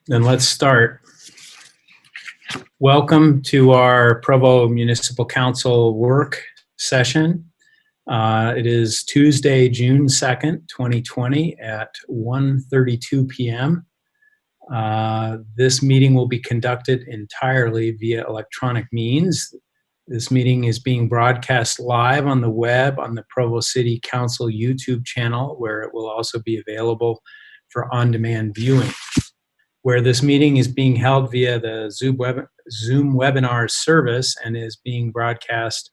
Then let's start. Welcome to our Provo Municipal Council work session. It is Tuesday, June 2nd, 2020 at 1:32 p.m. This meeting will be conducted entirely via electronic means. This meeting is being broadcast live on the web on the Provo City Council YouTube channel, where it will also be available for on-demand viewing. Where this meeting is being held via the Zoom webinar service and is being broadcast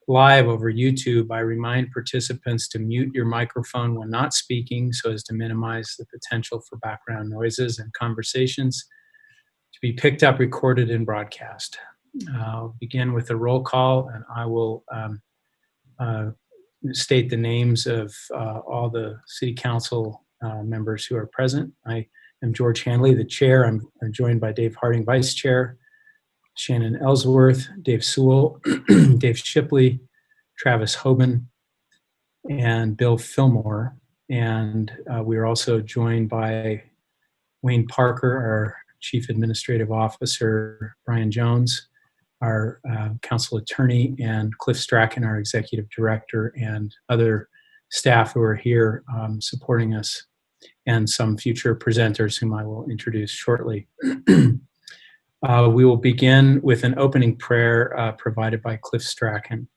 live over YouTube, I remind participants to mute your microphone when not speaking so as to minimize the potential for background noises and conversations to be picked up, recorded, and broadcast. I'll begin with a roll call, and I will state the names of all the City Council members who are present. I am George Handley, the chair. I'm joined by Dave Harding, vice chair, Shannon Ellsworth, Dave Sewell, Dave Shipley, Travis Hoban, and Bill Fillmore. And we're also joined by Wayne Parker, our Chief Administrative Officer, Brian Jones, our council attorney, and Cliff Strachan, our executive director, and other staff who are here supporting us, and some future presenters whom I will introduce shortly. We will begin with an opening prayer provided by Cliff Strachan.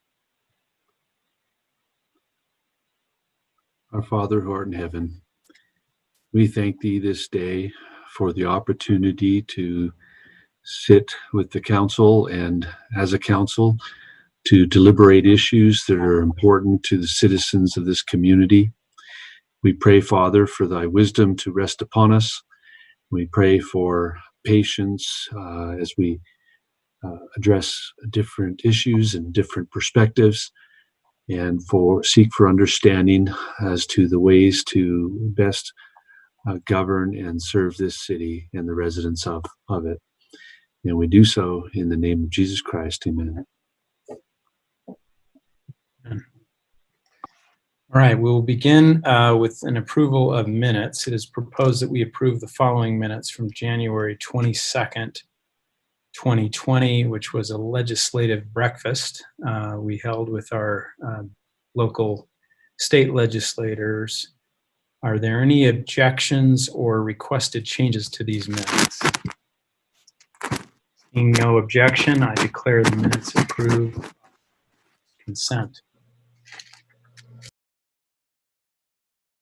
Our Father who art in heaven, we thank thee this day for the opportunity to sit with the council and as a council to deliberate issues that are important to the citizens of this community. We pray, Father, for thy wisdom to rest upon us. We pray for patience as we address different issues and different perspectives, and seek for understanding as to the ways to best govern and serve this city and the residents of it. And we do so in the name of Jesus Christ. Amen. All right, we will begin with an approval of minutes. It is proposed that we approve the following minutes from January 22nd, 2020, which was a legislative breakfast we held with our local state legislators. Are there any objections or requested changes to these minutes? Seeing no objection, I declare the minutes approved. Consent.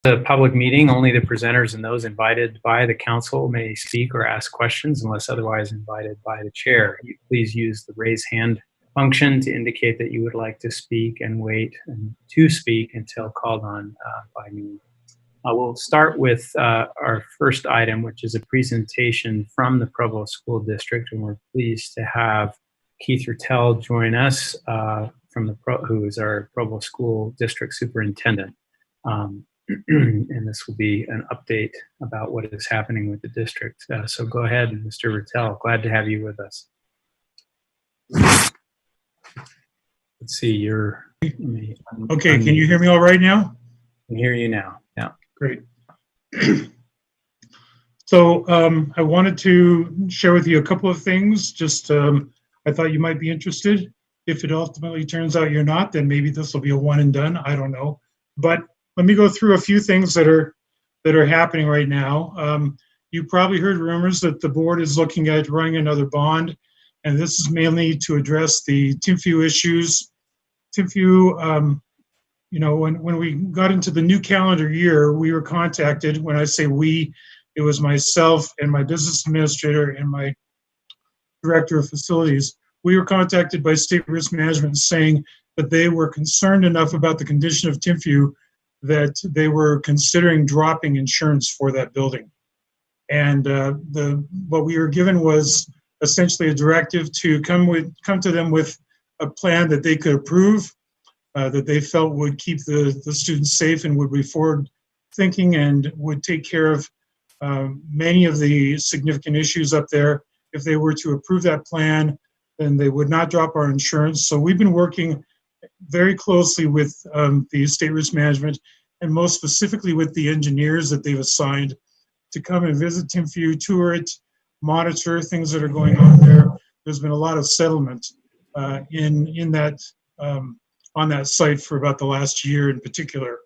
The public meeting, only the presenters and those invited by the council may speak or ask questions unless otherwise invited by the chair. Please use the raise hand function to indicate that you would like to speak, and wait to speak until called on by me. We'll start with our first item, which is a presentation from the Provo School District, and we're pleased to have Keith Ruttel join us who is our Provo School District Superintendent. And this will be an update about what is happening with the district. So go ahead, Mr. Ruttel. Glad to have you with us. Let's see, okay, can you hear me all right now? I can hear you now, yeah. Great. So I wanted to share with you a couple of things. Just I thought you might be interested. If it ultimately turns out you're not, then maybe this will be a one and done. I don't know. But let me go through a few things that are happening right now. You probably heard rumors that the board is looking at running another bond, and this is mainly to address the TIMFU issues. TIMFU, when we got into the new calendar year, we were contacted. When I say we, it was myself and my business administrator and my director of facilities. We were contacted by State Risk Management saying that they were concerned enough about the condition of TIMFU that they were considering dropping insurance for that building. And what we were given was essentially a directive to come to them with a plan that they could approve, that they felt would keep the students safe and would be forward thinking and would take care of many of the significant issues up there. If they were to approve that plan, then they would not drop our insurance. So we've been working very closely with the State Risk Management, and most specifically with the engineers that they've assigned to come and visit TIMFU, tour it, monitor things that are going on there. There's been a lot of settlement in that on that site for about the last year in particular.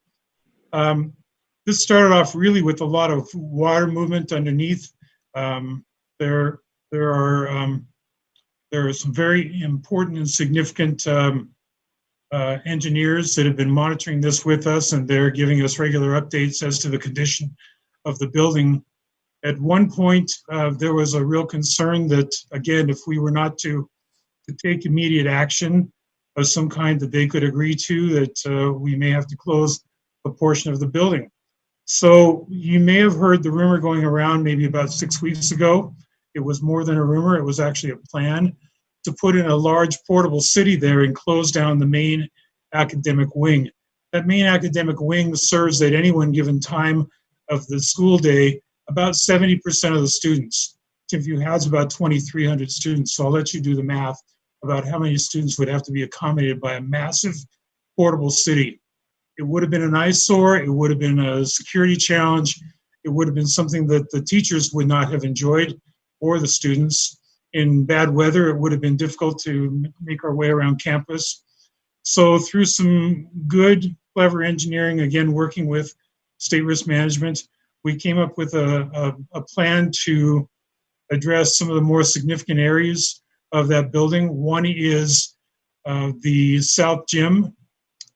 This started off really with a lot of water movement underneath. There are some very important and significant engineers that have been monitoring this with us, and they're giving us regular updates as to the condition of the building. At one point, there was a real concern that, again, if we were not to take immediate action of some kind that they could agree to, that we may have to close a portion of the building. So you may have heard the rumor going around maybe about 6 weeks ago. It was more than a rumor, it was actually a plan to put in a large portable city there and close down the main academic wing. That main academic wing serves at any one given time of the school day about 70% of the students. Timpview has about 2,300 students, so I'll let you do the math about how many students would have to be accommodated by a massive portable city. It would have been an eyesore, it would have been a security challenge, it would have been something that the teachers would not have enjoyed, or the students. In bad weather, it would have been difficult to make our way around campus. So through some good, clever engineering, again, working with state risk management, we came up with a plan to address some of the more significant areas of that building. One is the South Gym.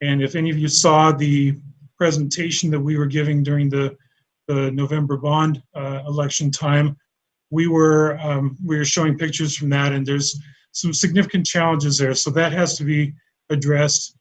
And if any of you saw the presentation that we were giving during the November bond election time, we were showing pictures from that, and there's some significant challenges there. So that has to be addressed.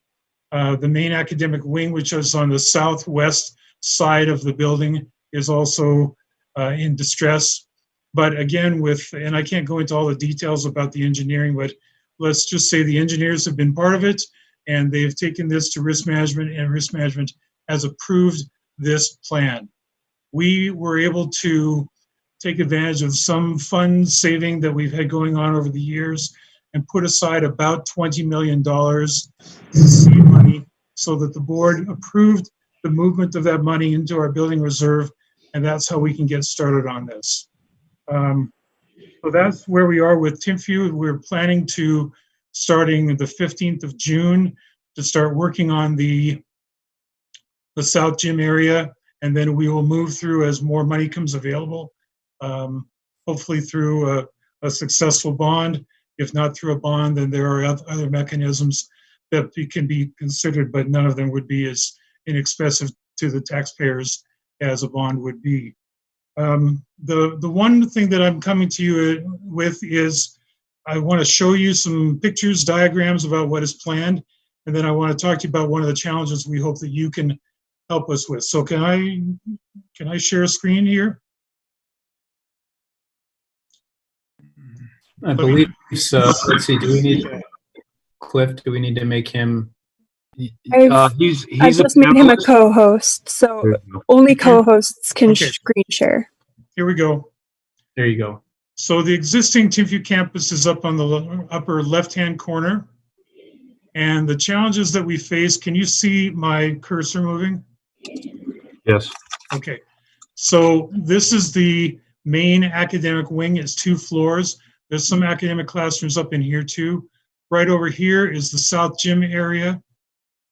The main academic wing, which is on the southwest side of the building, is also in distress. But again, and I can't go into all the details about the engineering, but let's just say the engineers have been part of it, and they've taken this to risk management, and risk management has approved this plan. We were able to take advantage of some fund saving that we've had going on over the years and put aside about $20 million seed money so that the board approved the movement of that money into our building reserve, and that's how we can get started on this. So that's where we are with Timpview. We're planning to, starting the 15th of June, to start working on the South Gym area, and then we will move through as more money comes available, hopefully through a successful bond. If not through a bond, then there are other mechanisms that can be considered, but none of them would be as inexpensive to the taxpayers as a bond would be. The one thing that I'm coming to you with is I want to show you some pictures, diagrams about what is planned, and then I want to talk to you about one of the challenges we hope that you can help us with. So can I share a screen here? I believe so. Let's see, do we need Cliff, do we need to make him? I've just made him a co-host, so only co-hosts can screen share. Here we go. There you go. So the existing Timpview campus is up on the upper left-hand corner. And the challenges that we face, can you see my cursor moving? Yes. Okay. So this is the main academic wing. It's 2 floors. There's some academic classrooms up in here too. Right over here is the South Gym area.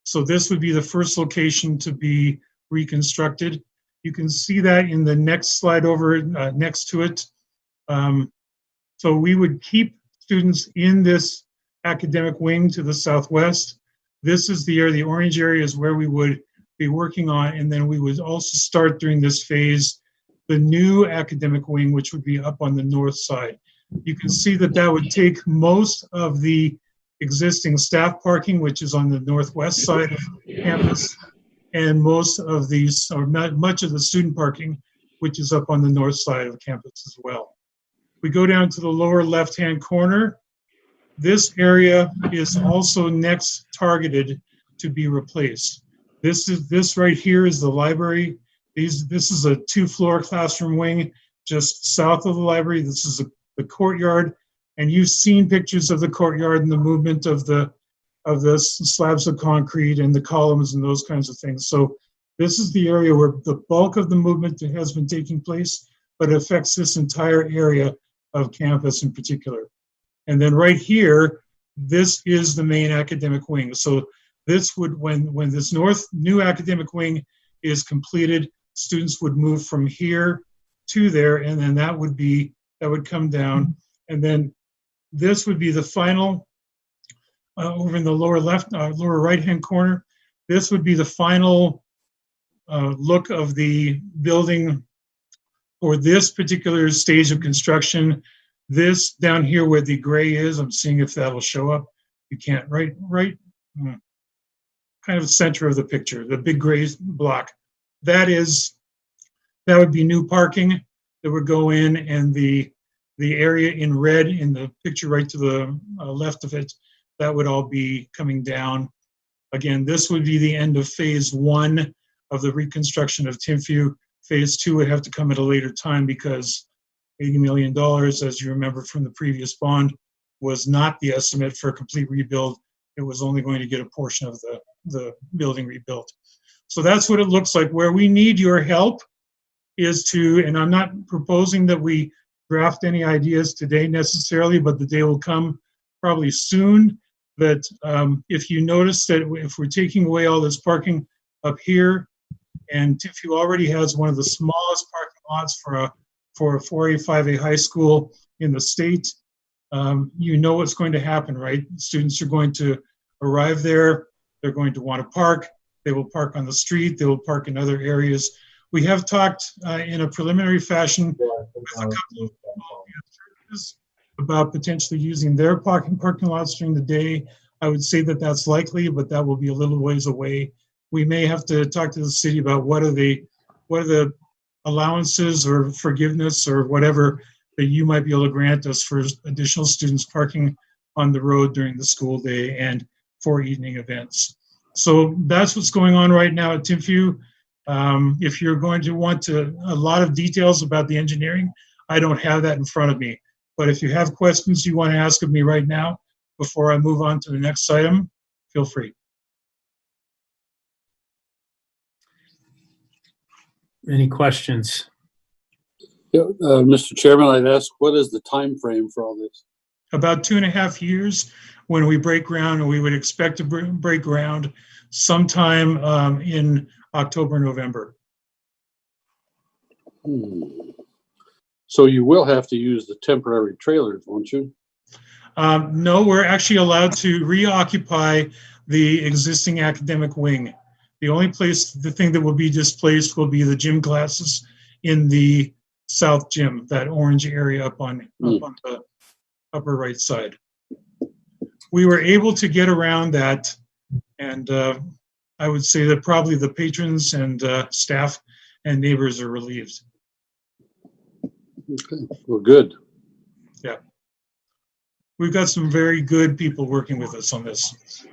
So this would be the first location to be reconstructed. You can see that in the next slide over next to it. So we would keep students in this academic wing to the southwest. This is the area, the orange area is where we would be working on, and then we would also start during this phase the new academic wing, which would be up on the north side. You can see that that would take most of the existing staff parking, which is on the northwest side of campus, and most of these, or much of the student parking, which is up on the north side of campus as well. We go down to the lower left-hand corner. This area is also next targeted to be replaced. This right here is the library. This is a 2-floor classroom wing just south of the library. This is the courtyard, and you've seen pictures of the courtyard and the movement of the slabs of concrete and the columns and those kinds of things. So this is the area where the bulk of the movement has been taking place, but it affects this entire area of campus in particular. And then right here, this is the main academic wing. So this would, when this new academic wing is completed, students would move from here to there, and then that would come down. And then this would be the final, over in the lower right-hand corner, this would be the final look of the building for this particular stage of construction. This down here where the gray is, I'm seeing if that'll show up. You can't, right, kind of center of the picture, the big gray block. That would be new parking that would go in, and the area in red in the picture right to the left of it, that would all be coming down. Again, this would be the end of phase 1 of the reconstruction of Timpview. Phase 2 would have to come at a later time because $80 million, as you remember from the previous bond, was not the estimate for a complete rebuild. It was only going to get a portion of the building rebuilt. So that's what it looks like. Where we need your help is to, and I'm not proposing that we draft any ideas today necessarily, but the day will come probably soon, that if you notice that if we're taking away all this parking up here, and Timpview already has one of the smallest parking lots for a 4A, 5A high school in the state, you know what's going to happen, right? Students are going to arrive there, they're going to want to park, they will park on the street, they will park in other areas. We have talked in a preliminary fashion with a couple of churches about potentially using their parking lots during the day. I would say that that's likely, but that will be a little ways away. We may have to talk to the city about what are the allowances or forgiveness or whatever that you might be able to grant us for additional students parking on the road during the school day and for evening events. So that's what's going on right now at Timpview. If you're going to want a lot of details about the engineering, I don't have that in front of me. But if you have questions you want to ask of me right now before I move on to the next item, feel free. Any questions? Yeah, Mr. Chairman, I'd ask, what is the time frame for all this? About 2.5 years when we break ground, and we would expect to break ground sometime in October, November. So you will have to use the temporary trailers, won't you? No, we're actually allowed to reoccupy the existing academic wing. The thing that will be displaced will be the gym classes in the south gym, that orange area up on the upper right side. We were able to get around that, and I would say that probably the patrons and staff and neighbors are relieved. Okay, well, good. Yeah. We've got some very good people working with us on this.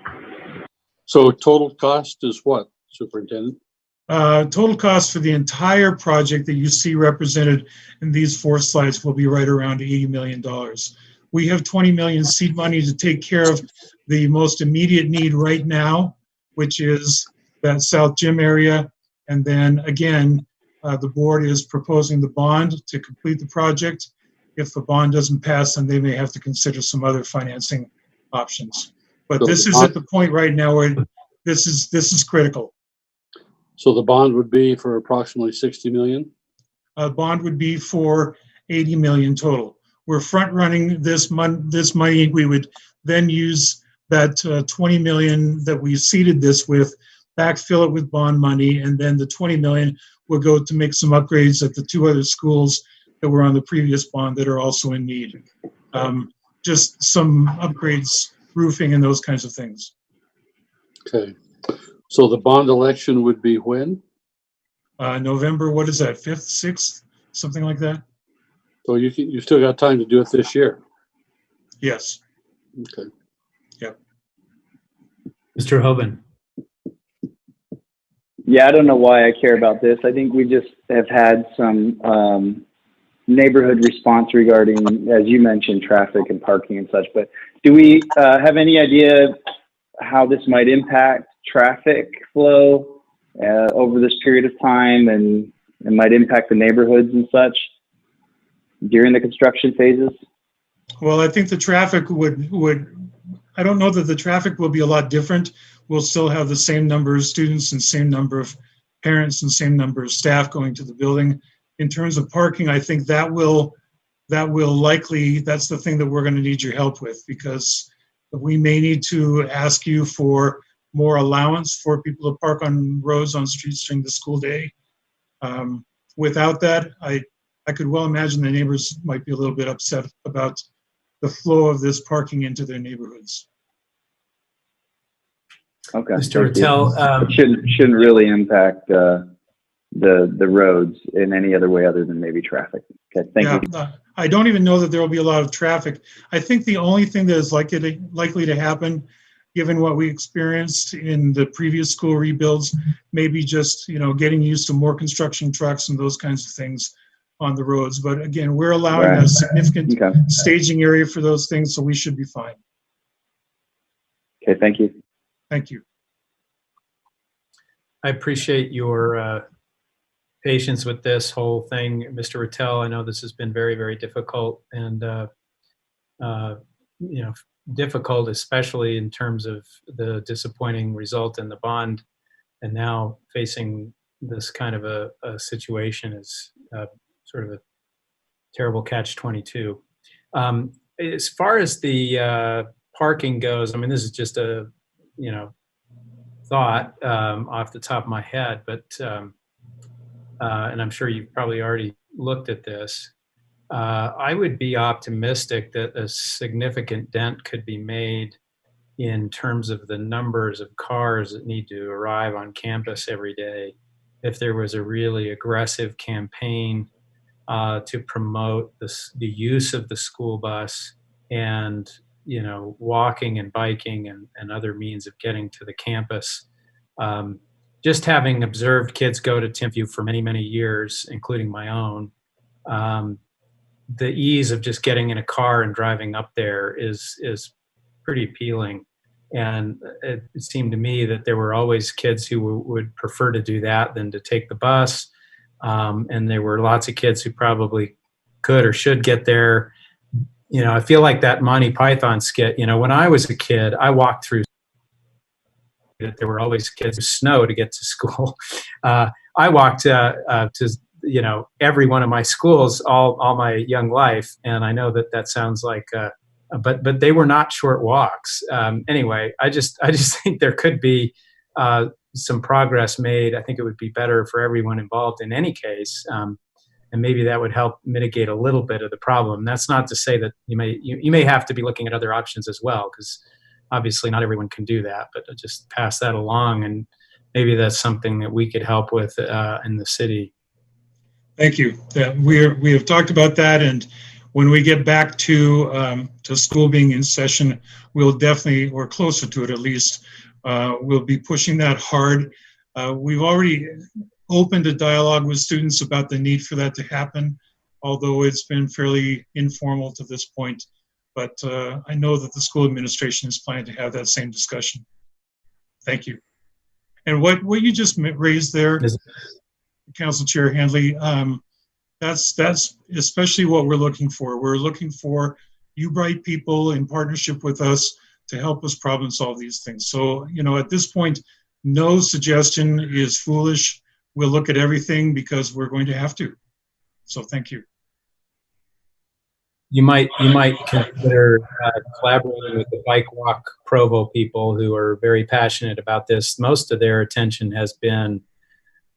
So total cost is what, Superintendent? Total cost for the entire project that you see represented in these 4 slides will be right around $80 million. We have $20 million seed money to take care of the most immediate need right now, which is that south gym area. And then again, the board is proposing the bond to complete the project. If the bond doesn't pass, then they may have to consider some other financing options. But So this is at the point right now where this is critical. So the bond would be for approximately 60 million? Bond would be for 80 million total. We're front running this money. We would then use that 20 million that we seeded this with, backfill it with bond money, and then the 20 million will go to make some upgrades at the 2 other schools that were on the previous bond that are also in need. Just some upgrades, roofing and those kinds of things. Okay. So the bond election would be when? November, what is that, 5th, 6th, something like that? So you still got time to do it this year? Yes. Okay. Yep. Mr. Hoban. Yeah, I don't know why I care about this. I think we just have had some neighborhood response regarding, as you mentioned, traffic and parking and such. But do we have any idea how this might impact traffic flow over this period of time, and it might impact the neighborhoods and such? during the construction phases? Well, I think the traffic would, I don't know that the traffic will be a lot different. We'll still have the same number of students and same number of parents and same number of staff going to the building. In terms of parking, I think that will likely, that's the thing that we're going to need your help with, because we may need to ask you for more allowance for people to park on roads, on streets during the school day. Without that, I could well imagine the neighbors might be a little bit upset about the flow of this parking into their neighborhoods. Okay. Mr. Rattel, it shouldn't really impact the roads in any other way other than maybe traffic. Okay, thank you. I don't even know that there will be a lot of traffic. I think the only thing that is likely to happen, given what we experienced in the previous school rebuilds, maybe just, getting used to more construction trucks and those kinds of things on the roads. But again, we're allowing a significant staging area for those things, so we should be fine. Okay, thank you. Thank you. I appreciate your patience with this whole thing, Mr. Rattel. I know this has been very, very difficult, and difficult, especially in terms of the disappointing result in the bond, and now facing this kind of a situation is sort of a terrible catch-22. As far as the parking goes, I mean, this is just a thought off the top of my head, but and I'm sure you've probably already looked at this. I would be optimistic that a significant dent could be made in terms of the numbers of cars that need to arrive on campus every day if there was a really aggressive campaign to promote the use of the school bus and walking and biking and other means of getting to the campus. Just having observed kids go to Timpview for many, many years, including my own, the ease of just getting in a car and driving up there is pretty appealing. And it seemed to me that there were always kids who would prefer to do that than to take the bus. And there were lots of kids who probably could or should get there. I feel like that Monty Python skit, when I was a kid, I walked through that there were always kids who snow to get to school. I walked to every one of my schools all my young life, and I know that sounds like but they were not short walks. Anyway, I just think there could be some progress made. I think it would be better for everyone involved in any case, and maybe that would help mitigate a little bit of the problem. That's not to say that you may have to be looking at other options as well, because obviously not everyone can do that, but just pass that along, and maybe that's something that we could help with in the city. Thank you. We have talked about that, and when we get back to school being in session, we'll definitely, or closer to it at least, we'll be pushing that hard. We've already opened a dialogue with students about the need for that to happen, although it's been fairly informal to this point. But I know that the school administration is planning to have that same discussion. Thank you. And what you just raised there, Council Chair Handley, that's especially what we're looking for. We're looking for you bright people in partnership with us to help us problem solve these things. So, at this point, no suggestion is foolish. We'll look at everything because we're going to have to. So thank you. You might consider collaborating with the Bike Walk Provo people who are very passionate about this. Most of their attention has been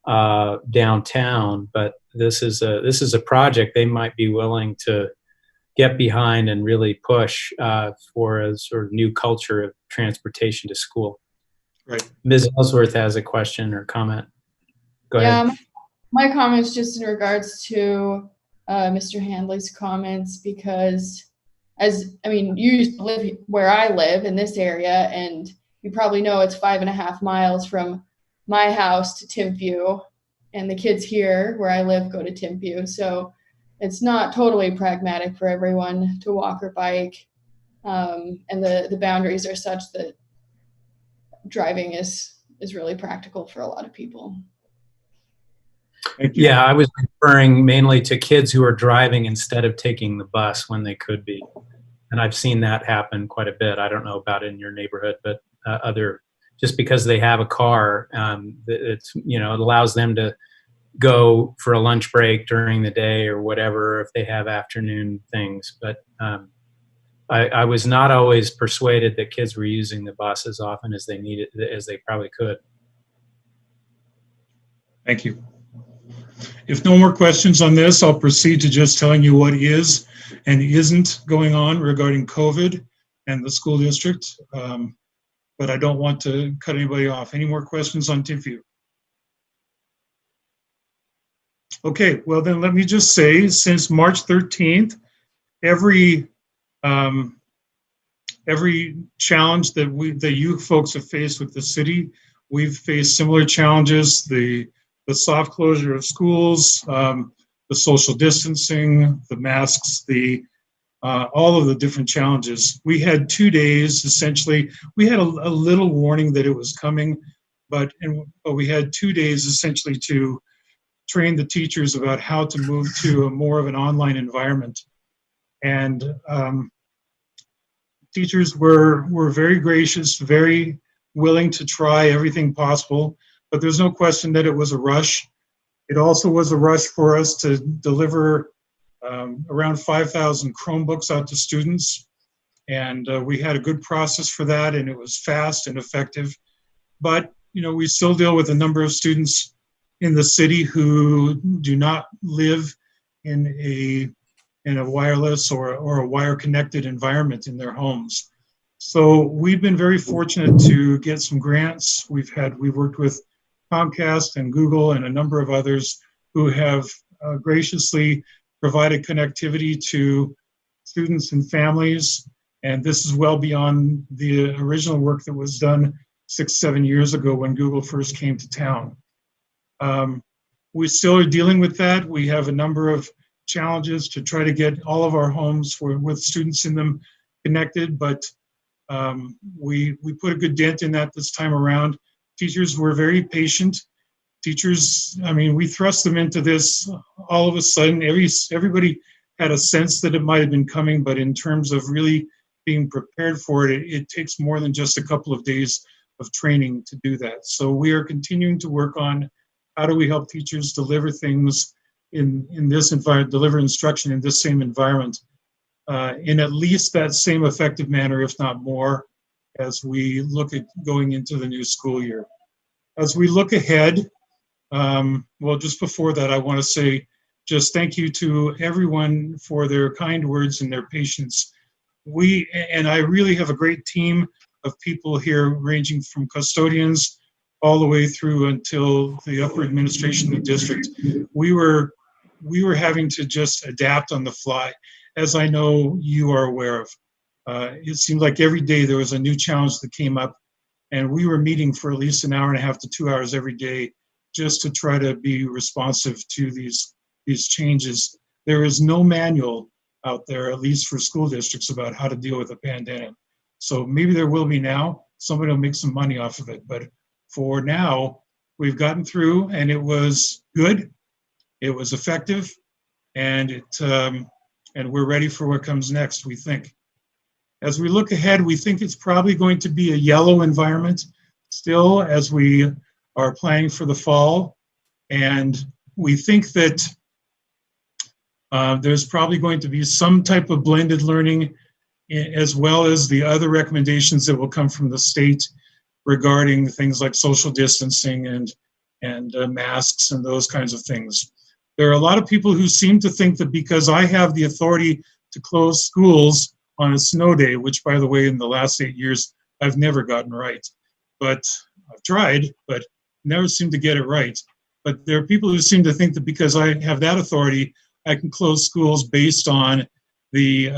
downtown, but this is a project they might be willing to get behind and really push for a sort of new culture of transportation to school. Right. Ms. Ellsworth has a question or comment. Go ahead. Yeah, my comments just in regards to Mr. Handley's comments, because you used to live where I live in this area, and you probably know it's 5.5 miles from my house to Timpview, and the kids here where I live go to Timpview. So it's not totally pragmatic for everyone to walk or bike. And the boundaries are such that driving is really practical for a lot of people. Thank you. Yeah, I was referring mainly to kids who are driving instead of taking the bus when they could be. And I've seen that happen quite a bit. I don't know about in your neighborhood, but just because they have a car, it's, it allows them to go for a lunch break during the day or whatever if they have afternoon things. But I was not always persuaded that kids were using the bus as often as they probably could. Thank you. If no more questions on this, I'll proceed to just telling you what is and isn't going on regarding COVID and the school district. But I don't want to cut anybody off. Any more questions on TIFU? Okay, well then let me just say, since March 13th, every challenge that you folks have faced with the city, we've faced similar challenges. The soft closure of schools, the social distancing, the masks, all of the different challenges. We had 2 days, essentially. We had a little warning that it was coming, but we had 2 days essentially to train the teachers about how to move to a more of an online environment. And teachers were very gracious, very willing to try everything possible, but there's no question that it was a rush. It also was a rush for us to deliver around 5,000 Chromebooks out to students. And we had a good process for that, and it was fast and effective. But, we still deal with a number of students in the city who do not live in a wireless or a wire-connected environment in their homes. So we've been very fortunate to get some grants. We've worked with Comcast and Google and a number of others who have graciously provided connectivity to students and families. And this is well beyond the original work that was done 6-7 years ago when Google first came to town. We still are dealing with that. We have a number of challenges to try to get all of our homes with students in them connected, but we put a good dent in that this time around. Teachers were very patient. Teachers, we thrust them into this all of a sudden. Everybody had a sense that it might have been coming, but in terms of really being prepared for it, it takes more than just a couple of days of training to do that. So we are continuing to work on how do we help teachers deliver things in this environment, deliver instruction in this same environment, in at least that same effective manner, if not more, as we look at going into the new school year. As we look ahead, well, just before that, I want to say just thank you to everyone for their kind words and their patience. I really have a great team of people here, ranging from custodians all the way through until the upper administration of the district. We were having to just adapt on the fly, as I know you are aware of. It seemed like every day there was a new challenge that came up, and we were meeting for at least an hour and a half to 2 hours every day just to try to be responsive to these changes. There is no manual out there, at least for school districts, about how to deal with a pandemic. So maybe there will be now. Somebody will make some money off of it. But for now, we've gotten through, and it was good. It was effective, and we're ready for what comes next, we think. As we look ahead, we think it's probably going to be a yellow environment still as we are planning for the fall. And we think that there's probably going to be some type of blended learning, as well as the other recommendations that will come from the state regarding things like social distancing and masks and those kinds of things. There are a lot of people who seem to think that because I have the authority to close schools on a snow day, which, by the way, in the last 8 years, I've never gotten right. But I've tried, but never seem to get it right. But there are people who seem to think that because I have that authority, I can close schools based on the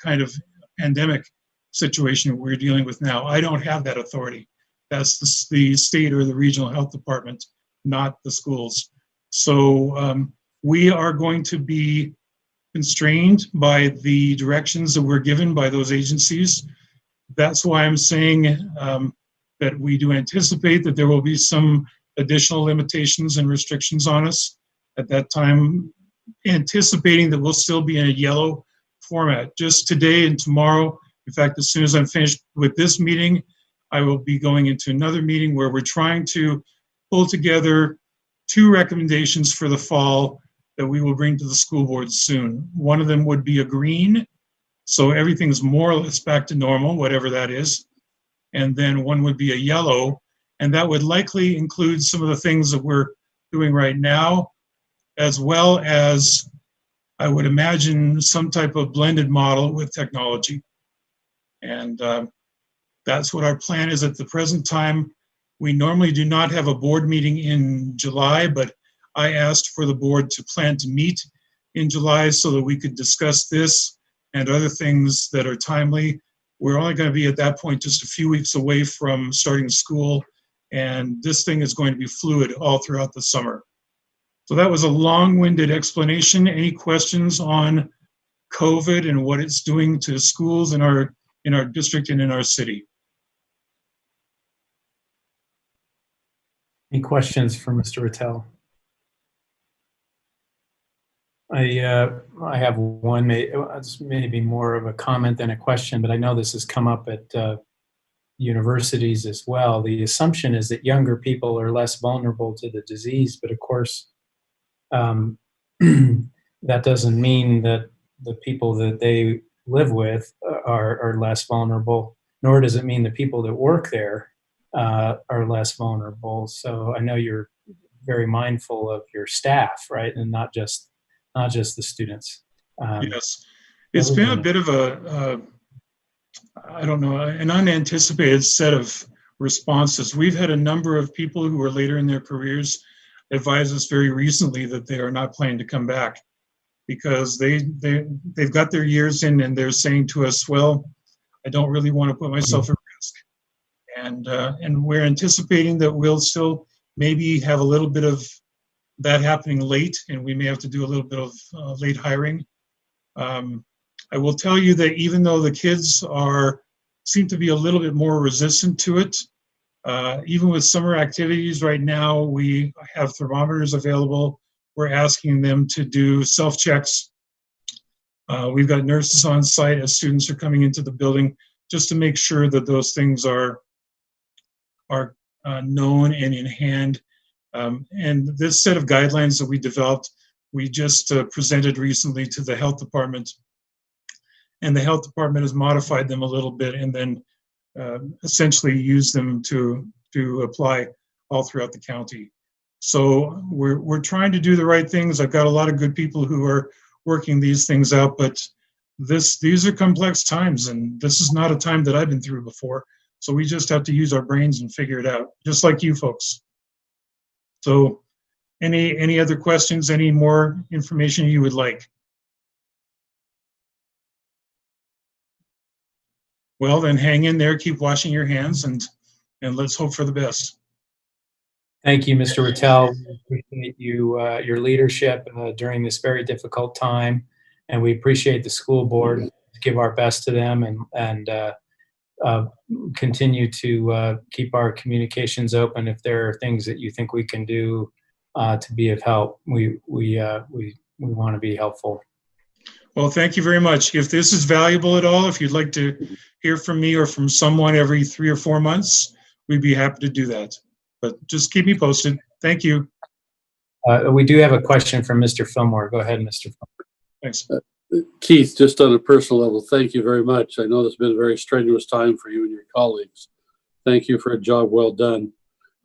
kind of pandemic situation we're dealing with now. I don't have that authority. That's the state or the regional health department, not the schools. So we are going to be constrained by the directions that we're given by those agencies. That's why I'm saying that we do anticipate that there will be some additional limitations and restrictions on us. At that time, anticipating that we'll still be in a yellow format. Just today and tomorrow, in fact, as soon as I'm finished with this meeting, I will be going into another meeting where we're trying to pull together 2 recommendations for the fall that we will bring to the school board soon. One of them would be a green, so everything's more or less back to normal, whatever that is. And then one would be a yellow, and that would likely include some of the things that we're doing right now, as well as, I would imagine, some type of blended model with technology. And that's what our plan is at the present time. We normally do not have a board meeting in July, but I asked for the board to plan to meet in July so that we could discuss this and other things that are timely. We're only going to be at that point just a few weeks away from starting school, and this thing is going to be fluid all throughout the summer. So that was a long-winded explanation. Any questions on COVID and what it's doing to schools in our district and in our city? Any questions for Mr. Rattel? I have one, it's maybe more of a comment than a question, but I know this has come up at universities as well. The assumption is that younger people are less vulnerable to the disease, but of course, that doesn't mean that the people that they live with are less vulnerable, nor does it mean the people that work there are less vulnerable. So I know you're very mindful of your staff, right, and not just the students. Yes, it's been a bit of a I don't know, an unanticipated set of responses. We've had a number of people who are later in their careers advise us very recently that they are not planning to come back because they've got their years in, and they're saying to us, well, I don't really want to put myself at risk. And we're anticipating that we'll still maybe have a little bit of that happening late, and we may have to do a little bit of late hiring. I will tell you that even though the kids seem to be a little bit more resistant to it, even with summer activities right now, we have thermometers available. We're asking them to do self-checks. We've got nurses on site as students are coming into the building just to make sure that those things are known and in hand. And this set of guidelines that we developed, we just presented recently to the health department. And the health department has modified them a little bit and then essentially used them to apply all throughout the county. So we're trying to do the right things. I've got a lot of good people who are working these things out, but these are complex times, and this is not a time that I've been through before. So we just have to use our brains and figure it out, just like you folks. So any other questions, any more information you would like? Well, then hang in there, keep washing your hands, and let's hope for the best. Thank you, Mr. Rattel. We appreciate your leadership during this very difficult time, and we appreciate the school board. Give our best to them and continue to keep our communications open. If there are things that you think we can do to be of help, we want to be helpful. Well, thank you very much. If this is valuable at all, if you'd like to hear from me or from someone every 3 or 4 months, we'd be happy to do that. But just keep me posted. Thank you. We do have a question from Mr. Fillmore. Go ahead, Mr. Fillmore. Thanks. Keith, just on a personal level, thank you very much. I know it's been a very strenuous time for you and your colleagues. Thank you for a job well done.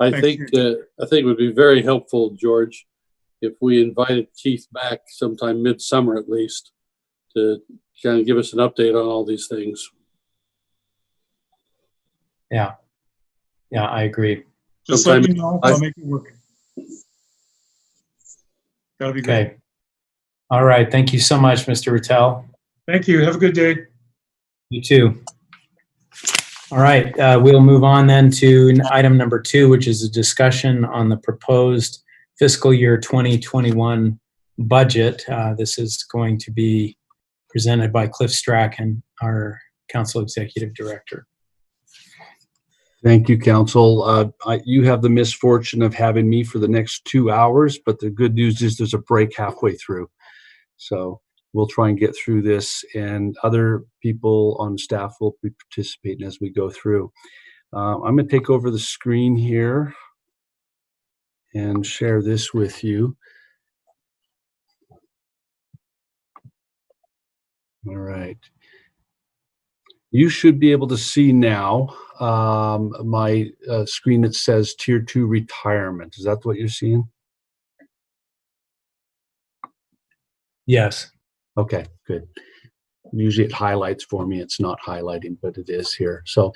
I think it would be very helpful, George, if we invited Keith back sometime midsummer at least to kind of give us an update on all these things. Yeah, I agree. Just let me know. I'll make it work. That'll be great. Okay. All right. Thank you so much, Mr. Rattel. Thank you. Have a good day. You too. All right. We'll move on then to item number 2, which is a discussion on the proposed fiscal year 2021 budget. This is going to be presented by Cliff Strachan, our Council Executive Director. Thank you, Council. You have the misfortune of having me for the next 2 hours, but the good news is there's a break halfway through. So we'll try and get through this, and other people on staff will be participating as we go through. I'm going to take over the screen here and share this with you. All right. You should be able to see now my screen that says Tier 2 retirement. Is that what you're seeing? Yes. Okay, good. Usually it highlights for me. It's not highlighting, but it is here. So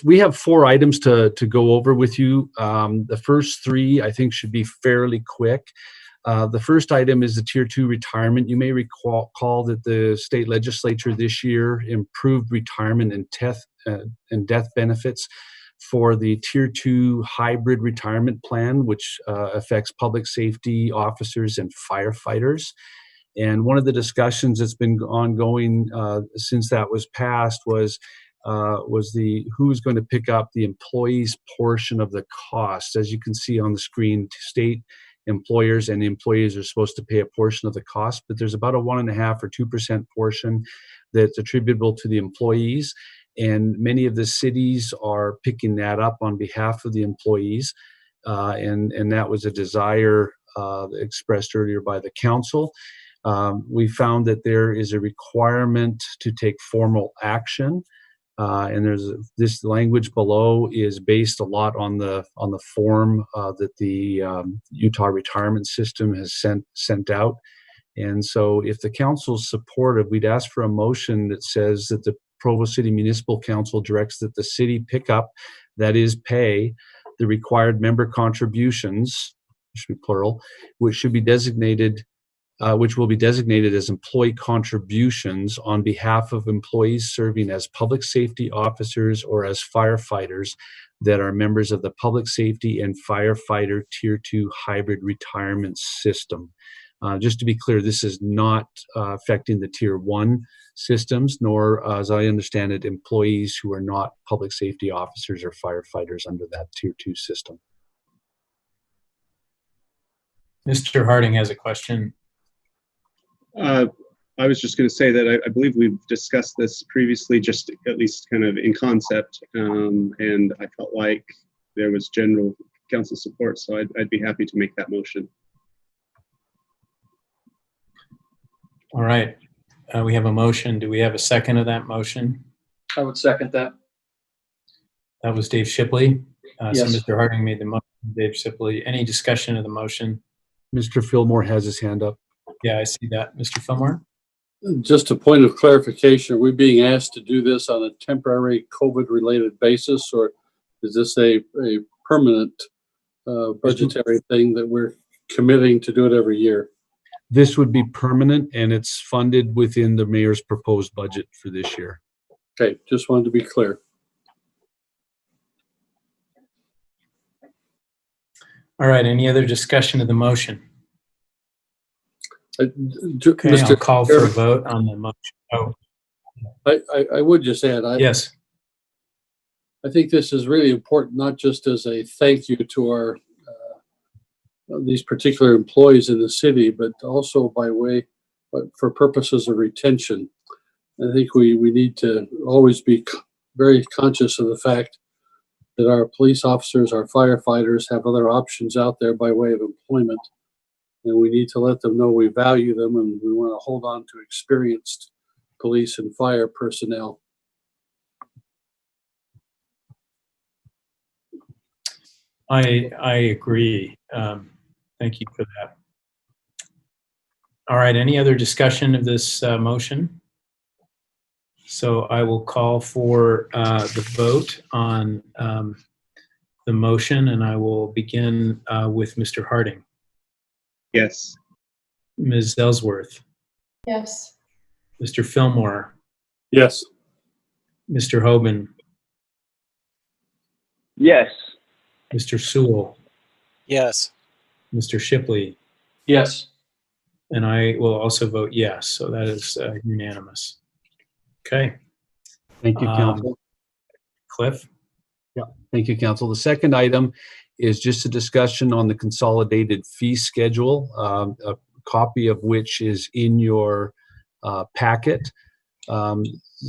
we have 4 items to go over with you. The first 3, I think, should be fairly quick. The first item is the Tier 2 retirement. You may recall that the state legislature this year improved retirement and death benefits for the Tier 2 hybrid retirement plan, which affects public safety officers and firefighters. And one of the discussions that's been ongoing since that was passed was who's going to pick up the employees' portion of the cost. As you can see on the screen, state employers and employees are supposed to pay a portion of the cost, but there's about a 1.5 or 2% portion that's attributable to the employees. And many of the cities are picking that up on behalf of the employees. And that was a desire expressed earlier by the council. We found that there is a requirement to take formal action. And there's this language below is based a lot on the form that the Utah retirement system has sent out. And so if the council's supportive, we'd ask for a motion that says that the Provo City Municipal Council directs that the city pick up, that is pay, the required member contributions, should be plural, which will be designated as employee contributions on behalf of employees serving as public safety officers or as firefighters that are members of the public safety and firefighter Tier 2 hybrid retirement system. Just to be clear, this is not affecting the Tier 1 systems, nor, as I understand it, employees who are not public safety officers or firefighters under that Tier 2 system. Mr. Harding has a question. I was just going to say that I believe we've discussed this previously, just at least kind of in concept, and I felt like there was general council support, so I'd be happy to make that motion. All right. We have a motion. Do we have a second of that motion? I would second that. That was Dave Shipley. Yes. So Mr. Harding made the motion, Dave Shipley. Any discussion of the motion? Mr. Fillmore has his hand up. Yeah, I see that. Mr. Fillmore? Just a point of clarification, are we being asked to do this on a temporary COVID-related basis, or is this a permanent budgetary thing that we're committing to do it every year? This would be permanent, and it's funded within the mayor's proposed budget for this year. Okay, just wanted to be clear. All right, any other discussion of the motion? Okay, Mr. I'll call for a vote on the motion. Oh, I would just add, yes. I think this is really important, not just as a thank you to our these particular employees in the city, but also by way, for purposes of retention. I think we need to always be very conscious of the fact that our police officers, our firefighters have other options out there by way of employment. And we need to let them know we value them, and we want to hold on to experienced police and fire personnel. I agree. Thank you for that. All right, any other discussion of this motion? So I will call for the vote on the motion, and I will begin with Mr. Harding. Yes. Ms. Ellsworth. Yes. Mr. Fillmore. Yes. Mr. Hoban. Yes. Mr. Sewell. Yes. Mr. Shipley. Yes. And I will also vote yes. So that is unanimous. Okay. Thank you, Council. Cliff? Thank you, Council. The second item is just a discussion on the consolidated fee schedule, a copy of which is in your packet.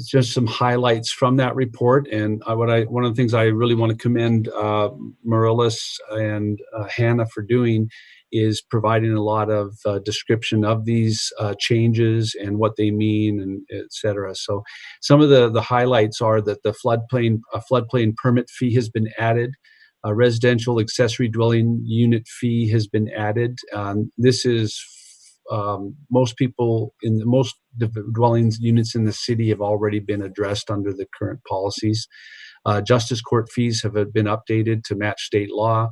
Just some highlights from that report, and one of the things I really want to commend Marilys and Hannah for doing is providing a lot of description of these changes and what they mean, and et cetera. So some of the highlights are that the floodplain permit fee has been added. A residential accessory dwelling unit fee has been added. This is most people in most dwellings units in the city have already been addressed under the current policies. Justice court fees have been updated to match state law.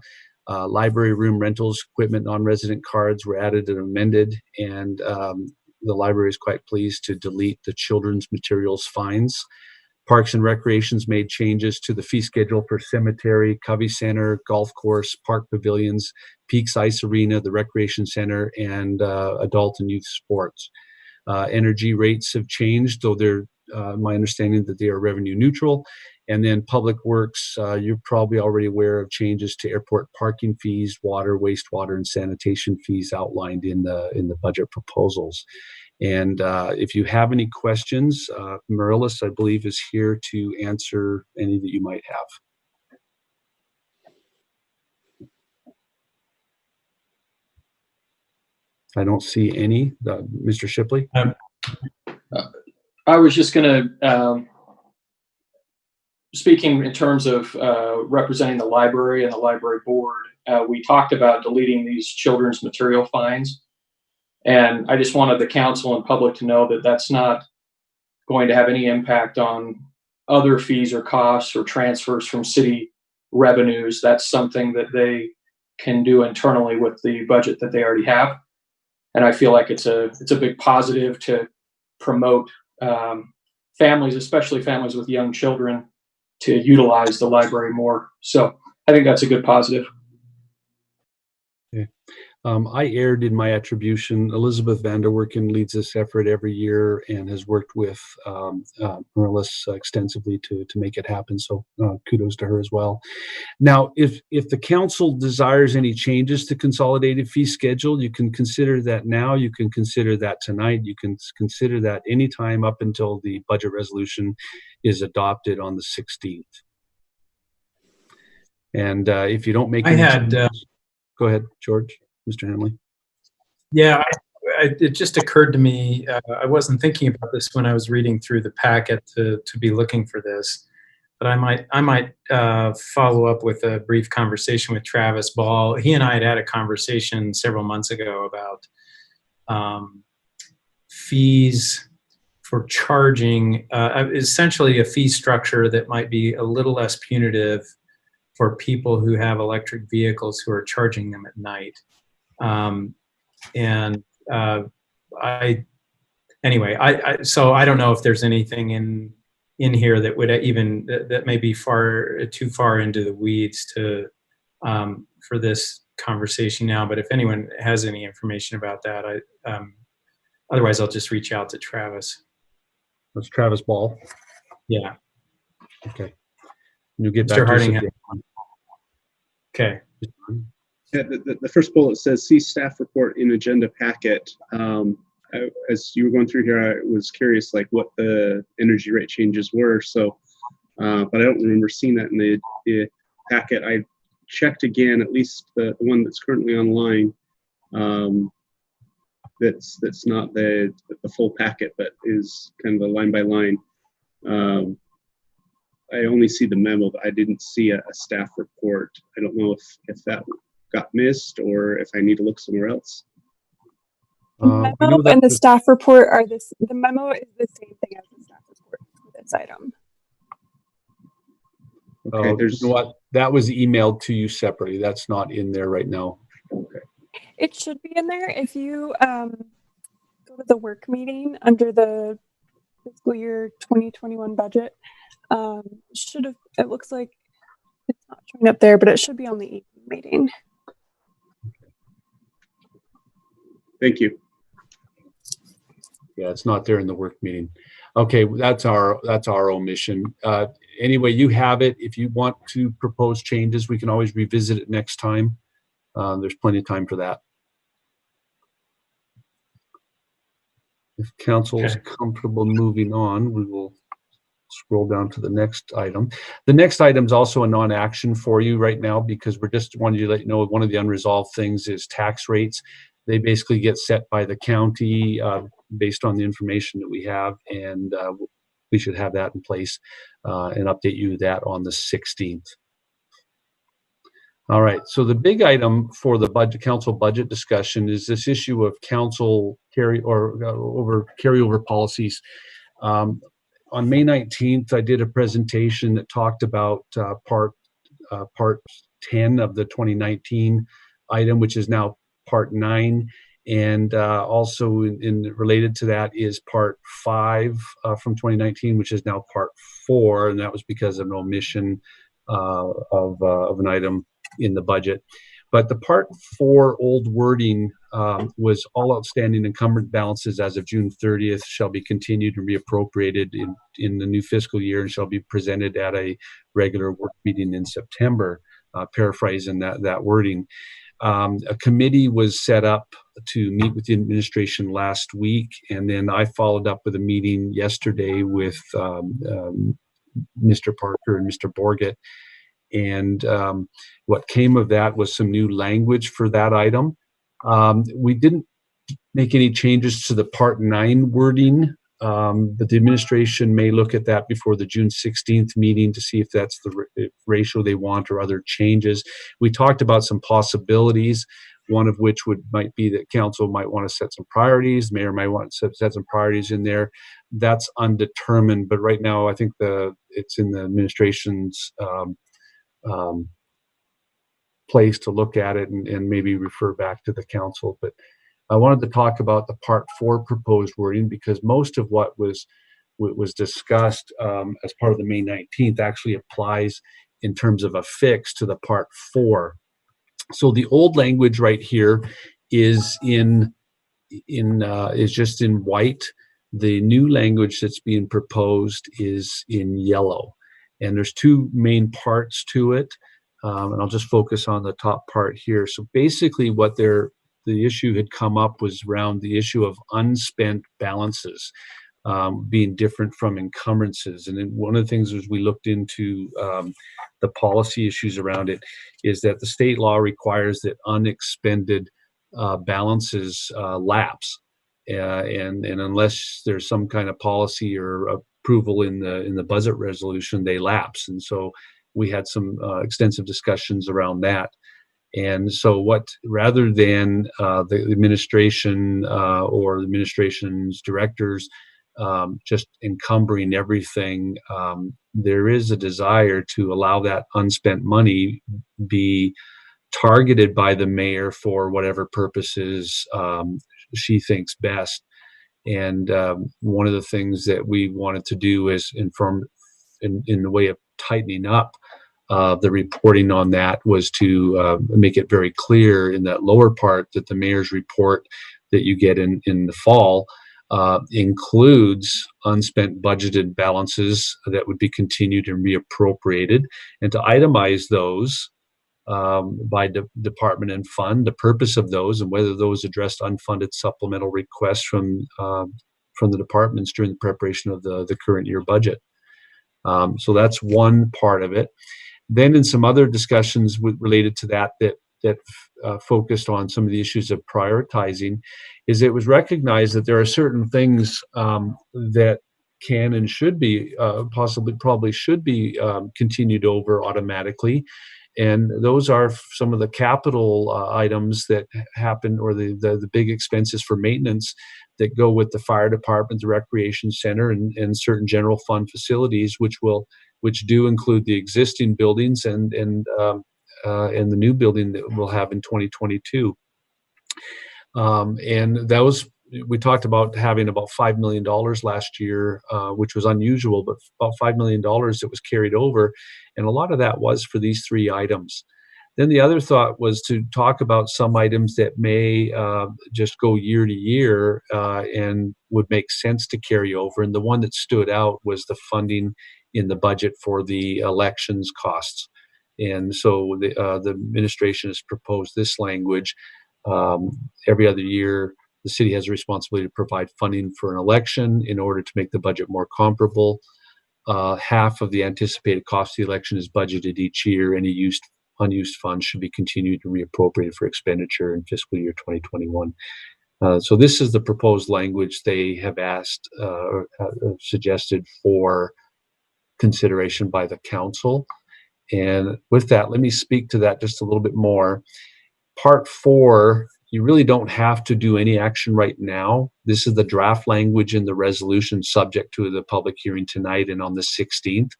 Library room rentals, equipment, non-resident cards were added and amended, and the library is quite pleased to delete the children's materials fines. Parks and Recreations made changes to the fee schedule for cemetery, Covey Center, golf course, park pavilions, Peaks Ice Arena, the Recreation Center, and adult and youth sports. Energy rates have changed, though they're my understanding that they are revenue neutral. And then Public Works, you're probably already aware of changes to airport parking fees, water, wastewater, and sanitation fees outlined in the budget proposals. And if you have any questions, Marilys, I believe, is here to answer any that you might have. I don't see any. Mr. Shipley? I was just going to, speaking in terms of representing the library and the library board, we talked about deleting these children's material fines. And I just wanted the council and public to know that that's not going to have any impact on other fees or costs or transfers from city revenues. That's something that they can do internally with the budget that they already have. And I feel like it's a big positive to promote families, especially families with young children, to utilize the library more. So I think that's a good positive. Okay. I erred in my attribution. Elizabeth Vanderwerken leads this effort every year and has worked with Marilys extensively to make it happen. So kudos to her as well. Now, if the council desires any changes to consolidated fee schedule, you can consider that now. You can consider that tonight. You can consider that anytime up until the budget resolution is adopted on the 16th. And if you don't make any changes, go ahead, George. Mr. Hanley. Yeah, it just occurred to me, I wasn't thinking about this when I was reading through the packet to be looking for this, but I might follow up with a brief conversation with Travis Ball. He and I had a conversation several months ago about fees for charging, essentially a fee structure that might be a little less punitive for people who have electric vehicles who are charging them at night. So I don't know if there's anything in here that would even that may be too far into the weeds to for this conversation now. But if anyone has any information about that, otherwise I'll just reach out to Travis. That's Travis Ball. Yeah. Okay. You get Mr. back Harding. to Okay. Yeah, the first bullet says, see staff report in agenda packet. As you were going through here, I was curious like what the energy rate changes were. So, but I don't remember seeing that in the packet. I checked again, at least the one that's currently online. That's not the full packet, but is kind of a line by line. I only see the memo, but I didn't see a staff report. I don't know if that got missed or if I need to look somewhere else. The memo and the staff report are the memo is the same thing as the staff report for this item. Okay, you know what? That was emailed to you separately. That's not in there right now. Okay. It should be in there if you go to the work meeting under the fiscal year 2021 budget. It looks like it's not showing up there, but it should be on the evening meeting. Thank you. Yeah, it's not there in the work meeting. Okay, that's our omission. anyway, you have it. If you want to propose changes, we can always revisit it next time. There's plenty of time for that. If council is comfortable moving on, we will scroll down to the next item. The next item is also a non-action for you right now, because we're just wanting to let you know one of the unresolved things is tax rates. They basically get set by the county based on the information that we have, and we should have that in place and update you that on the 16th. All right, so the big item for the council budget discussion is this issue of council carryover policies. On May 19th, I did a presentation that talked about part 10 of the 2019 item, which is now part 9. And also related to that is part 5 from 2019, which is now part 4. And that was because of an omission of an item in the budget. But the part 4 old wording was all outstanding encumbered balances as of June 30th shall be continued and reappropriated in the new fiscal year and shall be presented at a regular work meeting in September, paraphrasing that wording. A committee was set up to meet with the administration last week, and then I followed up with a meeting yesterday with Mr. Parker and Mr. Borgett. And what came of that was some new language for that item. We didn't make any changes to the Part 9 wording, but the administration may look at that before the June 16th meeting to see if that's the ratio they want or other changes. We talked about some possibilities, one of which might be that council might want to set some priorities, mayor might want to set some priorities in there. That's undetermined, but right now I think it's in the administration's place to look at it and maybe refer back to the council. But I wanted to talk about the Part 4 proposed wording because most of what was discussed as part of the May 19th actually applies in terms of a fix to the Part 4. So the old language right here is is just in white. The new language that's being proposed is in yellow. And there's 2 main parts to it, and I'll just focus on the top part here. So basically what the issue had come up was around the issue of unspent balances being different from encumbrances. And then one of the things as we looked into the policy issues around it is that the state law requires that unexpended balances lapse. And unless there's some kind of policy or approval in the budget resolution, they lapse. And so we had some extensive discussions around that. And so rather than the administration or the administration's directors just encumbering everything, there is a desire to allow that unspent money be targeted by the mayor for whatever purposes she thinks best. And one of the things that we wanted to do is inform in the way of tightening up the reporting on that was to make it very clear in that lower part that the mayor's report that you get in the fall includes unspent budgeted balances that would be continued and reappropriated, and to itemize those by department and fund, the purpose of those, and whether those addressed unfunded supplemental requests from the departments during the preparation of the current year budget. So that's one part of it. Then in some other discussions related to that focused on some of the issues of prioritizing, is it was recognized that there are certain things that can and should be probably should be continued over automatically. And those are some of the capital items that happen, or the big expenses for maintenance that go with the fire department, the recreation center, and certain general fund facilities, which do include the existing buildings and the new building that we'll have in 2022. And those, we talked about having about $5 million last year, which was unusual, but about $5 million that was carried over. And a lot of that was for these 3 items. Then the other thought was to talk about some items that may just go year to year and would make sense to carry over. And the one that stood out was the funding in the budget for the elections costs. And so the administration has proposed this language. Every other year, the city has a responsibility to provide funding for an election in order to make the budget more comparable. Half of the anticipated cost of the election is budgeted each year. Any unused funds should be continued to reappropriated for expenditure in fiscal year 2021. So this is the proposed language they have asked or suggested for consideration by the council. And with that, let me speak to that just a little bit more. Part 4, you really don't have to do any action right now. This is the draft language in the resolution subject to the public hearing tonight and on the 16th.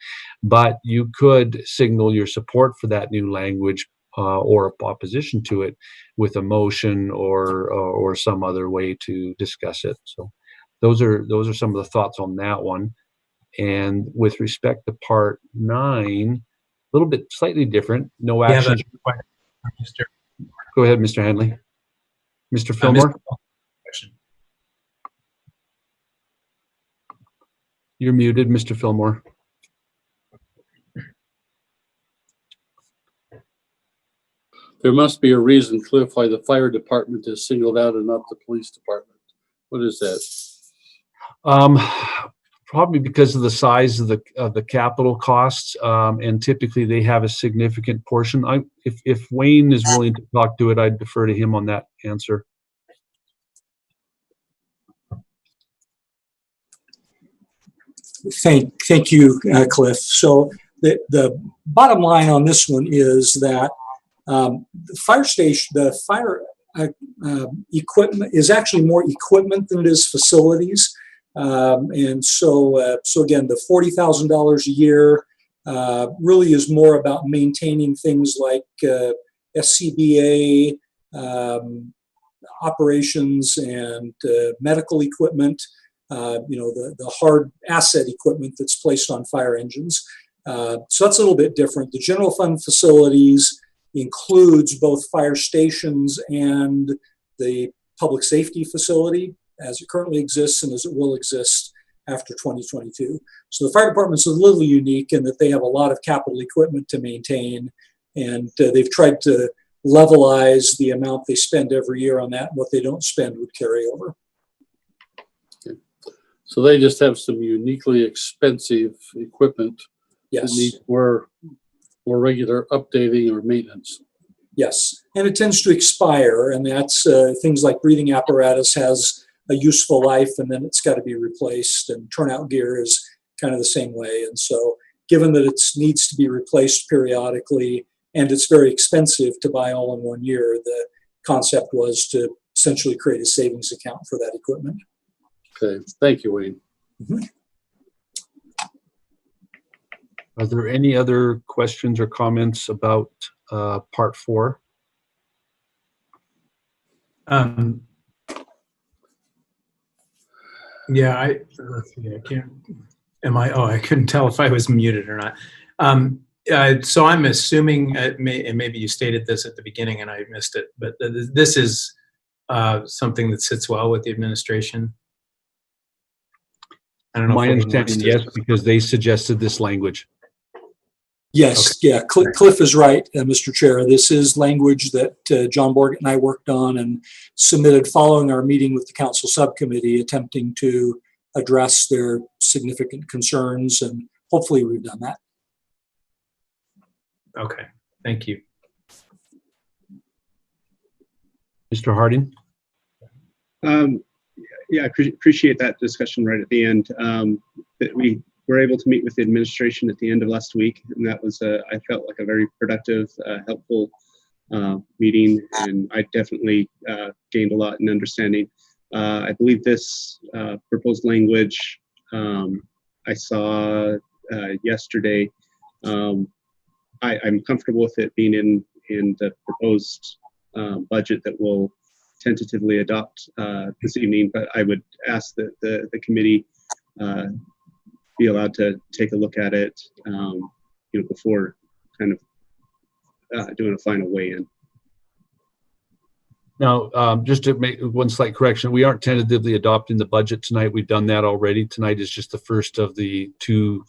But you could signal your support for that new language or opposition to it with a motion or some other way to discuss it. So those are some of the thoughts on that one. And with respect to part 9, a little bit slightly different. No action. Go ahead, Mr. Hanley. Mr. Fillmore? You're muted, Mr. Fillmore. There must be a reason, Cliff, why the fire department is singled out and not the police department. What is that? Probably because of the size of the capital costs, and typically they have a significant portion. If Wayne is willing to talk to it, I'd defer to him on that answer. Thank you, Cliff. So the bottom line on this one is that the fire station, the fire equipment is actually more equipment than it is facilities. And so again, the $40,000 a year really is more about maintaining things like SCBA operations and medical equipment, the hard asset equipment that's placed on fire engines. So that's a little bit different. The general fund facilities includes both fire stations and the public safety facility as it currently exists and as it will exist after 2022. So the fire department's a little unique in that they have a lot of capital equipment to maintain, and they've tried to levelize the amount they spend every year on that. What they don't spend would carry over. Okay. So they just have some uniquely expensive equipment Yes. that needs more regular updating or maintenance. Yes, and it tends to expire, and that's things like breathing apparatus has a useful life, and then it's got to be replaced, and turnout gear is kind of the same way. And so given that it needs to be replaced periodically, and it's very expensive to buy all in one year, the concept was to essentially create a savings account for that equipment. Okay, thank you, Wayne. Mm-hmm. Are there any other questions or comments about part 4? Yeah, let's see, I can't. I couldn't tell if I was muted or not. So I'm assuming, maybe you stated this at the beginning and I missed it, but this is something that sits well with the administration. I don't know. My understanding, yes, because they suggested this language. Yes, okay. Yeah, Cliff is right, Mr. Chair. This is language that John Borgett and I worked on and submitted following our meeting with the council subcommittee, attempting to address their significant concerns, and hopefully we've done that. Okay, thank you. Mr. Harding? Yeah, I appreciate that discussion right at the end. That we were able to meet with the administration at the end of last week, and that was, I felt like a very productive, helpful meeting, and I definitely gained a lot in understanding. I believe this proposed language I saw yesterday, I'm comfortable with it being in the proposed budget that we'll tentatively adopt this evening, but I would ask that the committee be allowed to take a look at it, before kind of doing a final weigh-in. Now, just to make one slight correction, we aren't tentatively adopting the budget tonight. We've done that already. Tonight is just the first of the 2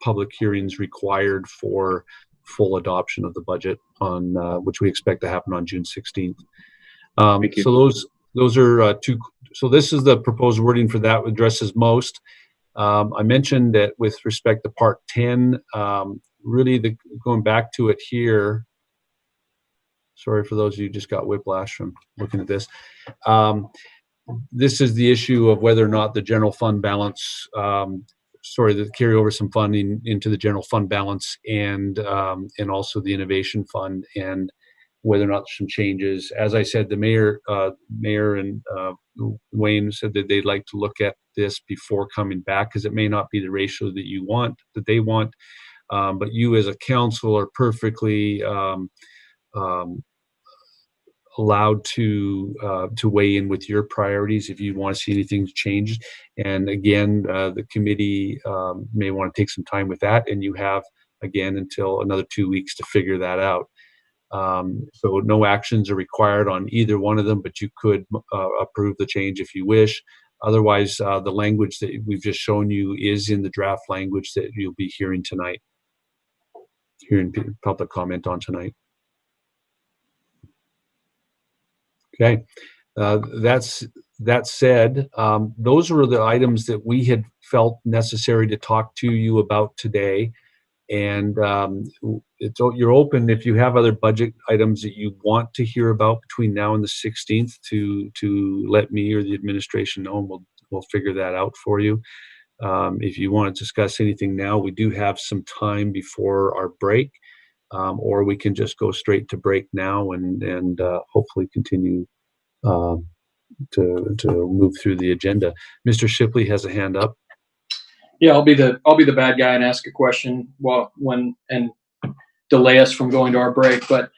public hearings required for full adoption of the budget on which we expect to happen on June 16th. Thank you. So those are two. So this is the proposed wording for that, addresses most. I mentioned that with respect to Part 10, really going back to it here. Sorry for those of you who just got whiplash from looking at this. This is the issue of whether or not the general fund balance, the carry over some funding into the general fund balance and also the innovation fund, and whether or not there's some changes. As I said, the mayor and Wayne said that they'd like to look at this before coming back, because it may not be the ratio that they want, but you as a council are perfectly allowed to weigh in with your priorities if you want to see anything changed. And again, the committee may want to take some time with that, and you have again until another 2 weeks to figure that out. So no actions are required on either one of them, but you could approve the change if you wish. Otherwise, the language that we've just shown you is in the draft language that you'll be hearing tonight, hearing public comment on tonight. Okay, that said, those were the items that we had felt necessary to talk to you about today. And you're open if you have other budget items that you want to hear about between now and the 16th to let me or the administration know, and we'll figure that out for you. If you want to discuss anything now, we do have some time before our break, or we can just go straight to break now and hopefully continue to move through the agenda. Mr. Shipley has a hand up. Yeah, I'll be the bad guy and ask a question and delay us from going to our break. But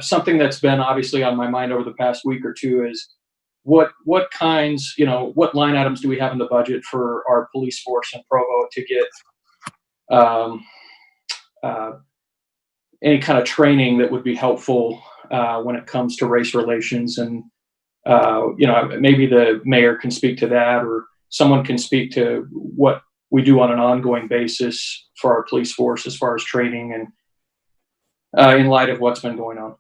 something that's been obviously on my mind over the past week or two is what line items do we have in the budget for our police force in Provo to get any kind of training that would be helpful when it comes to race relations, and maybe the mayor can speak to that, or someone can speak to what we do on an ongoing basis for our police force as far as training and in light of what's been going on.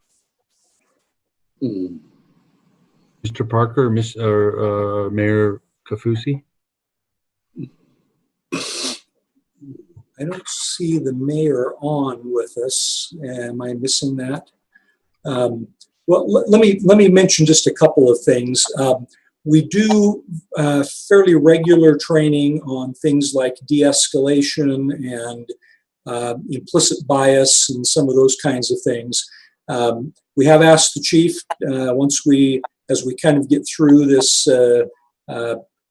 Mr. Parker or Mayor Kafusi? I don't see the mayor on with us. Am I missing that? Well, let me mention just a couple of things. We do fairly regular training on things like de-escalation and implicit bias and some of those kinds of things. We have asked the chief, as we kind of get through this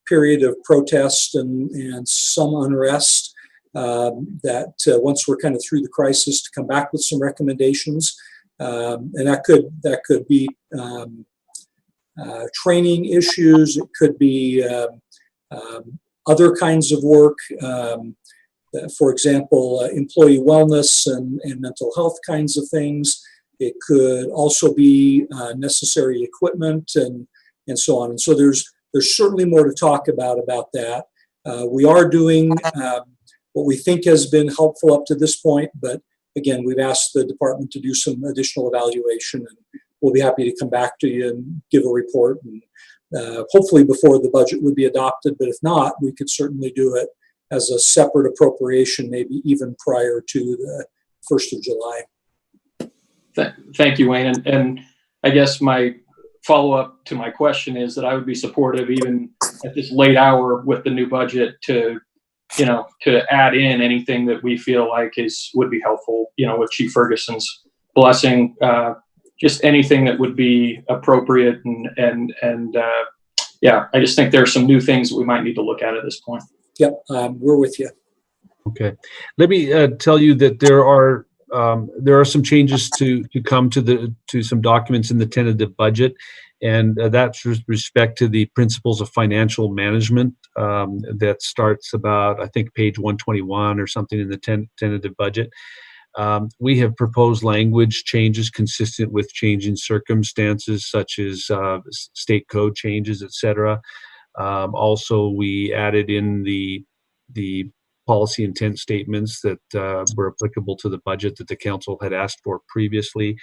period of protest and some unrest, that once we're kind of through the crisis, to come back with some recommendations. And that could be training issues. It could be other kinds of work. For example, employee wellness and mental health kinds of things. It could also be necessary equipment and so on. And so there's certainly more to talk about that. We are doing what we think has been helpful up to this point, but again, we've asked the department to do some additional evaluation, and we'll be happy to come back to you and give a report. And hopefully before the budget would be adopted, but if not, we could certainly do it as a separate appropriation, maybe even prior to the 1st of July. Thank you, Wayne. And I guess my follow-up to my question is that I would be supportive, even at this late hour with the new budget, to add in anything that we feel like would be helpful, with Chief Ferguson's blessing, just anything that would be appropriate. And I just think there are some new things that we might need to look at this point. Yep, we're with you. Okay. Let me tell you that there are some changes to come to some documents in the tentative budget, and that's with respect to the principles of financial management. That starts about, I think, page 121 or something in the tentative budget. We have proposed language changes consistent with changing circumstances, such as state code changes, etc. Also, we added in the the policy intent statements that were applicable to the budget that the council had asked for previously.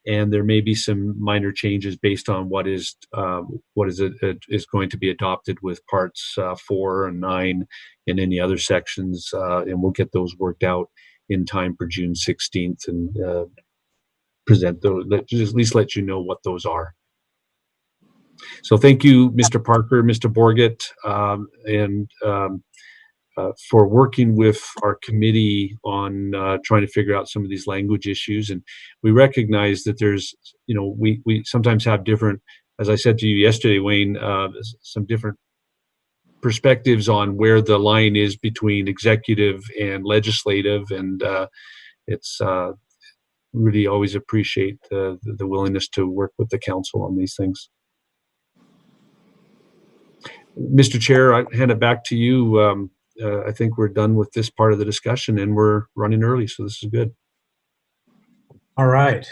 And there may be some minor changes based on what is going to be adopted with parts 4 and 9 and any other sections, and we'll get those worked out in time for June 16th and present those. Just at least let you know what those are. So thank you, Mr. Parker, Mr. Borgett, for working with our committee on trying to figure out some of these language issues. And we recognize that there's, we sometimes have different, as I said to you yesterday, Wayne, some different perspectives on where the line is between executive and legislative. And it's really always appreciate the willingness to work with the council on these things. Mr. Chair, I hand it back to you. I think we're done with this part of the discussion and we're running early, so this is good. All right.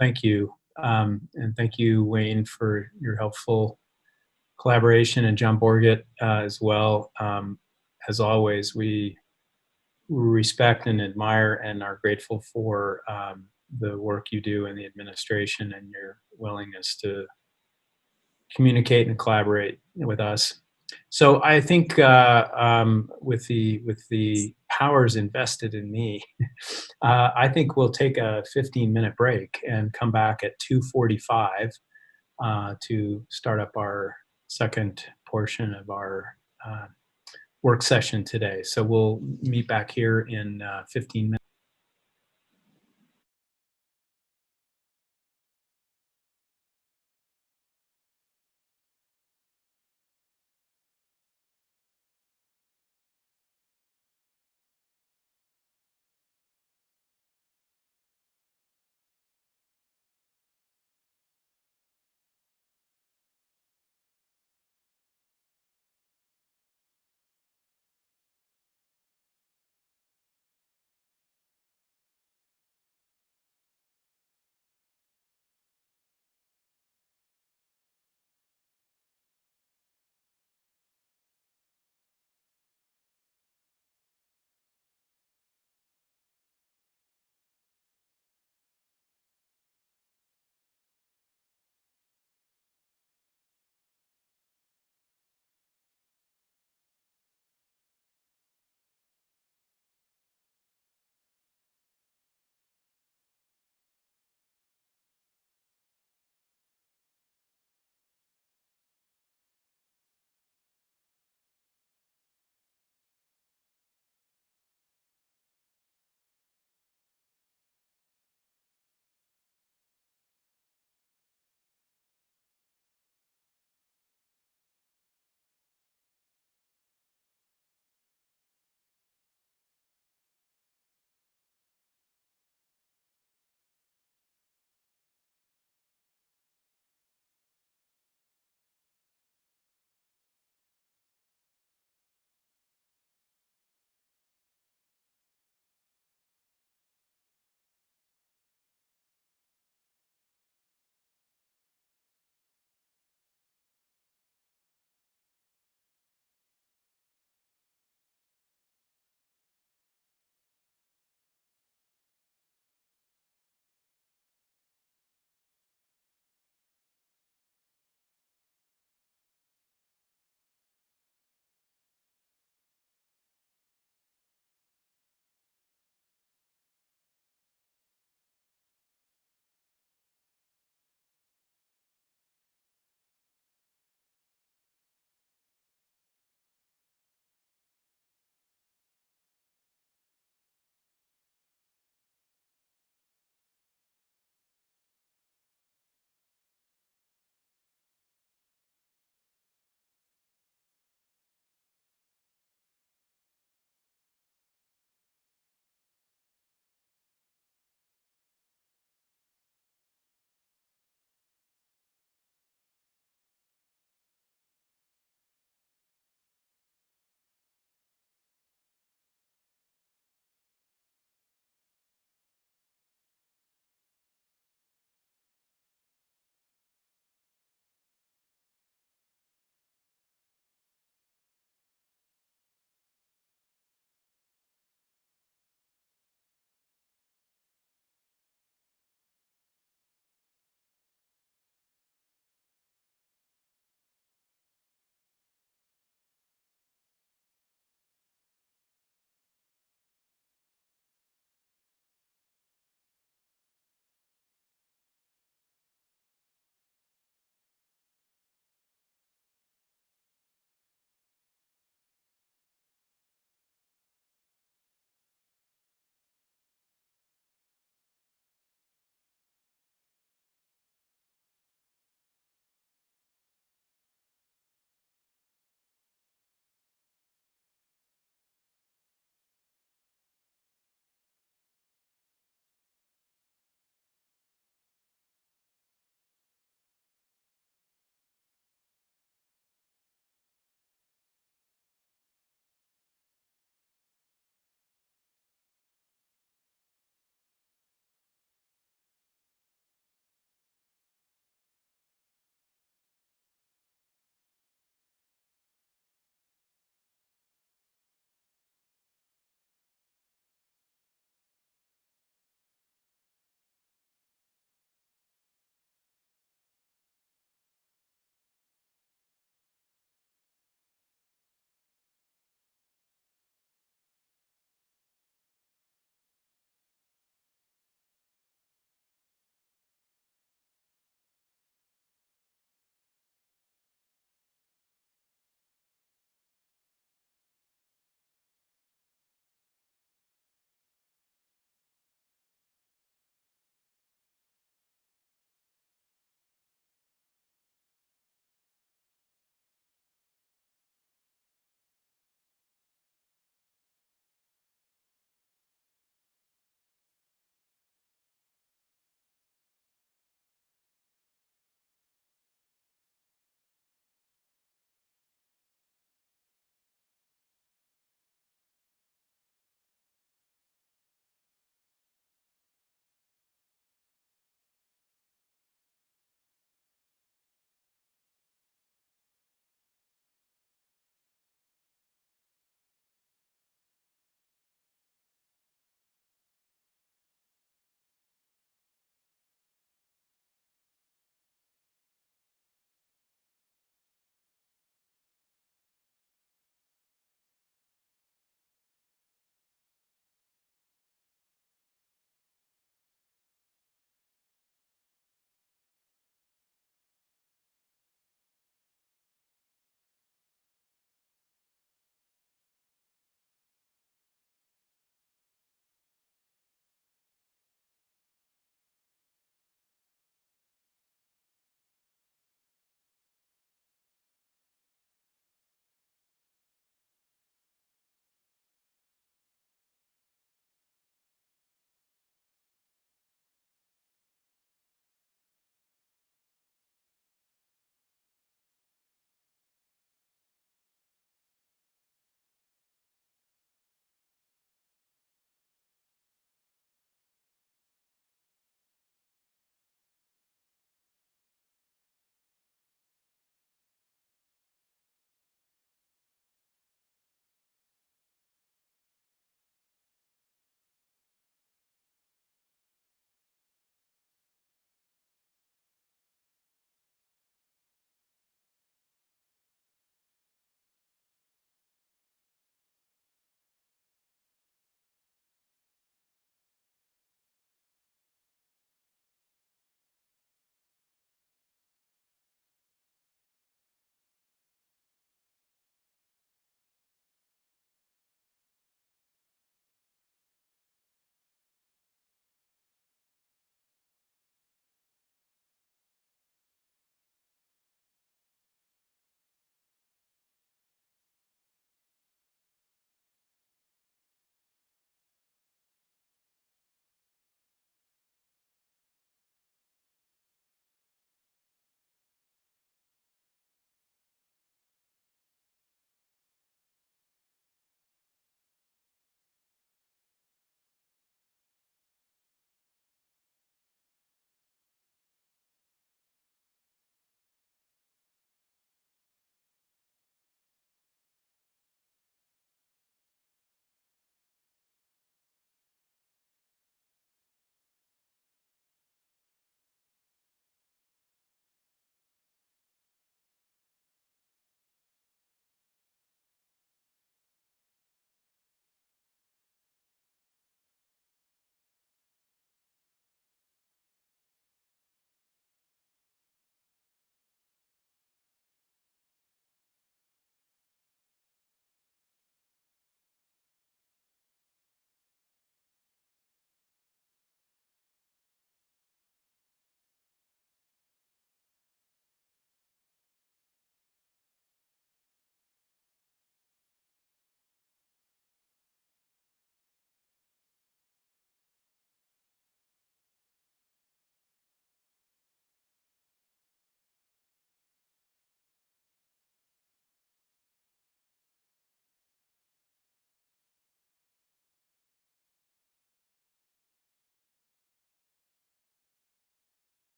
Thank you. And thank you, Wayne, for your helpful collaboration, and John Borgett as well. As always, we respect and admire and are grateful for the work you do in the administration and your willingness to communicate and collaborate with us. So I think with the powers invested in me, I think we'll take a 15-minute break and come back at 2:45 to start up our second portion of our work session today. So we'll meet back here in 15 minutes.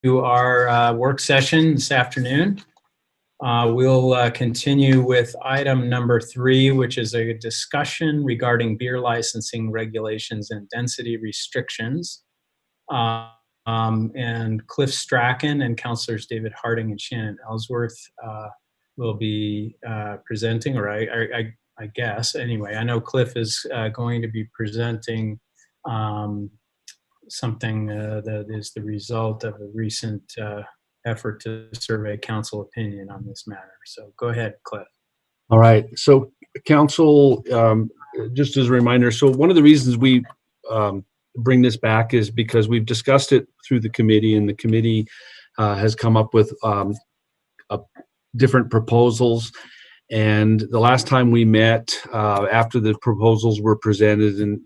our work session this afternoon. We'll continue with item number 3, which is a discussion regarding beer licensing regulations and density restrictions. And Cliff Strachan and Councilors David Harding and Shannon Ellsworth will be presenting, or I guess, anyway, I know Cliff is going to be presenting something that is the result of a recent effort to survey council opinion on this matter. So go ahead, Cliff. All right. So council, just as a reminder, so one of the reasons we bring this back is because we've discussed it through the committee, and the committee has come up with different proposals. And the last time we met, after the proposals were presented, and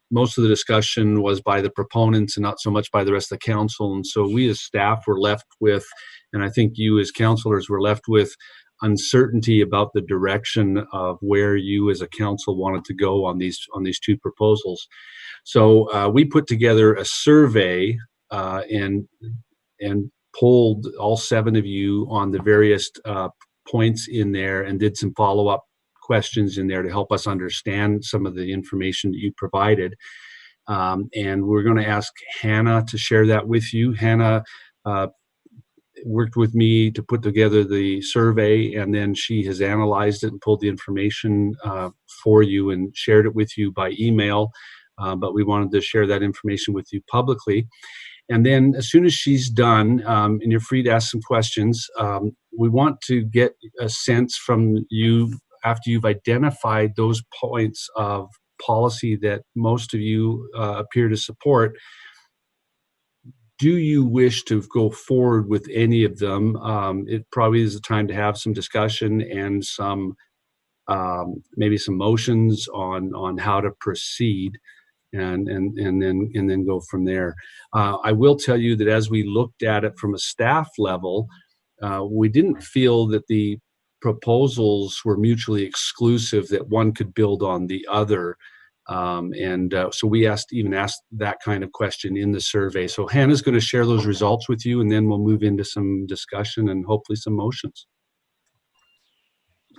most of the discussion was by the proponents and not so much by the rest of the council. And so we as staff were left with, and I think you as councilors were left with, uncertainty about the direction of where you as a council wanted to go on these 2 proposals. So we put together a survey and polled all 7 of you on the various points in there, and did some follow-up questions in there to help us understand some of the information that you provided. And we're going to ask Hannah to share that with you. Hannah worked with me to put together the survey, and then she has analyzed it and pulled the information for you and shared it with you by email. But we wanted to share that information with you publicly. And then as soon as she's done, and you're free to ask some questions, we want to get a sense from you, after you've identified those points of policy that most of you appear to support, do you wish to go forward with any of them? It probably is the time to have some discussion and some maybe some motions on how to proceed, and then go from there. I will tell you that as we looked at it from a staff level, we didn't feel that the proposals were mutually exclusive, that one could build on the other. So we asked that kind of question in the survey. So Hannah's going to share those results with you, and then we'll move into some discussion and hopefully some motions.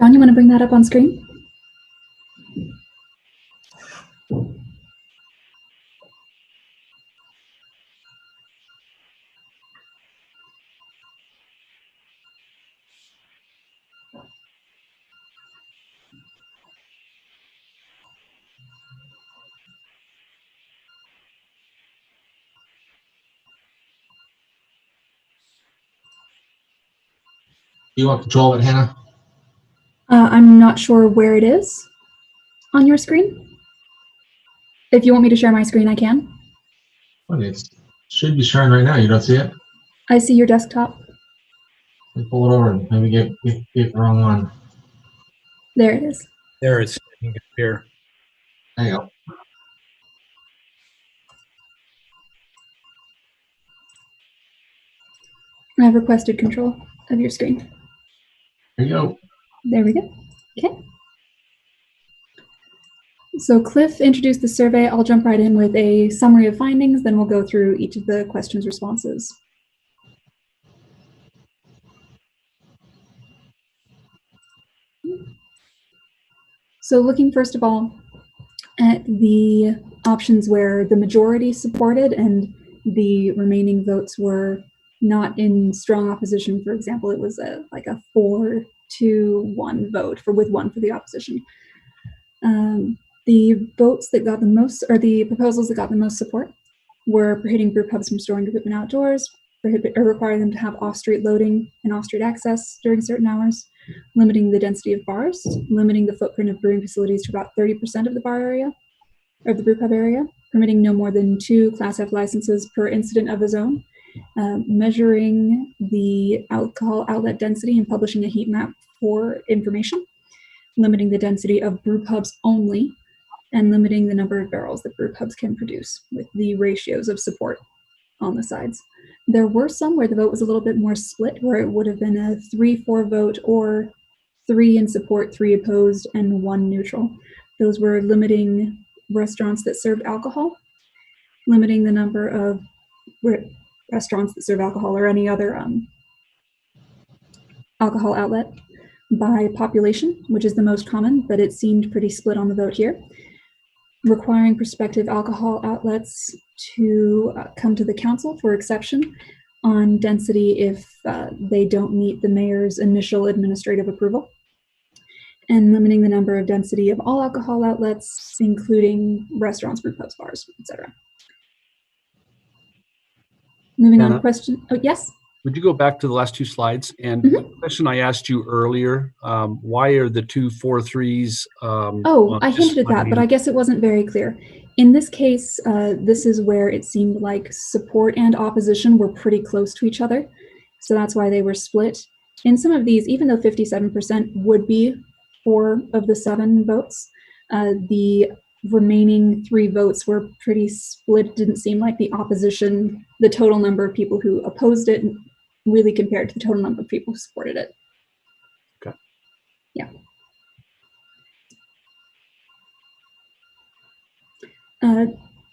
John, you want to bring that up on screen? You want control of it, Hannah? I'm not sure where it is on your screen. If you want me to share my screen, I can. Well, it should be sharing right now. You don't see it? I see your desktop. Let me pull it over and maybe get the wrong one. There it is. There it's here. There you go. I've requested control of your screen. There you go. There we go. Okay. So Cliff introduced the survey. I'll jump right in with a summary of findings, then we'll go through each of the questions' responses. So looking first of all at the options where the majority supported and the remaining votes were not in strong opposition. For example, it was like a 4-2-1 vote with 1 for the opposition. The votes that got the most, or the proposals that got the most support, were prohibiting brew pubs from storing equipment outdoors, requiring them to have off-street loading and off-street access during certain hours, limiting the density of bars, limiting the footprint of brewing facilities to about 30% of the bar area, or the brew pub area, permitting no more than 2 Class F licenses per incident of a zone, measuring the alcohol outlet density and publishing a heat map for information, limiting the density of brew pubs only, and limiting the number of barrels that brew pubs can produce with the ratios of support on the sides. There were some where the vote was a little bit more split, where it would have been a 3-4 vote, or 3 in support, 3 opposed, and 1 neutral. Those were limiting restaurants that served alcohol, limiting the number of restaurants that serve alcohol or any other alcohol outlet by population, which is the most common, but it seemed pretty split on the vote here. Requiring prospective alcohol outlets to come to the council for exception on density if they don't meet the mayor's initial administrative approval. And limiting the number of density of all alcohol outlets, including restaurants, brew pubs, bars, etc. Moving on to question, oh, yes? Would you go back to the last two slides? And the question I asked you earlier, why are the 2 4-3s? I hinted at that, but I guess it wasn't very clear. In this case, this is where it seemed like support and opposition were pretty close to each other. So that's why they were split. In some of these, even though 57% would be 4 of the 7 votes, the remaining 3 votes were pretty split. Didn't seem like the opposition, the total number of people who opposed it really compared to the total number of people who supported it. Okay. Yeah.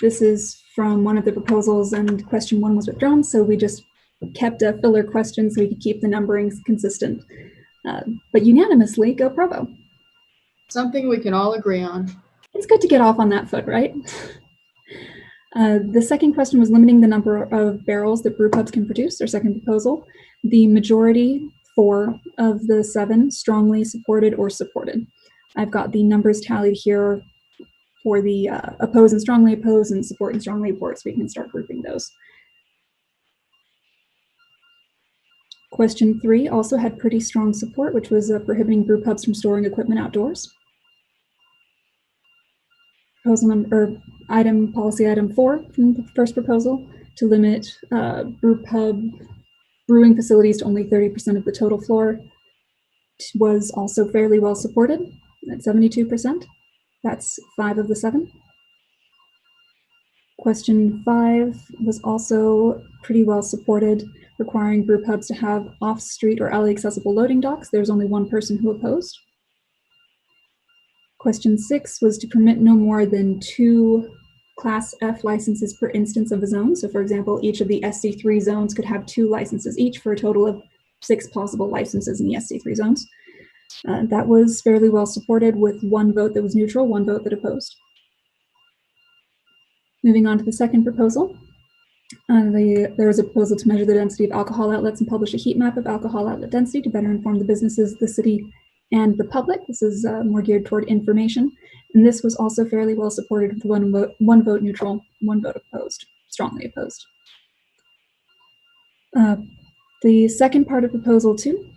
This is from one of the proposals, and question 1 was withdrawn, so we just kept a filler question so we could keep the numberings consistent. But unanimously, go Provo. Something we can all agree on. It's good to get off on that foot, right? The second question was limiting the number of barrels that brew pubs can produce, our second proposal. The majority, 4 of the 7, strongly supported or supported. I've got the numbers tallied here for the oppose and strongly support and strongly support, so we can start grouping those. Question 3 also had pretty strong support, which was prohibiting brew pubs from storing equipment outdoors. Proposal number, policy item 4 from the first proposal, to limit brewing facilities to only 30% of the total floor, was also fairly well supported at 72%. That's 5 of the 7. Question 5 was also pretty well supported, requiring brew pubs to have off-street or alley accessible loading docks. There's only 1 person who opposed. Question 6 was to permit no more than 2 Class F licenses per instance of a zone. So for example, each of the SC3 zones could have 2 licenses each for a total of 6 possible licenses in the SC3 zones. That was fairly well supported with 1 vote that was neutral, 1 vote that opposed. Moving on to the second proposal. There was a proposal to measure the density of alcohol outlets and publish a heat map of alcohol outlet density to better inform the businesses, the city, and the public. This is more geared toward information. And this was also fairly well supported with 1 vote neutral, 1 vote opposed, strongly opposed. The second part of proposal 2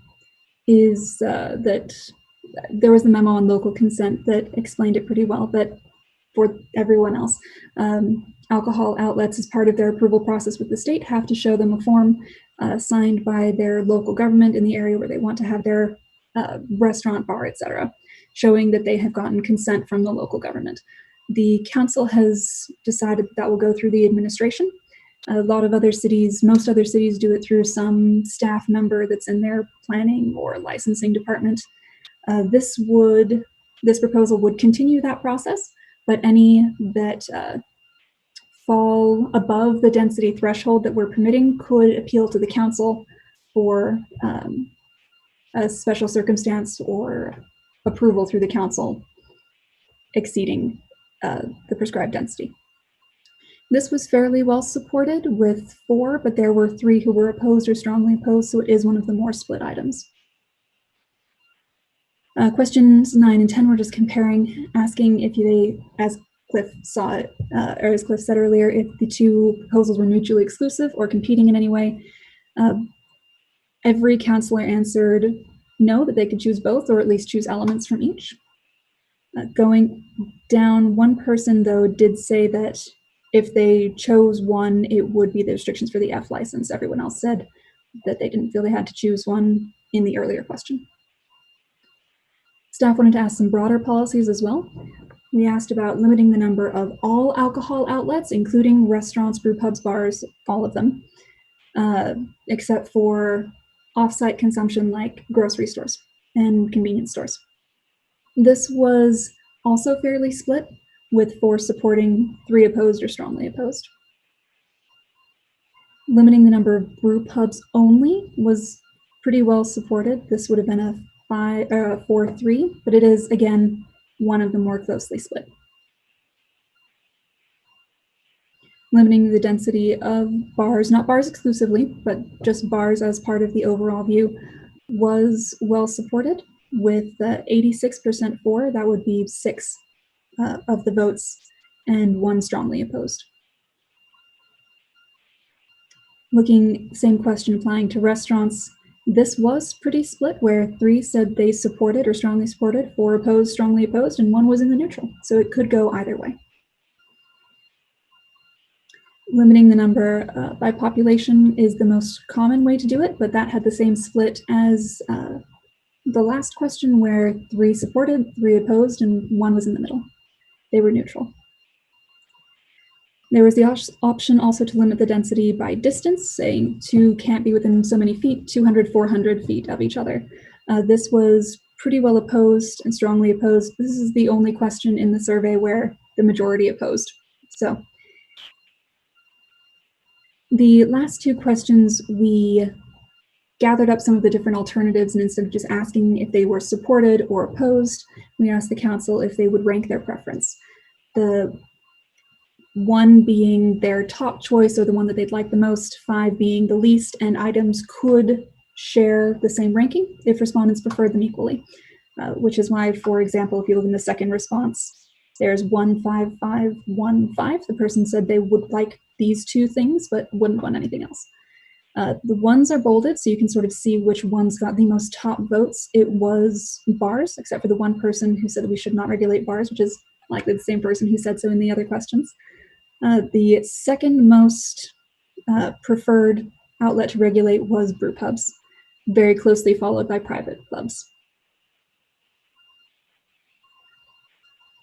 is that there was a memo on local consent that explained it pretty well, but for everyone else, alcohol outlets, as part of their approval process with the state, have to show them a form signed by their local government in the area where they want to have their restaurant, bar, etc., showing that they have gotten consent from the local government. The council has decided that will go through the administration. A lot of other cities, most other cities, do it through some staff member that's in their planning or licensing department. This proposal would continue that process, but any that fall above the density threshold that we're permitting could appeal to the council for a special circumstance or approval through the council exceeding the prescribed density. This was fairly well supported with 4, but there were 3 who were opposed or strongly opposed, so it is one of the more split items. Questions 9 and 10 were just comparing, asking if they, as Cliff saw it, or as Cliff said earlier, if the 2 proposals were mutually exclusive or competing in any way. Every counselor answered no, that they could choose both or at least choose elements from each. Going down, 1 person, though, did say that if they chose one, it would be the restrictions for the F license. Everyone else said that they didn't feel they had to choose one in the earlier question. Staff wanted to ask some broader policies as well. We asked about limiting the number of all alcohol outlets, including restaurants, brew pubs, bars, all of them, except for off-site consumption like grocery stores and convenience stores. This was also fairly split, with 4 supporting, 3 opposed or strongly opposed. Limiting the number of brew pubs only was pretty well supported. This would have been a 4-3, but it is, again, one of the more closely split. Limiting the density of bars, not bars exclusively, but just bars as part of the overall view, was well supported with 86% for. That would be 6 of the votes and 1 strongly opposed. Looking, same question applying to restaurants. This was pretty split, where 3 said they supported or strongly supported, 4 opposed, strongly opposed, and 1 was in the neutral. So it could go either way. Limiting the number by population is the most common way to do it, but that had the same split as the last question, where 3 supported, 3 opposed, and 1 was in the middle. They were neutral. There was the option also to limit the density by distance, saying 2 can't be within so many feet, 200, 400 feet of each other. This was pretty well opposed and strongly opposed. This is the only question in the survey where the majority opposed. So the last 2 questions, we gathered up some of the different alternatives, and instead of just asking if they were supported or opposed, we asked the council if they would rank their preference. The 1 being their top choice or the one that they'd like the most, 5 being the least, and items could share the same ranking if respondents preferred them equally, which is why, for example, if you look in the second response, there's 1, 5, 5, 1, 5. The person said they would like these 2 things, but wouldn't want anything else. The ones are bolded, so you can sort of see which ones got the most top votes. It was bars, except for the 1 person who said that we should not regulate bars, which is likely the same person who said so in the other questions. The second most preferred outlet to regulate was brew pubs, very closely followed by private clubs.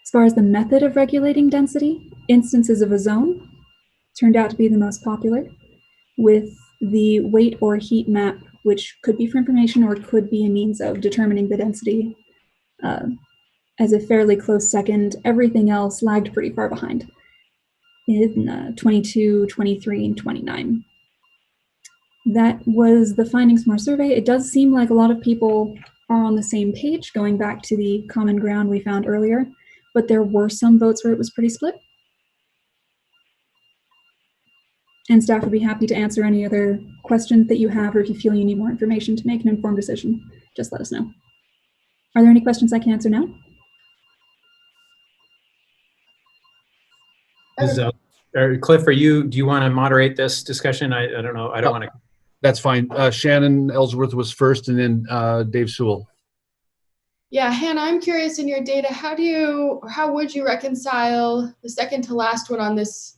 As far as the method of regulating density, instances of a zone turned out to be the most popular, with the weight or heat map, which could be for information or could be a means of determining the density, as a fairly close second. Everything else lagged pretty far behind in 22, 23, and 29. That was the findings from our survey. It does seem like a lot of people are on the same page, going back to the common ground we found earlier, but there were some votes where it was pretty split. And staff would be happy to answer any other questions that you have, or if you feel you need more information to make an informed decision, just let us know. Are there any questions I can answer now? Cliff, do you want to moderate this discussion? I don't know. I don't want to. That's fine. Shannon Ellsworth was first, and then Dave Sewell. Yeah, Hannah, I'm curious, in your data, how would you reconcile the second to last one on this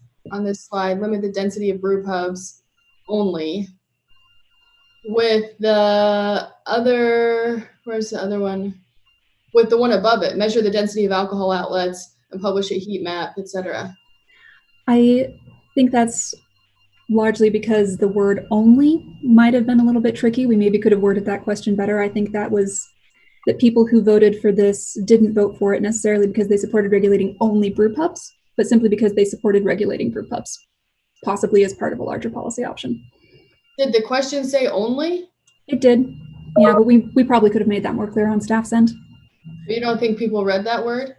slide, limit the density of brew pubs only, with the other, where's the other one? With the one above it, measure the density of alcohol outlets and publish a heat map, etc. I think that's largely because the word only might have been a little bit tricky. We maybe could have worded that question better. I think that people who voted for this didn't vote for it necessarily because they supported regulating only brew pubs, but simply because they supported regulating brew pubs, possibly as part of a larger policy option. Did the question say only? It did. Yeah, but we probably could have made that more clear on staff's end. You don't think people read that word?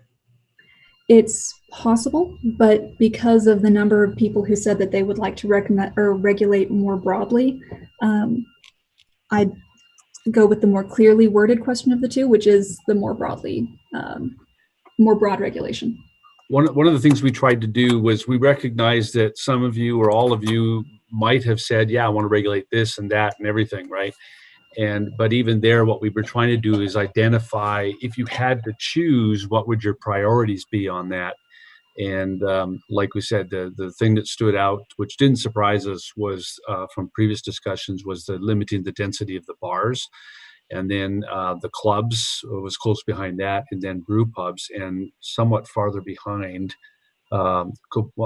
It's possible, but because of the number of people who said that they would like to recommend or regulate more broadly, I'd go with the more clearly worded question of the 2, which is the more broad regulation. One of the things we tried to do was we recognized that some of you or all of you might have said, yeah, I want to regulate this and that and everything, right? But even there, what we were trying to do is identify, if you had to choose, what would your priorities be on that? And like we said, the thing that stood out, which didn't surprise us, was from previous discussions, was the limiting the density of the bars. And then the clubs was close behind that, and then brew pubs, and somewhat farther behind, well,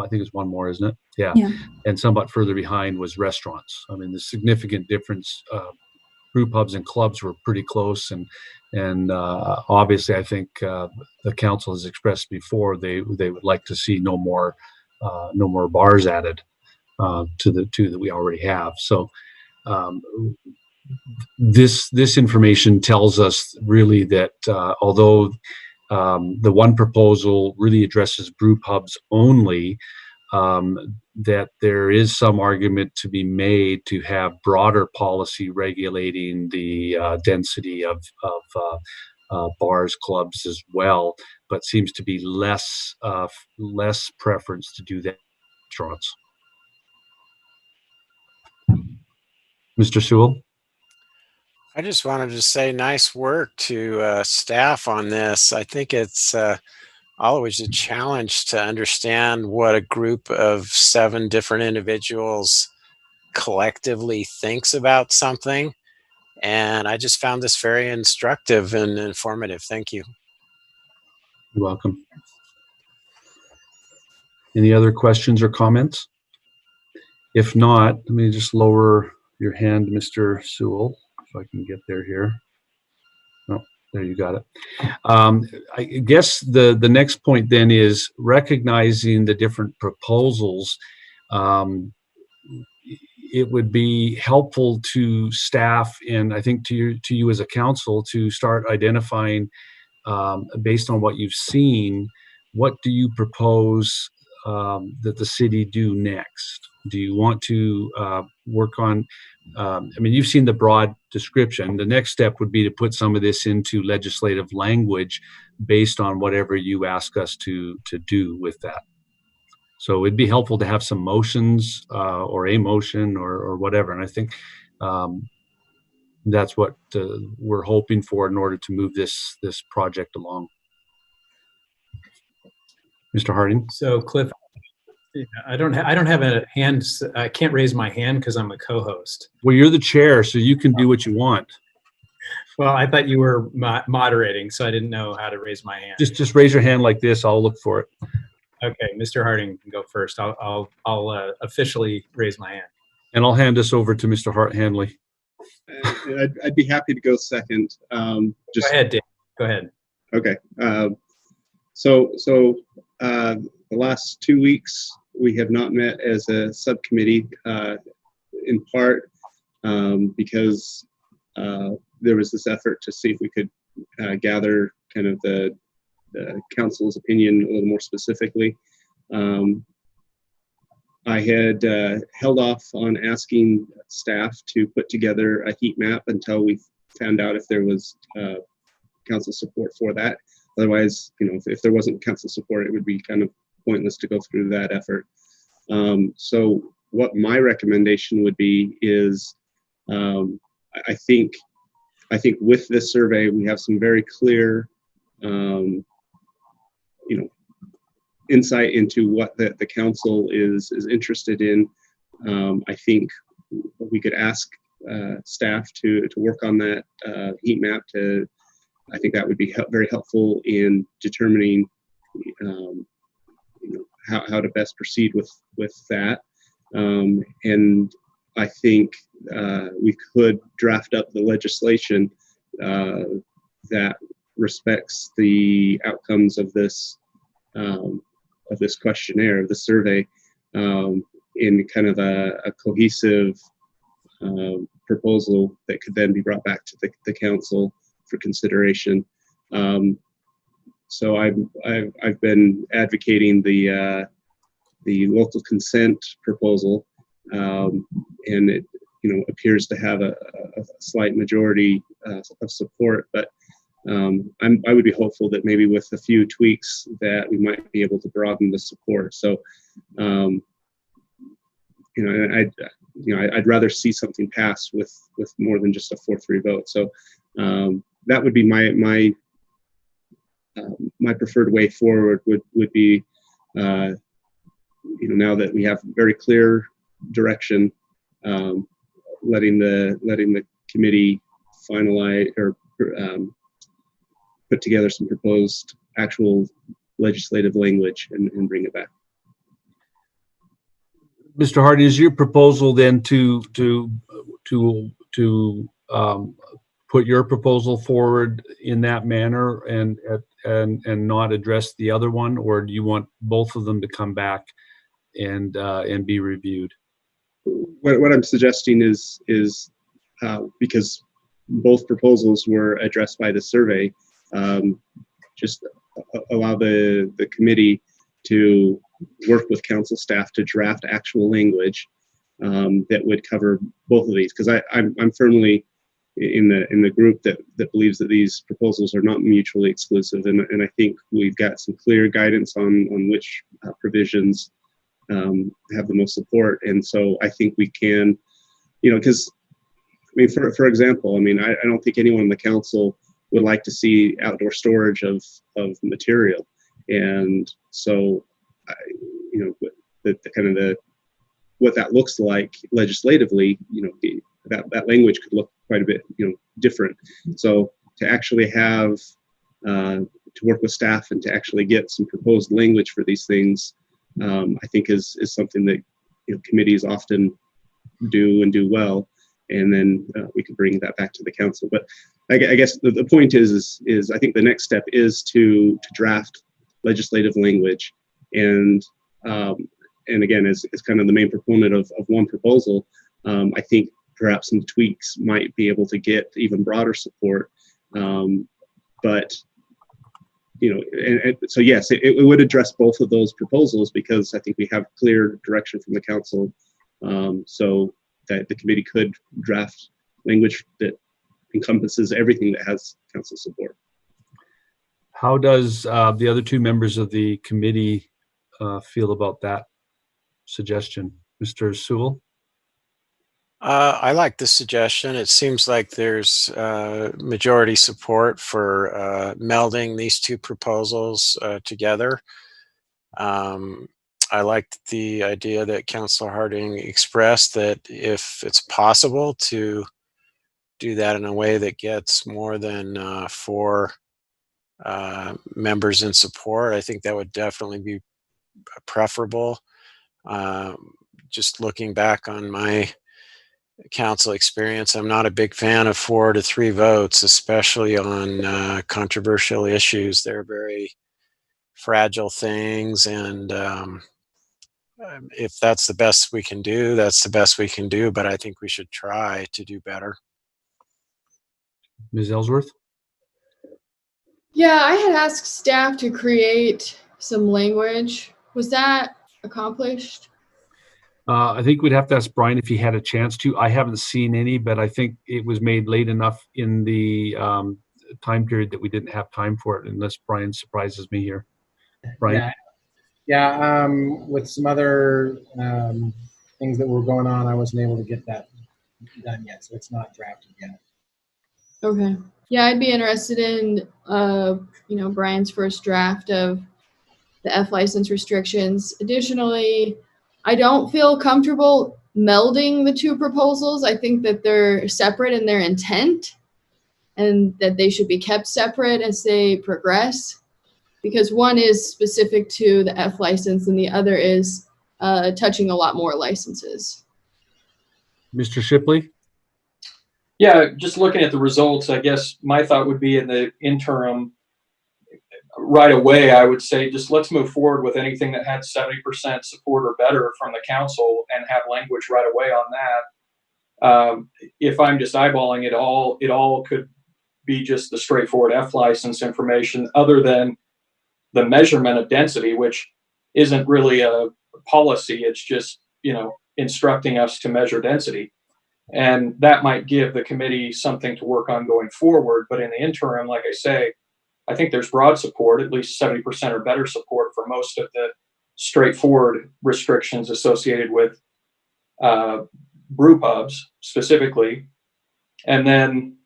I think it's one more, isn't it? Yeah. And somewhat further behind was restaurants. I mean, the significant difference, brew pubs and clubs were pretty close, and obviously I think the council has expressed before they would like to see no more bars added. to the two that we already have. So this information tells us really that although the one proposal really addresses brew pubs only, that there is some argument to be made to have broader policy regulating the density of bars, clubs as well, but seems to be less preference to do that in restaurants. Mr. Sewell? I just wanted to say nice work to staff on this. I think it's always a challenge to understand what a group of 7 different individuals collectively thinks about something. And I just found this very instructive and informative. Thank you. You're welcome. Any other questions or comments? If not, let me just lower your hand, Mr. Sewell, if I can get there here. Oh, there you got it. I guess the next point then is recognizing the different proposals. It would be helpful to staff, and I think to you as a council, to start identifying, based on what you've seen, what do you propose that the city do next? Do you want to work on, I mean, you've seen the broad description. The next step would be to put some of this into legislative language based on whatever you ask us to do with that. So it'd be helpful to have some motions or a motion or whatever. And I think that's what we're hoping for in order to move this project along. Mr. Harding? So Cliff, I don't have a hand. I can't raise my hand because I'm a co-host. Well, you're the chair, so you can do what you want. Well, I thought you were moderating, so I didn't know how to raise my hand. Just raise your hand like this. I'll look for it. Okay, Mr. Harding can go first. I'll officially raise my hand. And I'll hand this over to Mr. Hanley. I'd be happy to go second. Go ahead, Dave. Go ahead. Okay. So the last 2 weeks, we have not met as a subcommittee, in part because there was this effort to see if we could gather kind of the council's opinion a little more specifically. I had held off on asking staff to put together a heat map until we found out if there was council support for that. Otherwise, you know, if there wasn't council support, it would be kind of pointless to go through that effort. So what my recommendation would be is, I think with this survey, we have some very clear, you know, insight into what the council is interested in. I think we could ask staff to work on that heat map. I think that would be very helpful in determining, you know, how to best proceed with that. And I think we could draft up the legislation that respects the outcomes of this questionnaire, of the survey, in kind of a cohesive proposal that could then be brought back to the council for consideration. So I've been advocating the local consent proposal, and it, you know, appears to have a slight majority of support, but I would be hopeful that maybe with a few tweaks that we might be able to broaden the support. So, you know, I'd rather see something pass with more than just a 4-3 vote. So that would be my preferred way forward. Would be, you know, now that we have very clear direction, letting the committee finalize or put together some proposed actual legislative language and bring it back. Mr. Hardy, is your proposal then to put your proposal forward in that manner and not address the other one, or do you want both of them to come back and be reviewed? what I'm suggesting is because both proposals were addressed by the survey, just allow the committee to work with council staff to draft actual language that would cover both of these. Because I'm firmly in the group that believes that these proposals are not mutually exclusive, and I think we've got some clear guidance on which provisions have the most support. And so I think we can, because I mean, for example, I mean, I don't think anyone in the council would like to see outdoor storage of material, and so the kind of what that looks like legislatively, that language could look quite a bit different. So to actually have to work with staff and to actually get some proposed language for these things, I think is something that committees often do well, and then we can bring that back to the council. But I guess the point is I think the next step is to draft legislative language, and again, as kind of the main proponent of one proposal, I think perhaps some tweaks might be able to get even broader support. But and so yes, it would address both of those proposals, because I think we have clear direction from the council, so that the committee could draft language that encompasses everything that has council support. How does the other two members of the committee feel about that suggestion? Mr. Sewell? I like this suggestion. It seems like there's majority support for melding these two proposals together. I liked the idea that Councilor Harding expressed, that if it's possible to do that in a way that gets more than 4 members in support, I think that would definitely be preferable. Just looking back on my council experience, I'm not a big fan of 4 to 3 votes, especially on controversial issues. They're very fragile things, and if that's the best we can do, that's the best we can do, but I think we should try to do better. Ms. Ellsworth? Yeah, I had asked staff to create some language. Was that accomplished? I think we'd have to ask Brian if he had a chance to. I haven't seen any, but I think it was made late enough in the time period that we didn't have time for it, unless Brian surprises me here. Brian? Yeah, with some other things that were going on, I wasn't able to get that done yet, so it's not drafted yet. Okay. Yeah, I'd be interested in, Brian's first draft of the F license restrictions. Additionally, I don't feel comfortable melding the two proposals. I think that they're separate in their intent, and that they should be kept separate as they progress, because one is specific to the F license and the other is touching a lot more licenses. Mr. Shipley? Yeah, just looking at the results, I guess my thought would be in the interim, right away, I would say just let's move forward with anything that had 70% support or better from the council and have language right away on that. If I'm just eyeballing it all could be just the straightforward F license information, other than the measurement of density, which isn't really a policy. It's just, instructing us to measure density. And that might give the committee something to work on going forward. But in the interim, like I say, I think there's broad support, at least 70% or better support for most of the straightforward restrictions associated with brew pubs specifically. And then,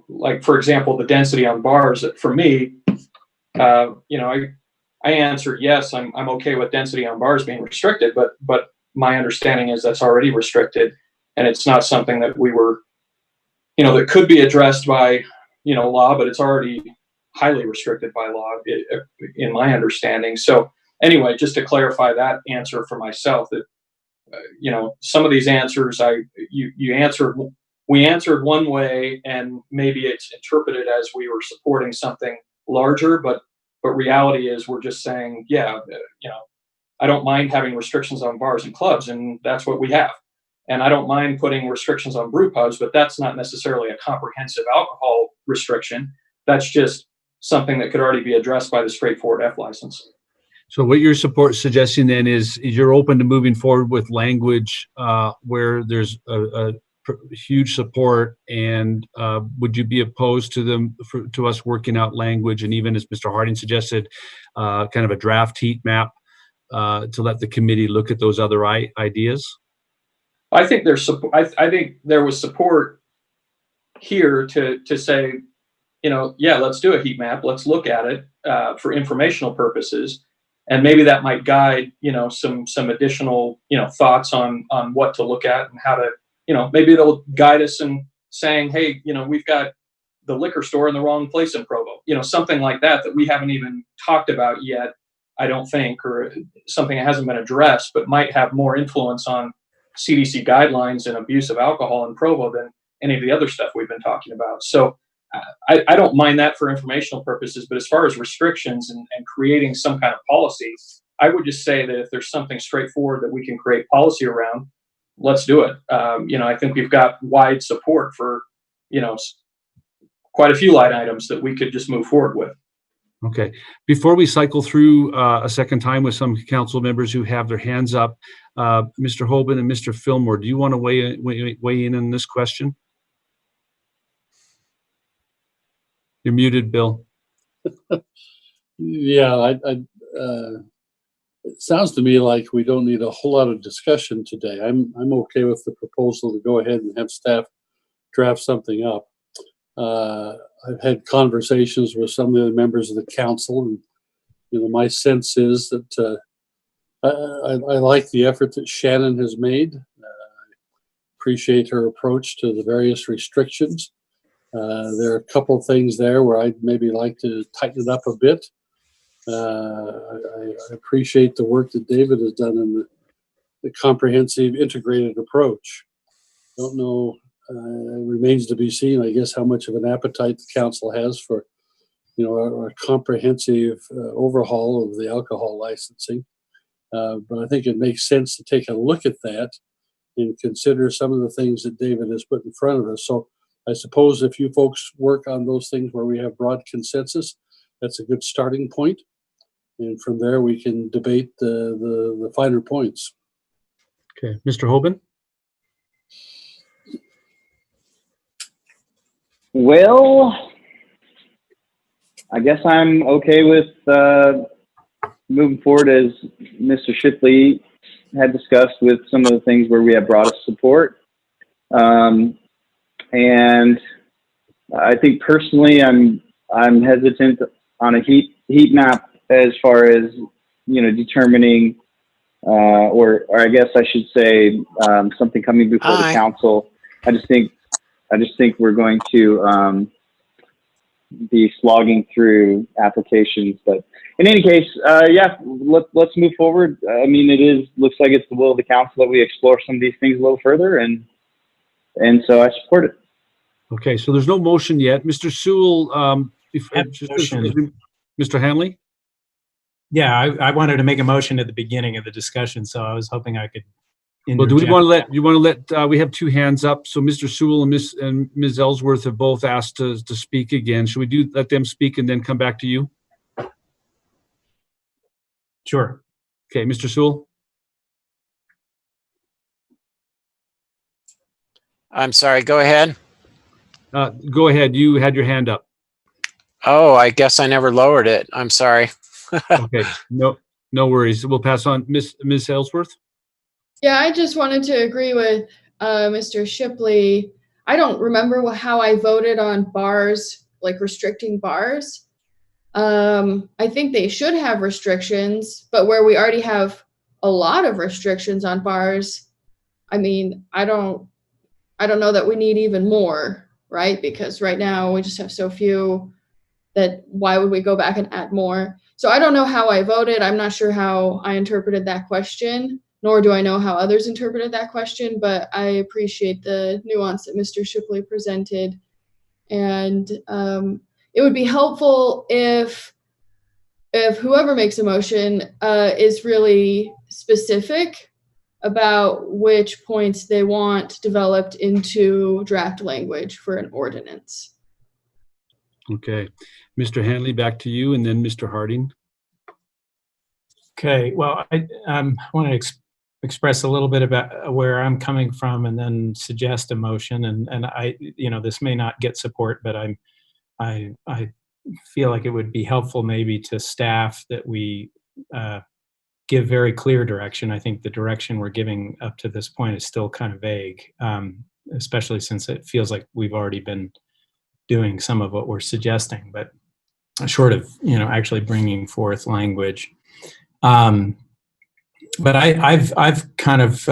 like, for example, the density on bars, that for me, I answered yes, I'm okay with density on bars being restricted, but my understanding is that's already restricted, and it's not something that we were, that could be addressed by, law, but it's already highly restricted by law, in my understanding. So anyway, just to clarify that answer for myself, that, some of these answers we answered one way, and maybe it's interpreted as we were supporting something larger, but reality is we're just saying, I don't mind having restrictions on bars and clubs, and that's what we have. And I don't mind putting restrictions on brew pubs, but that's not necessarily a comprehensive alcohol restriction. That's just something that could already be addressed by the straightforward F license. So what your support suggesting then is you're open to moving forward with language where there's a huge support, and would you be opposed to to us working out language, and even as Mr. Harding suggested, kind of a draft heat map to let the committee look at those other ideas? I think there's I think there was support here to say, yeah, let's do a heat map. Let's look at it for informational purposes. And maybe that might guide, some additional, thoughts on what to look at and how to, maybe it'll guide us in saying, hey, we've got the liquor store in the wrong place in Provo, something like that we haven't even talked about yet, I don't think, or something that hasn't been addressed, but might have more influence on CDC guidelines and abuse of alcohol in Provo than any of the other stuff we've been talking about. So I don't mind that for informational purposes, but as far as restrictions and creating some kind of policy, I would just say that if there's something straightforward that we can create policy around, let's do it. I think we've got wide support for, quite a few line items that we could just move forward with. Okay. Before we cycle through a second time with some council members who have their hands up, Mr. Hoban and Mr. Fillmore, do you want to weigh in on this question? You're muted, Bill. Yeah, it sounds to me like we don't need a whole lot of discussion today. I'm okay with the proposal to go ahead and have staff draft something up. I've had conversations with some of the members of the council, and my sense is that I like the effort that Shannon has made. Appreciate her approach to the various restrictions. There are a couple of things there where I'd maybe like to tighten it up a bit. I appreciate the work that David has done in the comprehensive integrated approach. Don't know, it remains to be seen, I guess, how much of an appetite the council has for, a comprehensive overhaul of the alcohol licensing. But I think it makes sense to take a look at that and consider some of the things that David has put in front of us. So I suppose if you folks work on those things where we have broad consensus, that's a good starting point. And from there, we can debate the finer points. Okay. Mr. Hoban? Well, I guess I'm okay with moving forward as Mr. Shipley had discussed with some of the things where we have broadest support. And I think personally, I'm hesitant on a heat map as far as determining, or I guess I should say something coming before the council. I just think we're going to be slogging through applications. But in any case, yeah, let's move forward. I mean, looks like it's the will of the council that we explore some of these things a little further, and so I support it. Okay, so there's no motion yet. Mr. Sewell, Mr. Hanley? Yeah, I wanted to make a motion at the beginning of the discussion, so I was hoping I could interject. Well, do we want to let, we have two hands up. So Mr. Sewell and Ms. Ellsworth have both asked to speak again. Should we let them speak and then come back to you? Sure. Okay, Mr. Sewell? I'm sorry, go ahead. Go ahead. You had your hand up. Oh, I guess I never lowered it. I'm sorry. Okay, no worries. We'll pass on. Ms. Ellsworth? Yeah, I just wanted to agree with Mr. Shipley. I don't remember how I voted on bars, like restricting bars. I think they should have restrictions, but where we already have a lot of restrictions on bars, I mean, I don't know that we need even more, right? Because right now we just have so few that why would we go back and add more? So I don't know how I voted. I'm not sure how I interpreted that question, nor do I know how others interpreted that question, but I appreciate the nuance that Mr. Shipley presented. And it would be helpful if whoever makes a motion is really specific about which points they want developed into draft language for an ordinance. Okay. Mr. Hanley, back to you, and then Mr. Harding. Okay, well, I want to express a little bit about where I'm coming from, and then suggest a motion. And I, this may not get support, but I feel like it would be helpful maybe to staff that we give very clear direction. I think the direction we're giving up to this point is still kind of vague, especially since it feels like we've already been doing some of what we're suggesting, but short of actually bringing forth language. But I've kind of,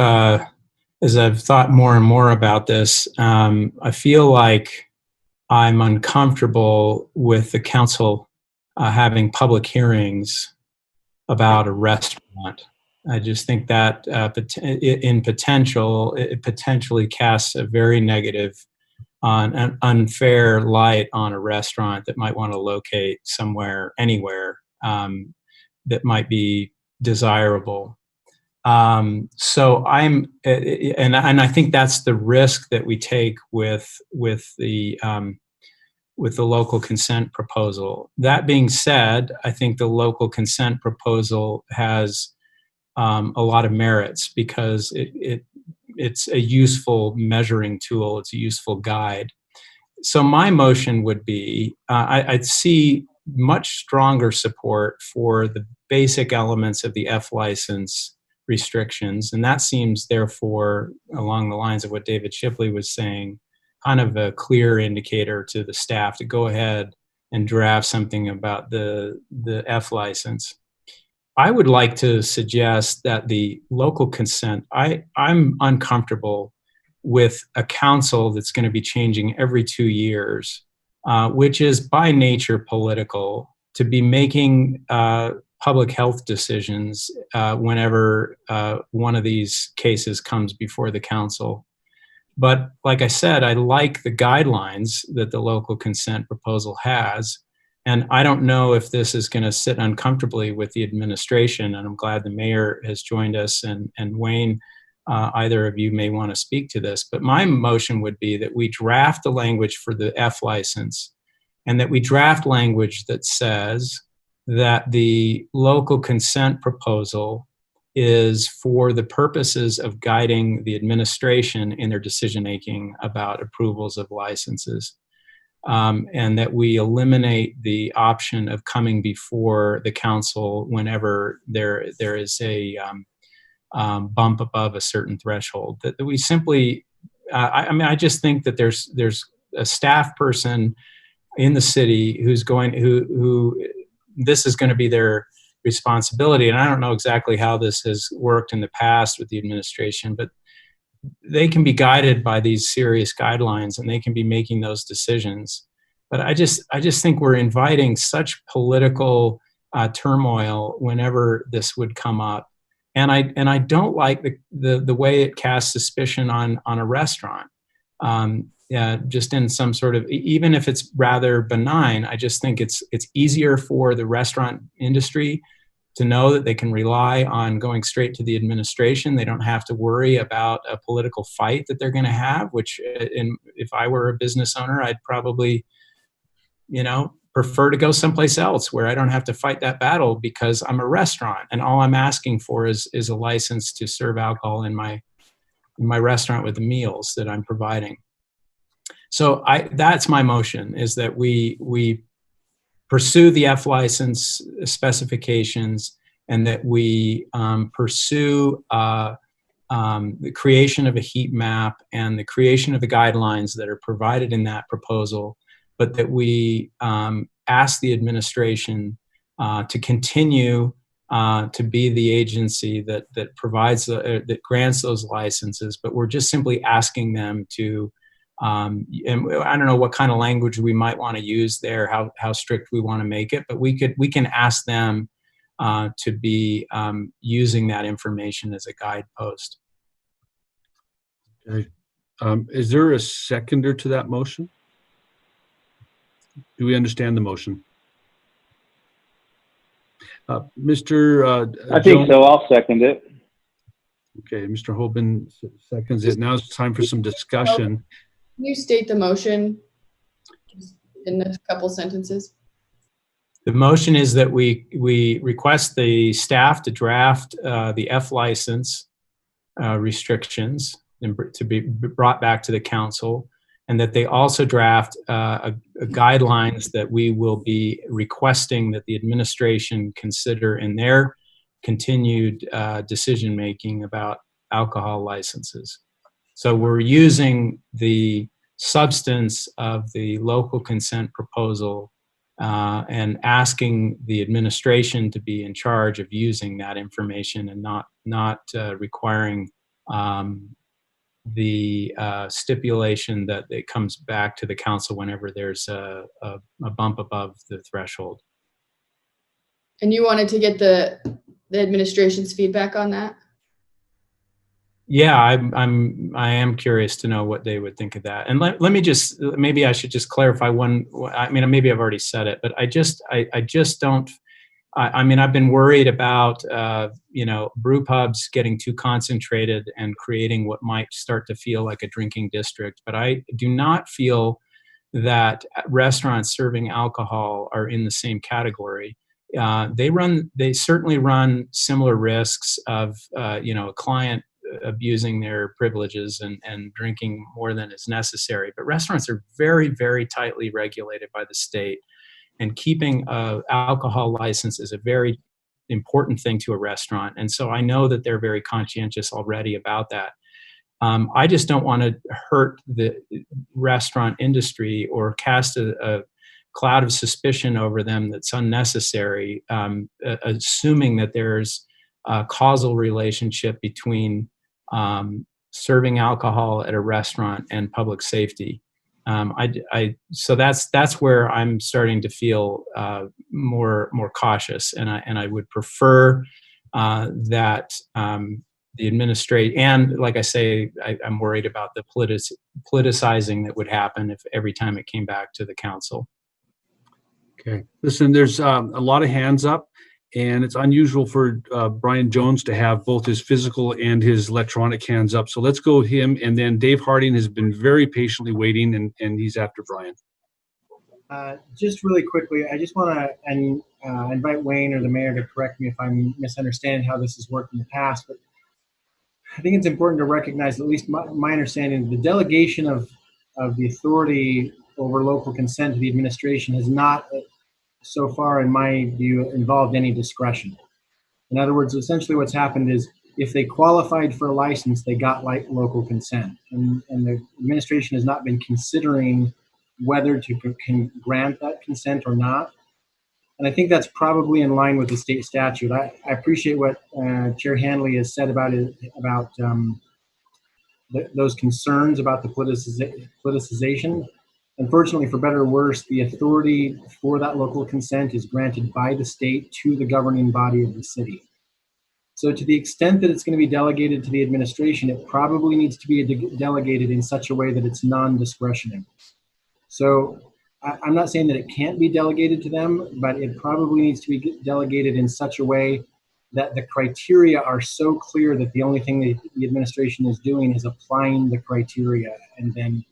as I've thought more and more about this, I feel like I'm uncomfortable with the council having public hearings about a restaurant. I just think that it potentially casts a very negative, an unfair light on a restaurant that might want to locate somewhere, anywhere, that might be desirable. So and I think that's the risk that we take with the local consent proposal. That being said, I think the local consent proposal has a lot of merits because it's a useful measuring tool. It's a useful guide. So my motion would be, I'd see much stronger support for the basic elements of the F license restrictions. And that seems, therefore, along the lines of what David Shipley was saying, kind of a clear indicator to the staff to go ahead and draft something about the F license. I would like to suggest that the local consent, I'm uncomfortable with a council that's going to be changing every 2 years, which is by nature political, to be making public health decisions whenever one of these cases comes before the council. But like I said, I like the guidelines that the local consent proposal has. And I don't know if this is going to sit uncomfortably with the administration. And I'm glad the mayor has joined us, and Wayne, either of you may want to speak to this. But my motion would be that we draft the language for the F license, and that we draft language that says that the local consent proposal is for the purposes of guiding the administration in their decision-making about approvals of licenses. And that we eliminate the option of coming before the council whenever there is a bump above a certain threshold. That we simply, I just think that there's a staff person in the city who this is going to be their responsibility. And I don't know exactly how this has worked in the past with the administration, but they can be guided by these serious guidelines, and they can be making those decisions. But I just think we're inviting such political turmoil whenever this would come up, and I don't like the way it casts suspicion on a restaurant. Just in some sort of, even if it's rather benign, I just think it's easier for the restaurant industry to know that they can rely on going straight to the administration. They don't have to worry about a political fight that they're going to have, which if I were a business owner, I'd probably, prefer to go someplace else where I don't have to fight that battle, because I'm a restaurant and all I'm asking for is a license to serve alcohol in my restaurant with the meals that I'm providing. So that's my motion, is that we pursue the F license specifications, and that we pursue the creation of a heat map and the creation of the guidelines that are provided in that proposal, but that we ask the administration to continue to be the agency that provides, that grants those licenses. But we're just simply asking them to, and I don't know what kind of language we might want to use there, how strict we want to make it, but we can ask them to be using that information as a guidepost. Okay. Is there a seconder to that motion? Do we understand the motion? Mr. I think so. I'll second it. Okay, Mr. Hoban seconds it. Now it's time for some discussion. Can you state the motion just in a couple sentences? The motion is that we request the staff to draft the F license restrictions and to be brought back to the council, and that they also draft a guidelines that we will be requesting that the administration consider in their continued decision making about alcohol licenses. So we're using the substance of the local consent proposal and asking the administration to be in charge of using that information and not requiring the stipulation that it comes back to the council whenever there's a bump above the threshold. And you wanted to get the administration's feedback on that? Yeah, I am curious to know what they would think of that. And let me just, maybe I should just clarify one. I mean, maybe I've already said it, but I just don't. I mean, I've been worried about brew pubs getting too concentrated and creating what might start to feel like a drinking district. But I do not feel that restaurants serving alcohol are in the same category. They certainly run similar risks of a client abusing their privileges and drinking more than is necessary. But restaurants are very, very tightly regulated by the state, and keeping an alcohol license is a very important thing to a restaurant. And so I know that they're very conscientious already about that. I just don't want to hurt the restaurant industry or cast a cloud of suspicion over them that's unnecessary, assuming that there's a causal relationship between serving alcohol at a restaurant and public safety. So that's where I'm starting to feel more cautious, and I would prefer that the administration, and like I say, I'm worried about the politicizing that would happen if every time it came back to the council. Okay, listen, there's a lot of hands up, and it's unusual for Brian Jones to have both his physical and his electronic hands up. So let's go with him, and then Dave Harding has been very patiently waiting, and he's after Brian. Just really quickly, I just want to invite Wayne or the mayor to correct me if I'm misunderstanding how this has worked in the past, but I think it's important to recognize, at least my understanding, the delegation of the authority over local consent to the administration has not, so far in my view, involved any discretion. In other words, essentially what's happened is if they qualified for a license, they got local consent, and the administration has not been considering whether to can grant that consent or not. And I think that's probably in line with the state statute. I appreciate what Chair Handley has said about those concerns about the politicization. Unfortunately, for better or worse, the authority for that local consent is granted by the state to the governing body of the city. So to the extent that it's going to be delegated to the administration, it probably needs to be delegated in such a way that it's non-discretionary. So I'm not saying that it can't be delegated to them, but it probably needs to be delegated in such a way that the criteria are so clear that the only thing that the administration is doing is applying the criteria and then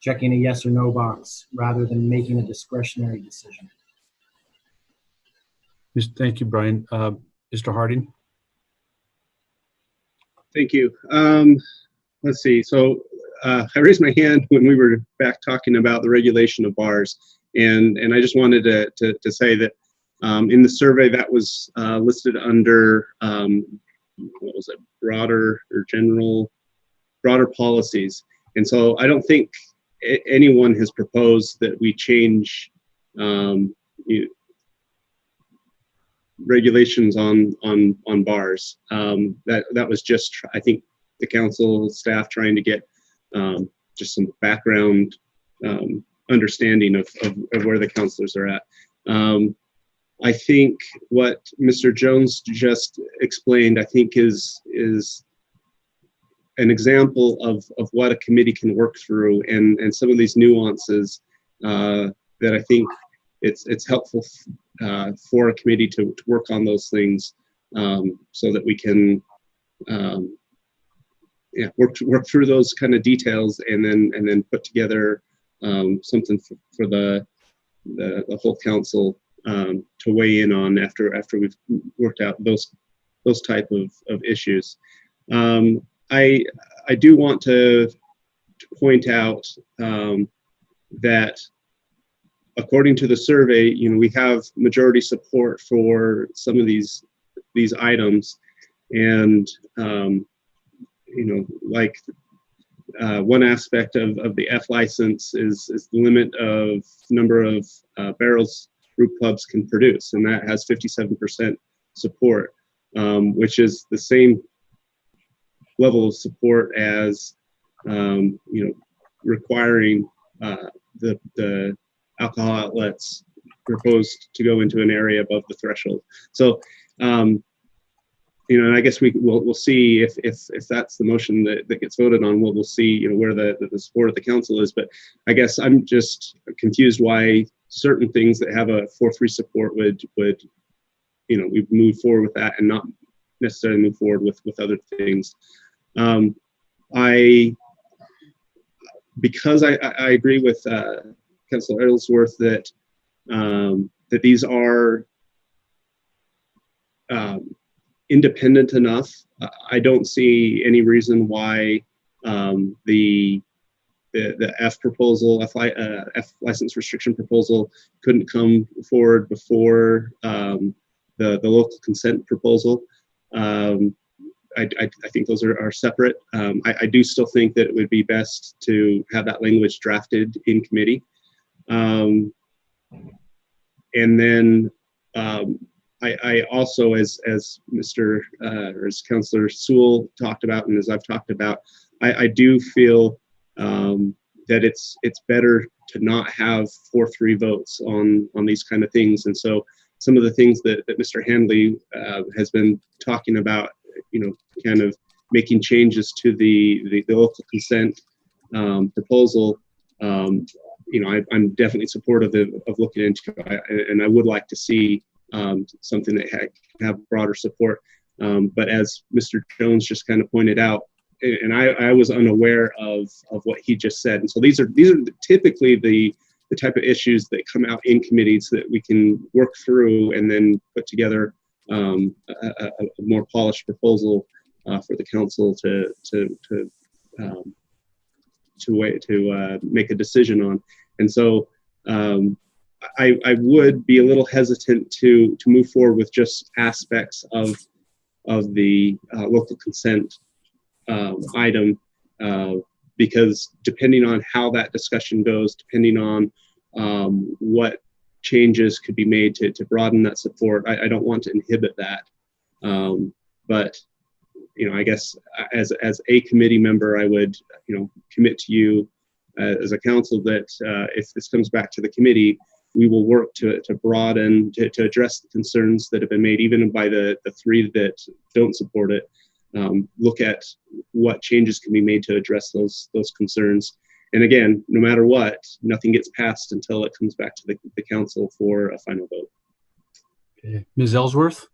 checking a yes or no box rather than making a discretionary decision. Thank you, Brian. Mr. Harding. Thank you. Let's see. So I raised my hand when we were back talking about the regulation of bars, and I just wanted to say that in the survey that was listed under what was it, broader policies, and so I don't think anyone has proposed that we change regulations on bars. That was just, I think, the council staff trying to get just some background understanding of where the councilors are at. I think what Mr. Jones just explained, I think is an example of what a committee can work through, and some of these nuances that I think it's helpful for a committee to work on those things so that we can work through those kind of details, and then put together something for the whole council to weigh in on after we've worked out those type of issues. I do want to point out that according to the survey, we have majority support for some of these items, and like one aspect of the F license is the limit of number of barrels brew pubs can produce, and that has 57% support, which is the same level of support as requiring the alcohol outlets proposed to go into an area above the threshold. So, and I guess we'll see if that's the motion that gets voted on. We'll see where the support of the council is. But I guess I'm just confused why certain things that have a 4-3 support would we've moved forward with that and not necessarily move forward with other things. Because I agree with Councilor Ellsworth that these are independent enough. I don't see any reason why the F proposal, F license restriction proposal, couldn't come forward before the local consent proposal. I think those are separate. I do still think that it would be best to have that language drafted in committee. And then I also, as Mr. Or as Councilor Sewell talked about, and as I've talked about, I do feel that it's better to not have 4-3 votes on these kind of things. And so some of the things that Mr. Handley has been talking about, kind of making changes to the local consent proposal, I'm definitely supportive of looking into it, and I would like to see something that can have broader support. But as Mr. Jones just kind of pointed out, and I was unaware of what he just said, and so these are typically the type of issues that come out in committees that we can work through and then put together a more polished proposal for the council to make a decision on. And so I would be a little hesitant to move forward with just aspects of the local consent item, because depending on how that discussion goes, depending on what changes could be made to broaden that support, I don't want to inhibit that. But I guess as a committee member, I would commit to you as a council that if this comes back to the committee, we will work to broaden, to address the concerns that have been made, even by the 3 that don't support it. Look at what changes can be made to address those concerns. And again, no matter what, nothing gets passed until it comes back to the council for a final vote. Okay. Ms. Ellsworth?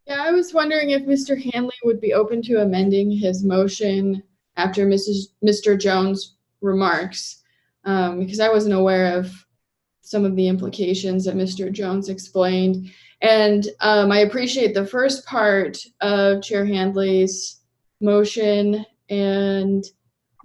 Yeah, I was wondering if Mr. Handley would be open to amending his motion after Mr. Jones' remarks, because I wasn't aware of some of the implications that Mr. Jones explained. And I appreciate the first part of Chair Handley's motion, and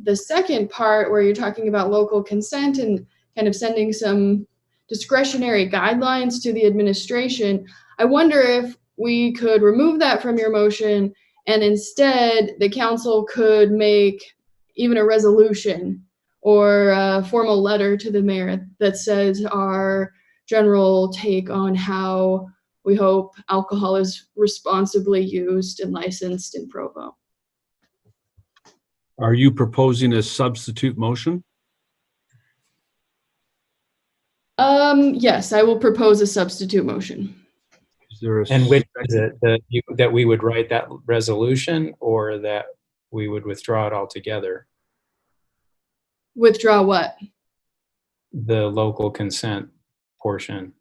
the second part where you're talking about local consent and kind of sending some discretionary guidelines to the administration. I wonder if we could remove that from your motion, and instead the council could make even a resolution or a formal letter to the mayor that says our general take on how we hope alcohol is responsibly used and licensed in Provo. Are you proposing a substitute motion? Yes, I will propose a substitute motion. Is there a And which is it that we would write that resolution, or that we would withdraw it altogether? Withdraw what? The local consent portion.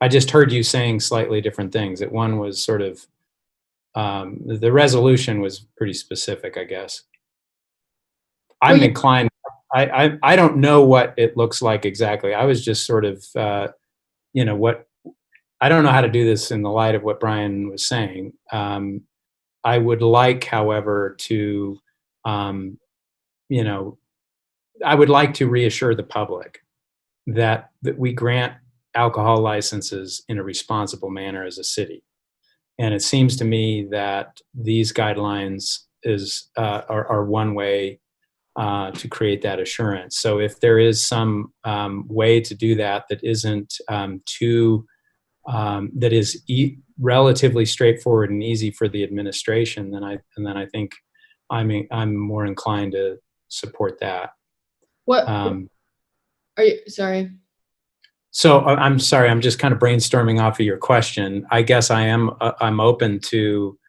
I just heard you saying slightly different things. That one was sort of the resolution was pretty specific, I guess. I'm inclined. I don't know what it looks like exactly. I was just sort of, what I don't know how to do this in the light of what Brian was saying. I would like, however, to, I would like to reassure the public that we grant alcohol licenses in a responsible manner as a city. And it seems to me that these guidelines are one way to create that assurance. So if there is some way to do that that isn't that is relatively straightforward and easy for the administration, then I think I'm more inclined to support that. What are you, sorry? So I'm sorry, I'm just kind of brainstorming off of your question. I guess I'm open to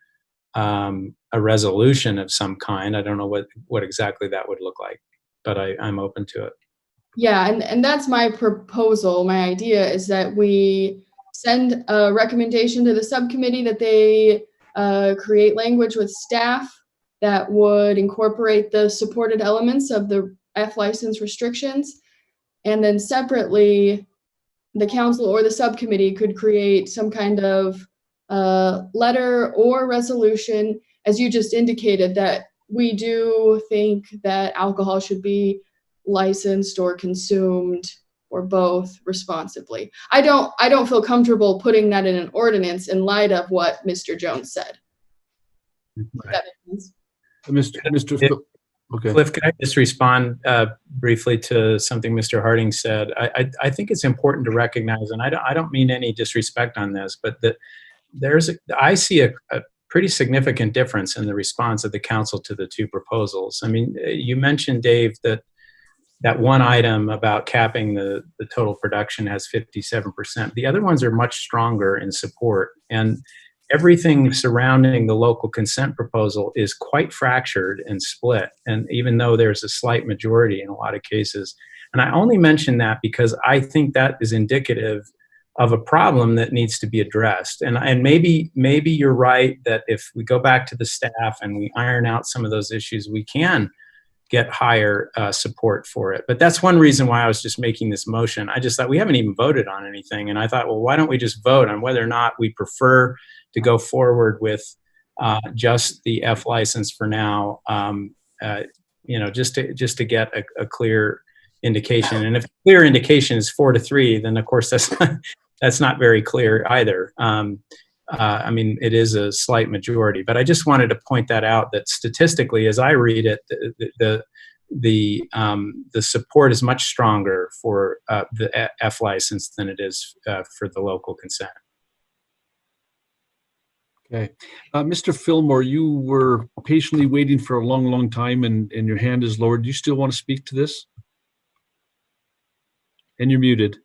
a resolution of some kind. I don't know what exactly that would look like, but I'm open to it. Yeah, and that's my proposal. My idea is that we send a recommendation to the subcommittee that they create language with staff that would incorporate the supported elements of the F license restrictions. And then separately, the council or the subcommittee could create some kind of letter or resolution, as you just indicated, that we do think that alcohol should be licensed or consumed or both responsibly. I don't feel comfortable putting that in an ordinance in light of what Mr. Jones said. Right. That makes sense. Mr. Okay. Cliff, can I just respond briefly to something Mr. Harding said? I think it's important to recognize, and I don't mean any disrespect on this, but that I see a pretty significant difference in the response of the council to the two proposals. I mean, you mentioned, Dave, that one item about capping the total production has 57%. The other ones are much stronger in support, and everything surrounding the local consent proposal is quite fractured and split. And even though there's a slight majority in a lot of cases, and I only mention that because I think that is indicative of a problem that needs to be addressed. And maybe you're right that if we go back to the staff and we iron out some of those issues, we can get higher support for it. But that's one reason why I was just making this motion. I just thought we haven't even voted on anything. And I thought, well, why don't we just vote on whether or not we prefer to go forward with just the F license for now, just to get a clear indication. And if the clear indication is 4-3, then of course that's not very clear either. I mean, it is a slight majority, but I just wanted to point that out, that statistically, as I read it, the support is much stronger for the F license than it is for the local consent. Okay. Mr. Fillmore, you were patiently waiting for a long, long time and your hand is lowered. Do you still want to speak to this? And you're muted.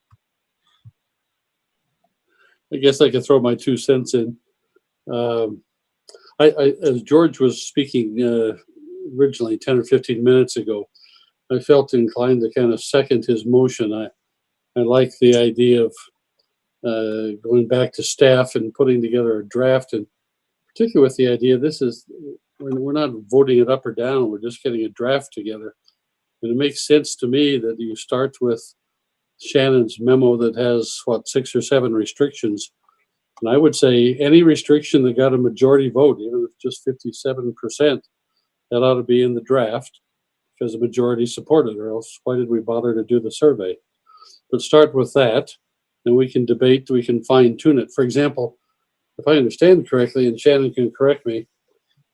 I guess I could throw my 2 cents in. As George was speaking originally 10 or 15 minutes ago, I felt inclined to kind of second his motion. I like the idea of going back to staff and putting together a draft, and particularly with the idea we're not voting it up or down, we're just getting a draft together. And it makes sense to me that you start with Shannon's memo that has 6 or 7 restrictions, and I would say any restriction that got a majority vote, even if just 57%, that ought to be in the draft because the majority supported, or else why did we bother to do the survey? But start with that, and we can debate, we can fine tune it. For example, if I understand correctly, and Shannon can correct me,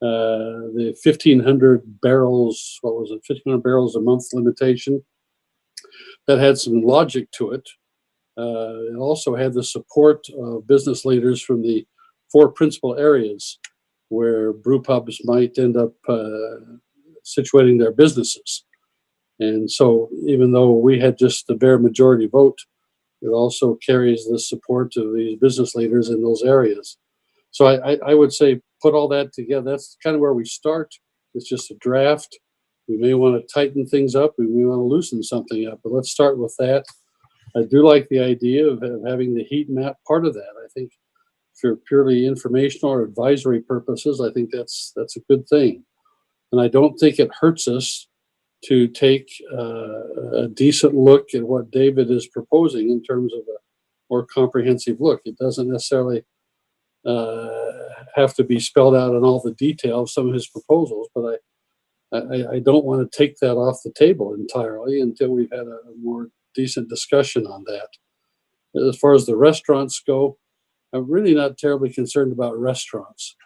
the 1,500 barrels, 1,500 barrels a month limitation, that had some logic to it. It also had the support of business leaders from the 4 principal areas where brew pubs might end up situating their businesses. And so even though we had just the bare majority vote, it also carries the support of these business leaders in those areas. So I would say put all that together. That's kind of where we start. It's just a draft. We may want to tighten things up. We may want to loosen something up, but let's start with that. I do like the idea of having the heat map part of that. I think for purely informational or advisory purposes, I think that's a good thing. And I don't think it hurts us to take a decent look at what David is proposing in terms of a more comprehensive look. It doesn't necessarily have to be spelled out in all the detail of some of his proposals, but I don't want to take that off the table entirely until we've had a more decent discussion on that. As far as the restaurants go, I'm really not terribly concerned about restaurants.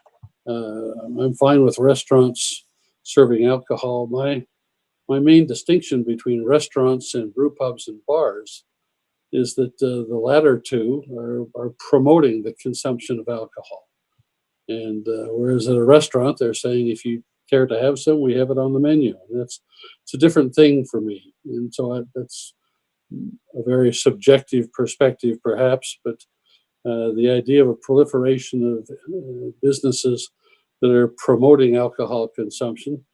I'm fine with restaurants serving alcohol. My main distinction between restaurants and brew pubs and bars is that the latter two are promoting the consumption of alcohol. And whereas at a restaurant, they're saying, if you care to have some, we have it on the menu. And it's a different thing for me. And so that's a very subjective perspective, perhaps, but the idea of a proliferation of businesses that are promoting alcohol consumption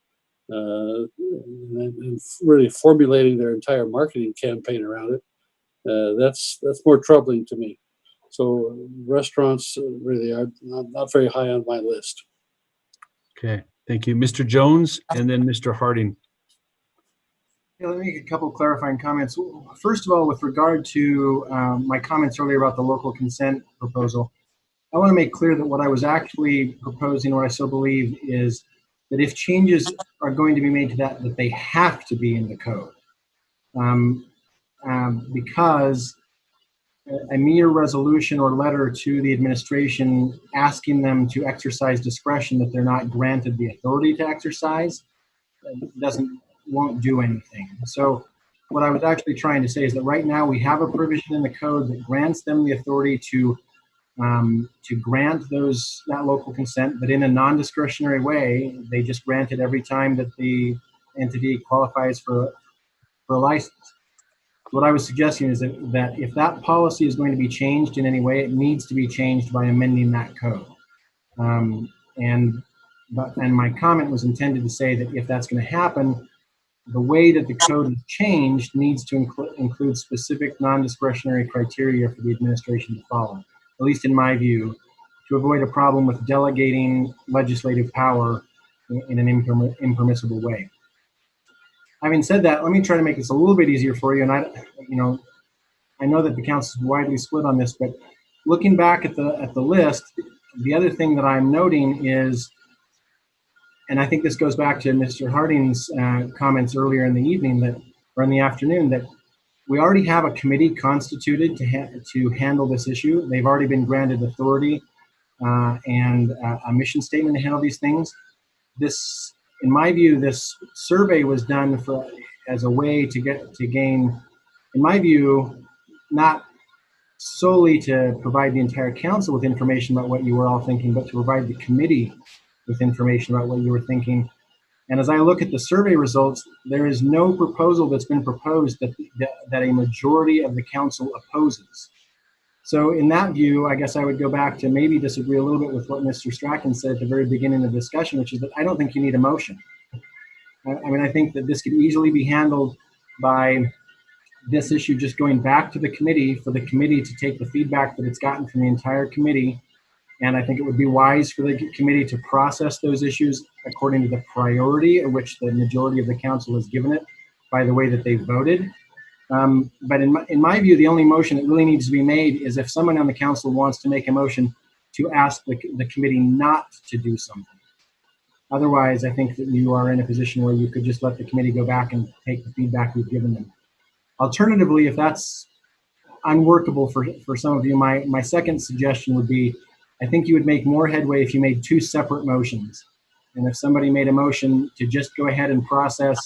and really formulating their entire marketing campaign around it, that's more troubling to me. So restaurants really are not very high on my list. Okay, thank you. Mr. Jones and then Mr. Harding. Yeah, let me make a couple clarifying comments. First of all, with regard to my comments earlier about the local consent proposal, I want to make clear that what I was actually proposing, what I so believe, is that if changes are going to be made to that they have to be in the code. Because a mere resolution or letter to the administration asking them to exercise discretion that they're not granted the authority to exercise won't do anything. So what I was actually trying to say is that right now we have a provision in the code that grants them the authority to grant that local consent, but in a non-discretionary way. They just grant it every time that the entity qualifies for a license. What I was suggesting is that if that policy is going to be changed in any way, it needs to be changed by amending that code. And my comment was intended to say that if that's going to happen, the way that the code is changed needs to include specific non-discretionary criteria for the administration to follow, at least in my view, to avoid a problem with delegating legislative power in an impermissible way. Having said that, let me try to make this a little bit easier for you. And I know that the council is widely split on this, but looking back at the list, the other thing that I'm noting is, and I think this goes back to Mr. Harding's comments earlier in the evening or in the afternoon, that we already have a committee constituted to handle this issue. They've already been granted authority and a mission statement to handle these things. This, in my view, this survey was done as a way to gain, in my view, not solely to provide the entire council with information about what you were all thinking, but to provide the committee with information about what you were thinking. And as I look at the survey results, there is no proposal that's been proposed that a majority of the council opposes. So in that view, I guess I would go back to maybe disagree a little bit with what Mr. Strachan said at the very beginning of the discussion, which is that I don't think you need a motion. I mean, I think that this could easily be handled by this issue just going back to the committee for the committee to take the feedback that it's gotten from the entire committee. And I think it would be wise for the committee to process those issues according to the priority of which the majority of the council has given it by the way that they voted. But in my view, the only motion that really needs to be made is if someone on the council wants to make a motion to ask the committee not to do something. Otherwise, I think that you are in a position where you could just let the committee go back and take the feedback we've given them. Alternatively, if that's unworkable for some of you, my second suggestion would be, I think you would make more headway if you made two separate motions. And if somebody made a motion to just go ahead and process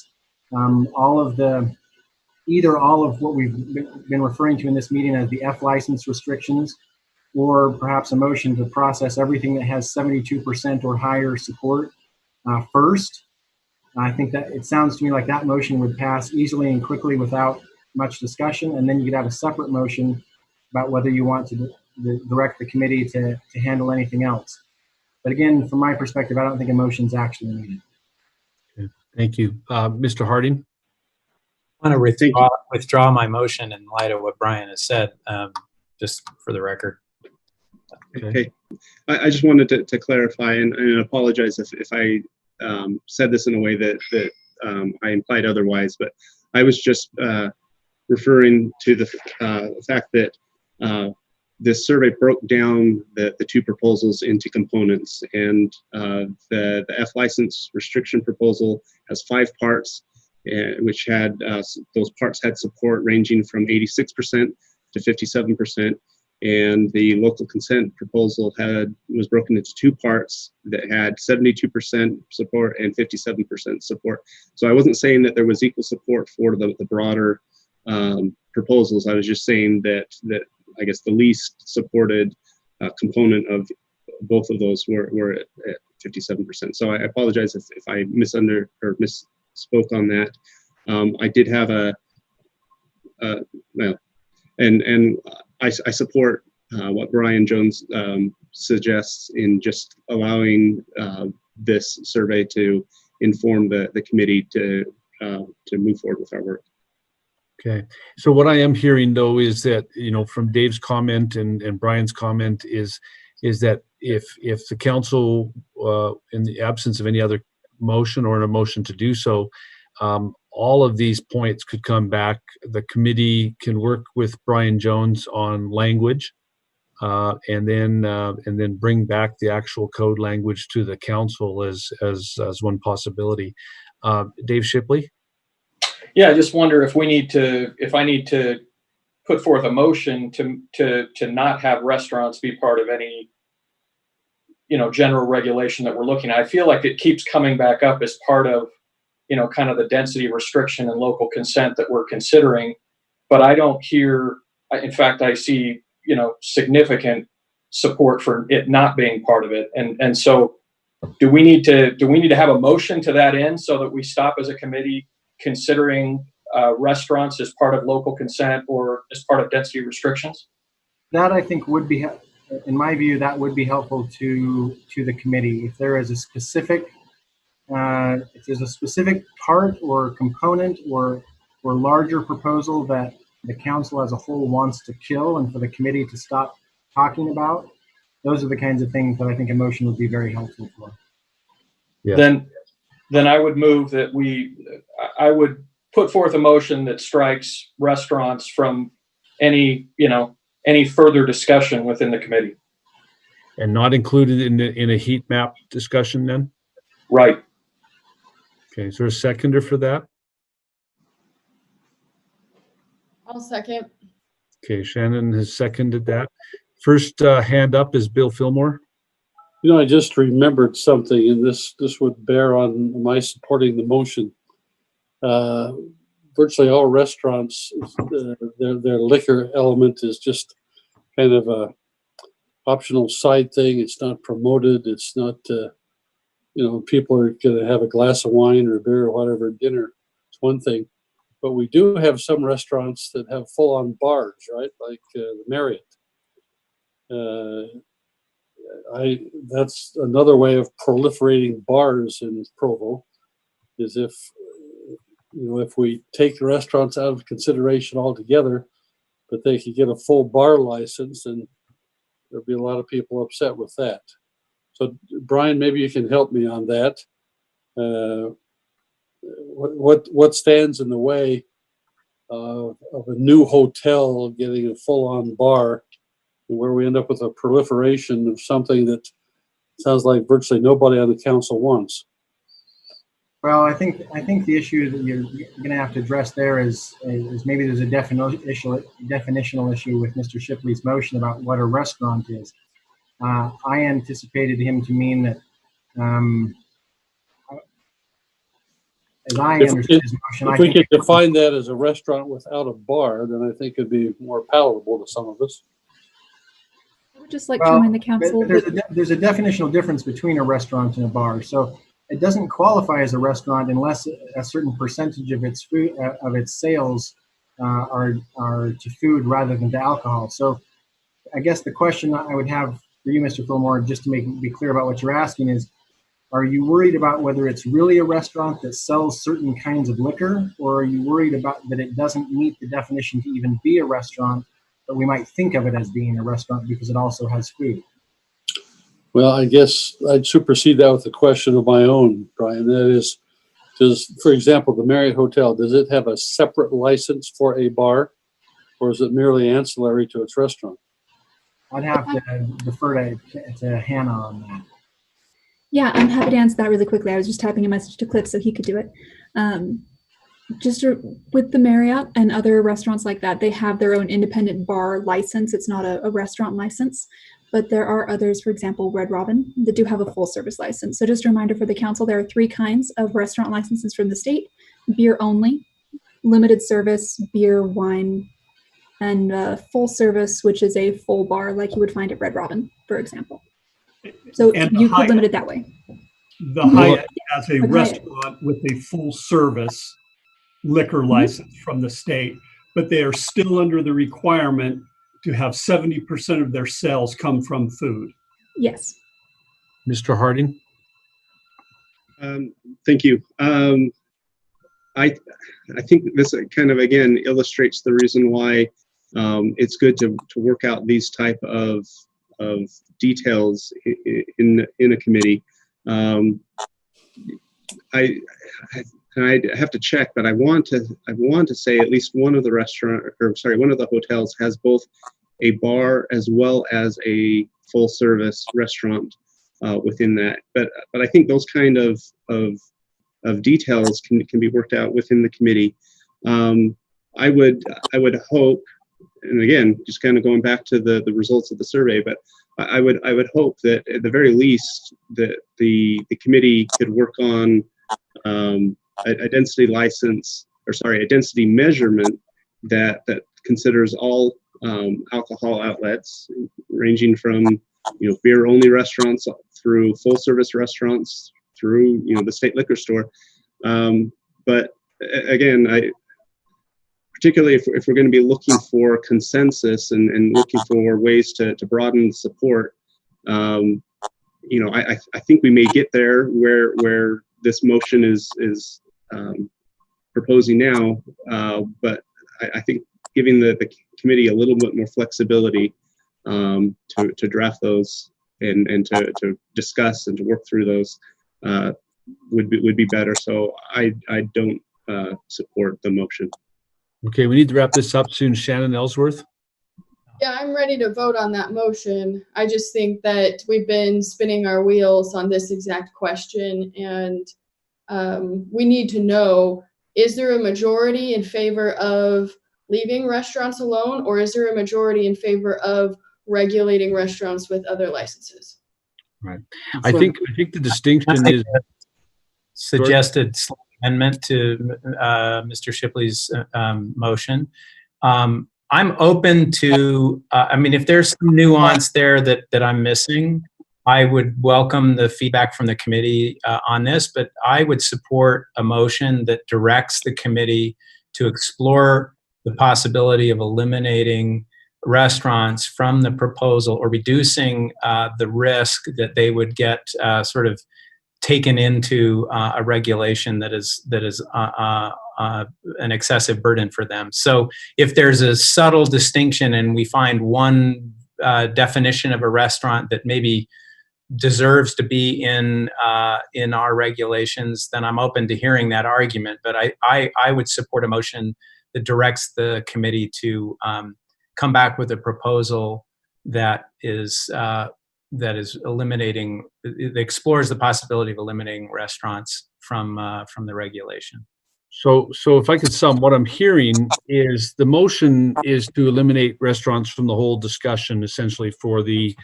either all of what we've been referring to in this meeting as the F license restrictions, or perhaps a motion to process everything that has 72% or higher support first. I think that it sounds to me like that motion would pass easily and quickly without much discussion, and then you could have a separate motion about whether you want to direct the committee to handle anything else. But again, from my perspective, I don't think a motion is actually needed. Okay. Thank you. Mr. Harding? I want to withdraw my motion in light of what Brian has said, just for the record. Okay. I just wanted to clarify and apologize if I said this in a way that I implied otherwise, but I was just referring to the fact that this survey broke down the two proposals into components, and the F license restriction proposal has 5 parts, which had those parts had support ranging from 86% to 57%. And the local consent proposal was broken into 2 parts that had 72% support and 57% support. So I wasn't saying that there was equal support for the broader proposals. I was just saying that I guess the least supported component of both of those were at 57%. So I apologize if I misspoke on that. I did have I support what Brian Jones suggests in just allowing this survey to inform the committee to move forward with our work. Okay. So what I am hearing though is that, from Dave's comment and Brian's comment is that if the council, in the absence of any other motion or a motion to do so, all of these points could come back. The committee can work with Brian Jones on language, and then bring back the actual code language to the council as one possibility. Dave Shipley? Yeah, I just wonder if I need to put forth a motion to not have restaurants be part of any, general regulation that we're looking at. I feel like it keeps coming back up as part of, kind of the density restriction and local consent that we're considering, but I don't hear, in fact, I see, significant support for it not being part of it. And so do we need to have a motion to that end so that we stop as a committee considering restaurants as part of local consent or as part of density restrictions? That I think would be, in my view, that would be helpful to the committee. If there is a specific if there's a specific part or component or larger proposal that the council as a whole wants to kill and for the committee to stop talking about, those are the kinds of things that I think a motion would be very helpful for. Yeah. Then I would move that I would put forth a motion that strikes restaurants from any further discussion within the committee. And not included in a heat map discussion then? Right. Okay, is there a seconder for that? I'll second. Okay, Shannon has seconded that. First hand up is Bill Fillmore. I just remembered something, and this would bear on my supporting the motion. Virtually all restaurants, their liquor element is just kind of a optional side thing. It's not promoted. It's not, people are going to have a glass of wine or beer or whatever at dinner. It's one thing. But we do have some restaurants that have full-on bars, right? Like the Marriott. That's another way of proliferating bars in Provo, is if we take the restaurants out of consideration altogether, but they could get a full bar license, and there'll be a lot of people upset with that. So Brian, maybe you can help me on that. What stands in the way of a new hotel getting a full-on bar, where we end up with a proliferation of something that sounds like virtually nobody on the council wants? Well, I think the issue that you're going to have to address there is maybe there's a definitional issue with Mr. Shipley's motion about what a restaurant is. I anticipated him to mean that, as I understood his motion, if we could define that as a restaurant without a bar, then I think it'd be more palatable to some of us. I would just like to remind the council there's a definitional difference between a restaurant and a bar. So it doesn't qualify as a restaurant unless a certain percentage of its food, of its sales are to food rather than to alcohol. So I guess the question I would have for you, Mr. Fillmore, just to be clear about what you're asking is, are you worried about whether it's really a restaurant that sells certain kinds of liquor, or are you worried about that it doesn't meet the definition to even be a restaurant but we might think of it as being a restaurant because it also has food. Well, I guess I'd supersede that with a question of my own, Brian. That is, for example, the Marriott Hotel, does it have a separate license for a bar, or is it merely ancillary to its restaurant? I'd have to defer to Hannah on that. Yeah, I'm happy to answer that really quickly. I was just typing a message to Cliff so he could do it. With the Marriott and other restaurants like that, they have their own independent bar license. It's not a restaurant license, but there are others, for example, Red Robin, that do have a full service license. So just a reminder for the council, there are 3 kinds of restaurant licenses from the state: beer only, limited service, beer, wine, and full service, which is a full bar like you would find at Red Robin, for example. So you could limit it that way. The Hyatt has a Hyatt. restaurant with a full service liquor license from the state, but they are still under the requirement to have 70% of their sales come from food. Yes. Mr. Harding? Thank you. I think this kind of, again, illustrates the reason why it's good to work out these type of details in a committee. I have to check, but I want to say at least one of the one of the hotels has both a bar as well as a full service restaurant within that. But I think those kind of details can be worked out within the committee. I would hope, and again, just kind of going back to the results of the survey, but I would hope that at the very least that the committee could work on a density license, a density measurement that considers all alcohol outlets, ranging from beer only restaurants through full service restaurants through the state liquor store. But again, particularly if we're going to be looking for consensus and looking for ways to broaden support, I think we may get there where this motion is proposing now, but I think giving the committee a little bit more flexibility to draft those and to discuss and to work through those would be better. So I don't support the motion. Okay, we need to wrap this up soon. Shannon Ellsworth? Yeah, I'm ready to vote on that motion. I just think that we've been spinning our wheels on this exact question, and we need to know, is there a majority in favor of leaving restaurants alone, or is there a majority in favor of regulating restaurants with other licenses? Right. I think the distinction is suggested amendment to Mr. Shipley's motion. I'm open to, if there's some nuance there that I'm missing, I would welcome the feedback from the committee on this, but I would support a motion that directs the committee to explore the possibility of eliminating restaurants from the proposal or reducing the risk that they would get sort of taken into a regulation that is an excessive burden for them. So if there's a subtle distinction and we find one definition of a restaurant that maybe deserves to be in our regulations, then I'm open to hearing that argument. But I would support a motion that directs the committee to come back with a proposal that is eliminating, it explores the possibility of eliminating restaurants from the regulation. So if I could sum, what I'm hearing is the motion is to eliminate restaurants from the whole discussion, essentially for the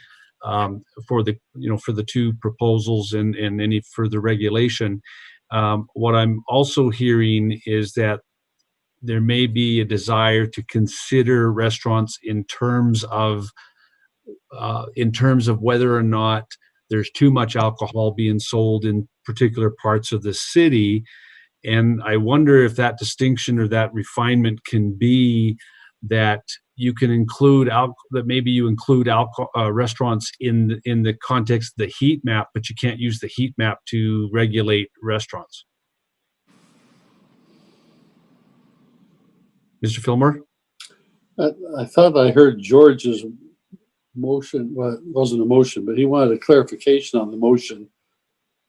two proposals and any further regulation. What I'm also hearing is that there may be a desire to consider restaurants in terms of whether or not there's too much alcohol being sold in particular parts of the city. And I wonder if that distinction or that refinement can be that you can include restaurants in the context of the heat map, but you can't use the heat map to regulate restaurants. Mr. Fillmore? I thought I heard George's motion. Well, it wasn't a motion, but he wanted a clarification on the motion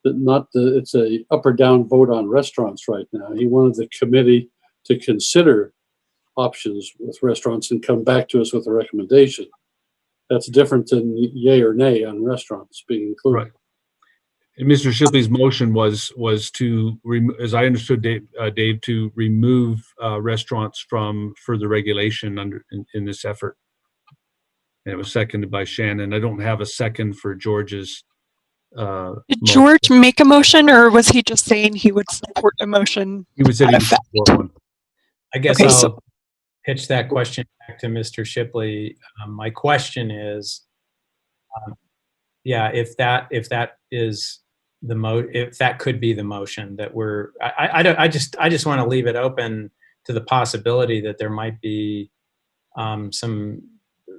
that it's a up or down vote on restaurants right now. He wanted the committee to consider options with restaurants and come back to us with a recommendation. That's different than yay or nay on restaurants being included. Right. And Mr. Shipley's motion was to, as I understood, Dave, to remove restaurants from further regulation in this effort. And it was seconded by Shannon. I don't have a second for George's. Did George make a motion, or was he just saying he would support a motion? He would say he would support one. I guess Okay, I'll pitch that question back to Mr. Shipley. My question is, if that is if that could be the motion that I just want to leave it open to the possibility that there might be some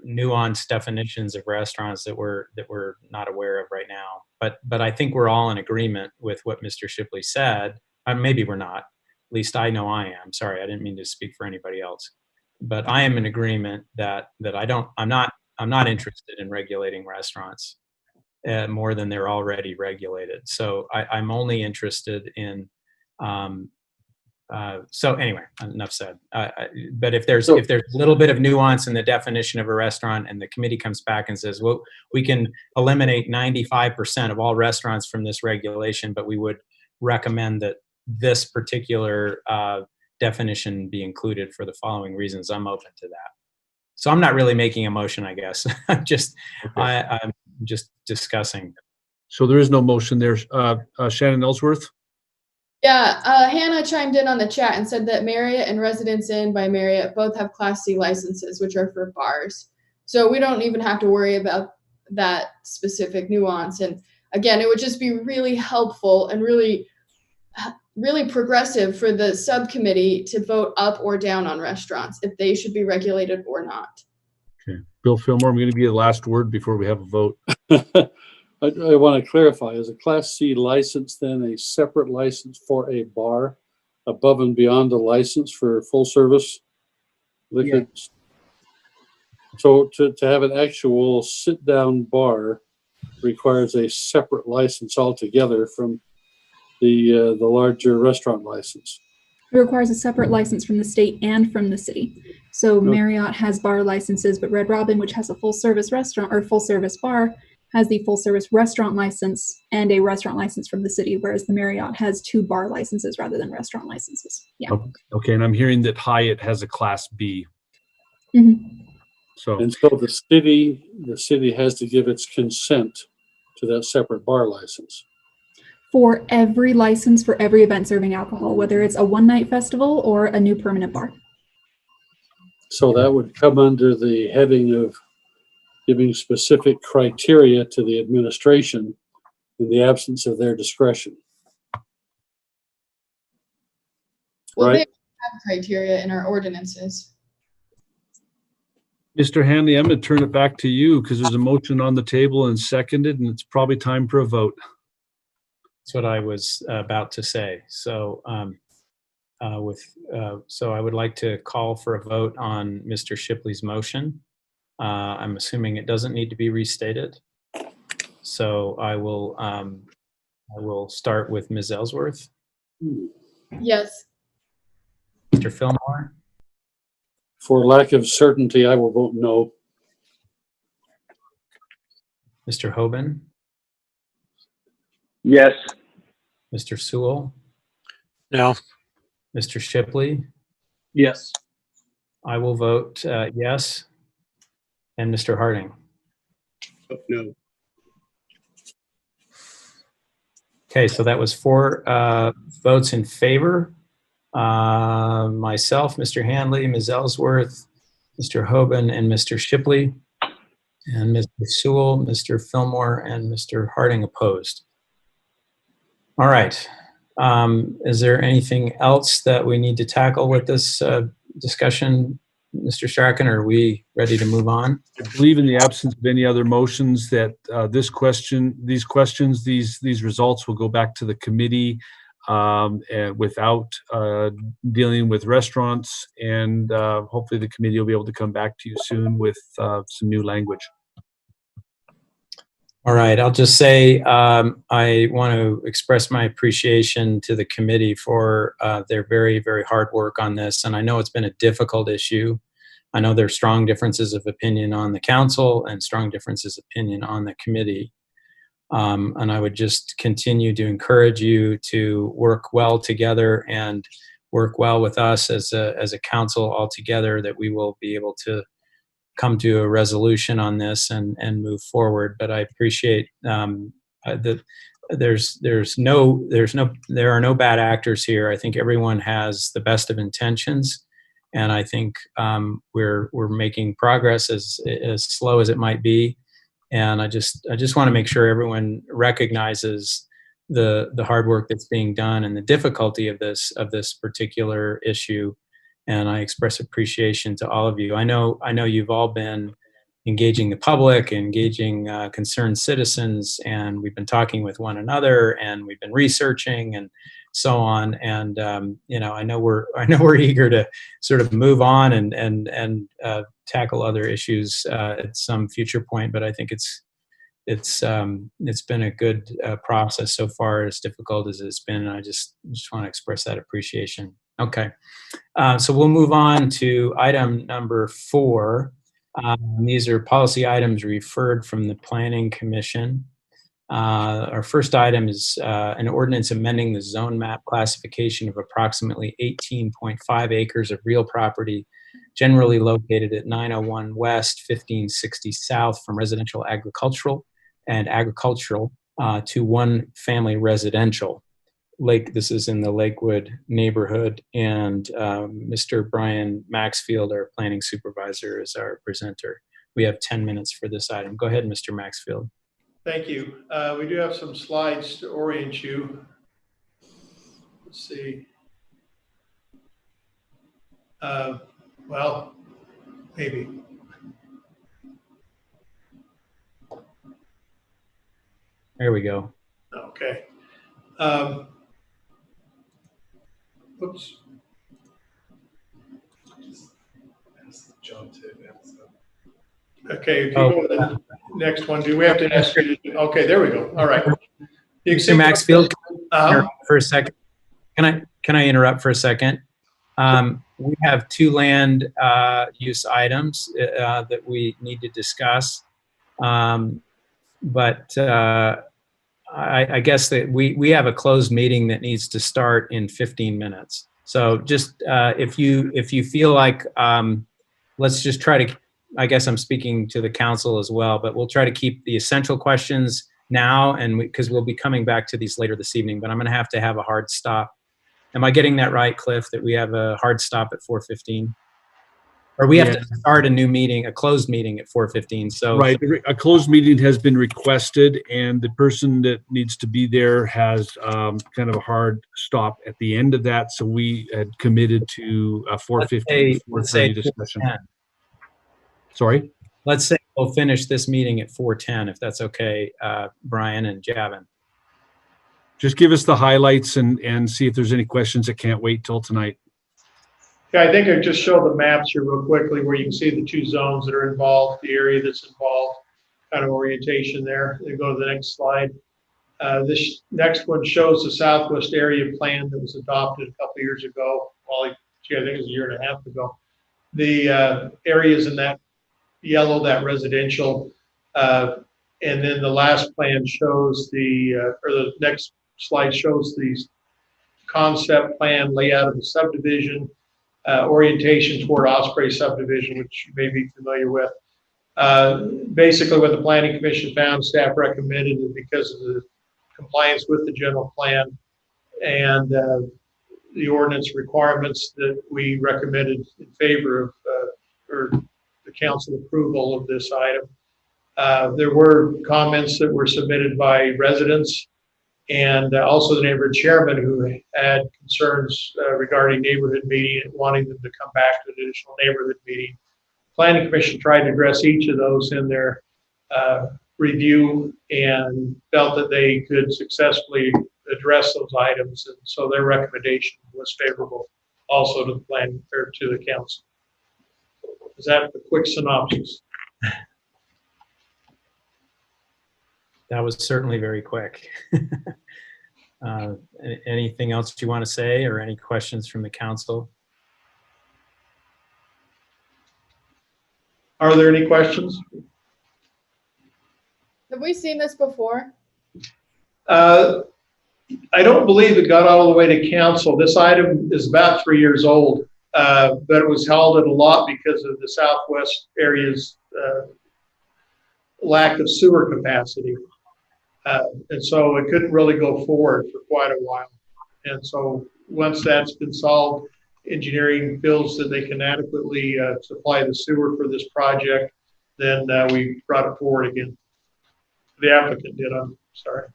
nuanced definitions of restaurants that we're not aware of right now. But I think we're all in agreement with what Mr. Shipley said. Maybe we're not. At least I know I am. Sorry, I didn't mean to speak for anybody else. But I am in agreement that I'm not interested in regulating restaurants more than they're already regulated. So I'm only interested in. So anyway, enough said. But if there's a little bit of nuance in the definition of a restaurant, and the committee comes back and says, well, we can eliminate 95% of all restaurants from this regulation, but we would recommend that this particular definition be included for the following reasons, I'm open to that. So I'm not really making a motion, I guess. I'm just discussing. So there is no motion there. Shannon Ellsworth? Yeah, Hannah chimed in on the chat and said that Marriott and Residence Inn by Marriott both have Class C licenses, which are for bars. So we don't even have to worry about that specific nuance. And again, it would just be really helpful and really progressive for the subcommittee to vote up or down on restaurants, if they should be regulated or not. Okay. Bill Fillmore, I'm going to give you the last word before we have a vote. I want to clarify, is a Class C license then a separate license for a bar above and beyond the license for full service liquor? Yeah. So to have an actual sit down bar requires a separate license altogether from the larger restaurant license. It requires a separate license from the state and from the city. So Marriott has bar licenses, but Red Robin, which has a full service restaurant or full service bar, has the full service restaurant license and a restaurant license from the city, whereas the Marriott has 2 bar licenses rather than restaurant licenses. Yeah. Okay, and I'm hearing that Hyatt has a Class B. Mm-hmm. So the city has to give its consent to that separate bar license. For every license for every event serving alcohol, whether it's a one-night festival or a new permanent bar. So that would come under the heading of giving specific criteria to the administration in the absence of their discretion. Well, right? they have criteria in our ordinances. Mr. Hanley, I'm going to turn it back to you because there's a motion on the table and seconded, and it's probably time for a vote. That's what I was about to say. So, so I would like to call for a vote on Mr. Shipley's motion. I'm assuming it doesn't need to be restated. So I will start with Ms. Ellsworth. Yes. Mr. Fillmore. For lack of certainty, I will vote no. Mr. Hoban. Yes. Mr. Sewell. No. Mr. Shipley. Yes. I will vote yes. And Mr. Harding. Oh, no. Okay, so that was 4 votes in favor. Myself, Mr. Hanley, Ms. Ellsworth, Mr. Hoban, and Mr. Shipley, and Mr. Sewell, Mr. Fillmore, and Mr. Harding opposed. All right. Is there anything else that we need to tackle with this discussion, Mr. Strachan, or are we ready to move on? I believe in the absence of any other motions that these results will go back to the committee and without dealing with restaurants. And hopefully the committee will be able to come back to you soon with some new language. All right, I'll just say I want to express my appreciation to the committee for their very, very hard work on this. And I know it's been a difficult issue. I know there's strong differences of opinion on the council and strong differences of opinion on the committee. And I would just continue to encourage you to work well together and work well with us as a council all together, that we will be able to come to a resolution on this and move forward. But I appreciate that there are no bad actors here. I think everyone has the best of intentions, and I think we're making progress as slow as it might be. And I just want to make sure everyone recognizes the hard work that's being done and the difficulty of this particular issue. And I express appreciation to all of you. I know you've all been engaging the public, engaging concerned citizens, and we've been talking with one another, and we've been researching and so on. And I know we're eager to sort of move on and tackle other issues at some future point. But I think it's been a good process so far, as difficult as it's been. And I just want to express that appreciation. Okay, so we'll move on to item number 4. These are policy items referred from the Planning Commission. Our first item is an ordinance amending the zone map classification of approximately 18.5 acres of real property generally located at 901 West, 1560 South from residential agricultural to one family residential. This is in the Lakewood neighborhood, and Mr. Brian Maxfield, our planning supervisor, is our presenter. We have 10 minutes for this item. Go ahead, Mr. Maxfield. Thank you. We do have some slides to orient you. Let's see. Well, maybe. There we go. Okay. Oops. Okay, if you go to the next one, do we have to ask you to? Okay, there we go. All right. Mr. Maxfield, for a second. Can I interrupt for a second? We have 2 land use items that we need to discuss, but I guess that we have a closed meeting that needs to start in 15 minutes. So just if you feel like, let's just try to, I guess I'm speaking to the council as well, but we'll try to keep the essential questions now, and because we'll be coming back to these later this evening, but I'm going to have a hard stop. Am I getting that right, Cliff, that we have a hard stop at 4:15? Or we have to start a new meeting, a closed meeting at 4:15. So right, a closed meeting has been requested, and the person that needs to be there has kind of a hard stop at the end of that. So we had committed to a 4:15, 4:30 discussion. Sorry? Let's say we'll finish this meeting at 4:10, if that's okay, Brian and Javin. Just give us the highlights and see if there's any questions that can't wait till tonight. Yeah, I think I just show the maps here real quickly where you can see the 2 zones that are involved, the area that's involved, kind of orientation there. Then go to the next slide. This next one shows the Southwest area plan that was adopted a couple years ago. Well, I think it was a year and a half ago. The areas in that yellow, that residential, and then the last plan shows or the next slide shows the concept plan layout of the subdivision, orientation toward Osprey subdivision, which you may be familiar with. Basically, what the Planning Commission found, staff recommended that because of the compliance with the general plan and the ordinance requirements, that we recommended in favor of or the council approval of this item. There were comments that were submitted by residents and also the neighborhood chairman, who had concerns regarding neighborhood meeting and wanting them to come back to an additional neighborhood meeting. Planning Commission tried to address each of those in their review and felt that they could successfully address those items. And so their recommendation was favorable also to the plan or to the council. Is that a quick synopsis? That was certainly very quick. Anything else you want to say or any questions from the council? Are there any questions? Have we seen this before? I don't believe it got all the way to council. This item is about 3 years old, but it was held in a lot because of the southwest area's lack of sewer capacity. And so it couldn't really go forward for quite a while. And so once that's been solved, engineering feels that they can adequately supply the sewer for this project, then we brought it forward again. The applicant did, I'm sorry.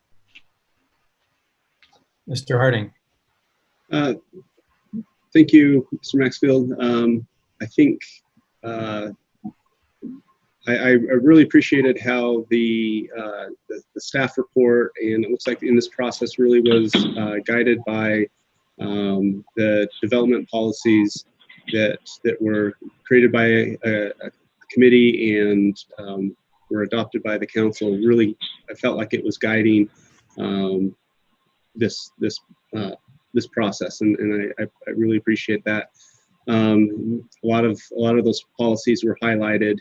Mr. Harding. Thank you, Mr. Maxfield. I think I really appreciated how the staff report, and it looks like in this process really was guided by the development policies that were created by a committee and were adopted by the council. Really, I felt like it was guiding this process, and I really appreciate that. A lot of those policies were highlighted.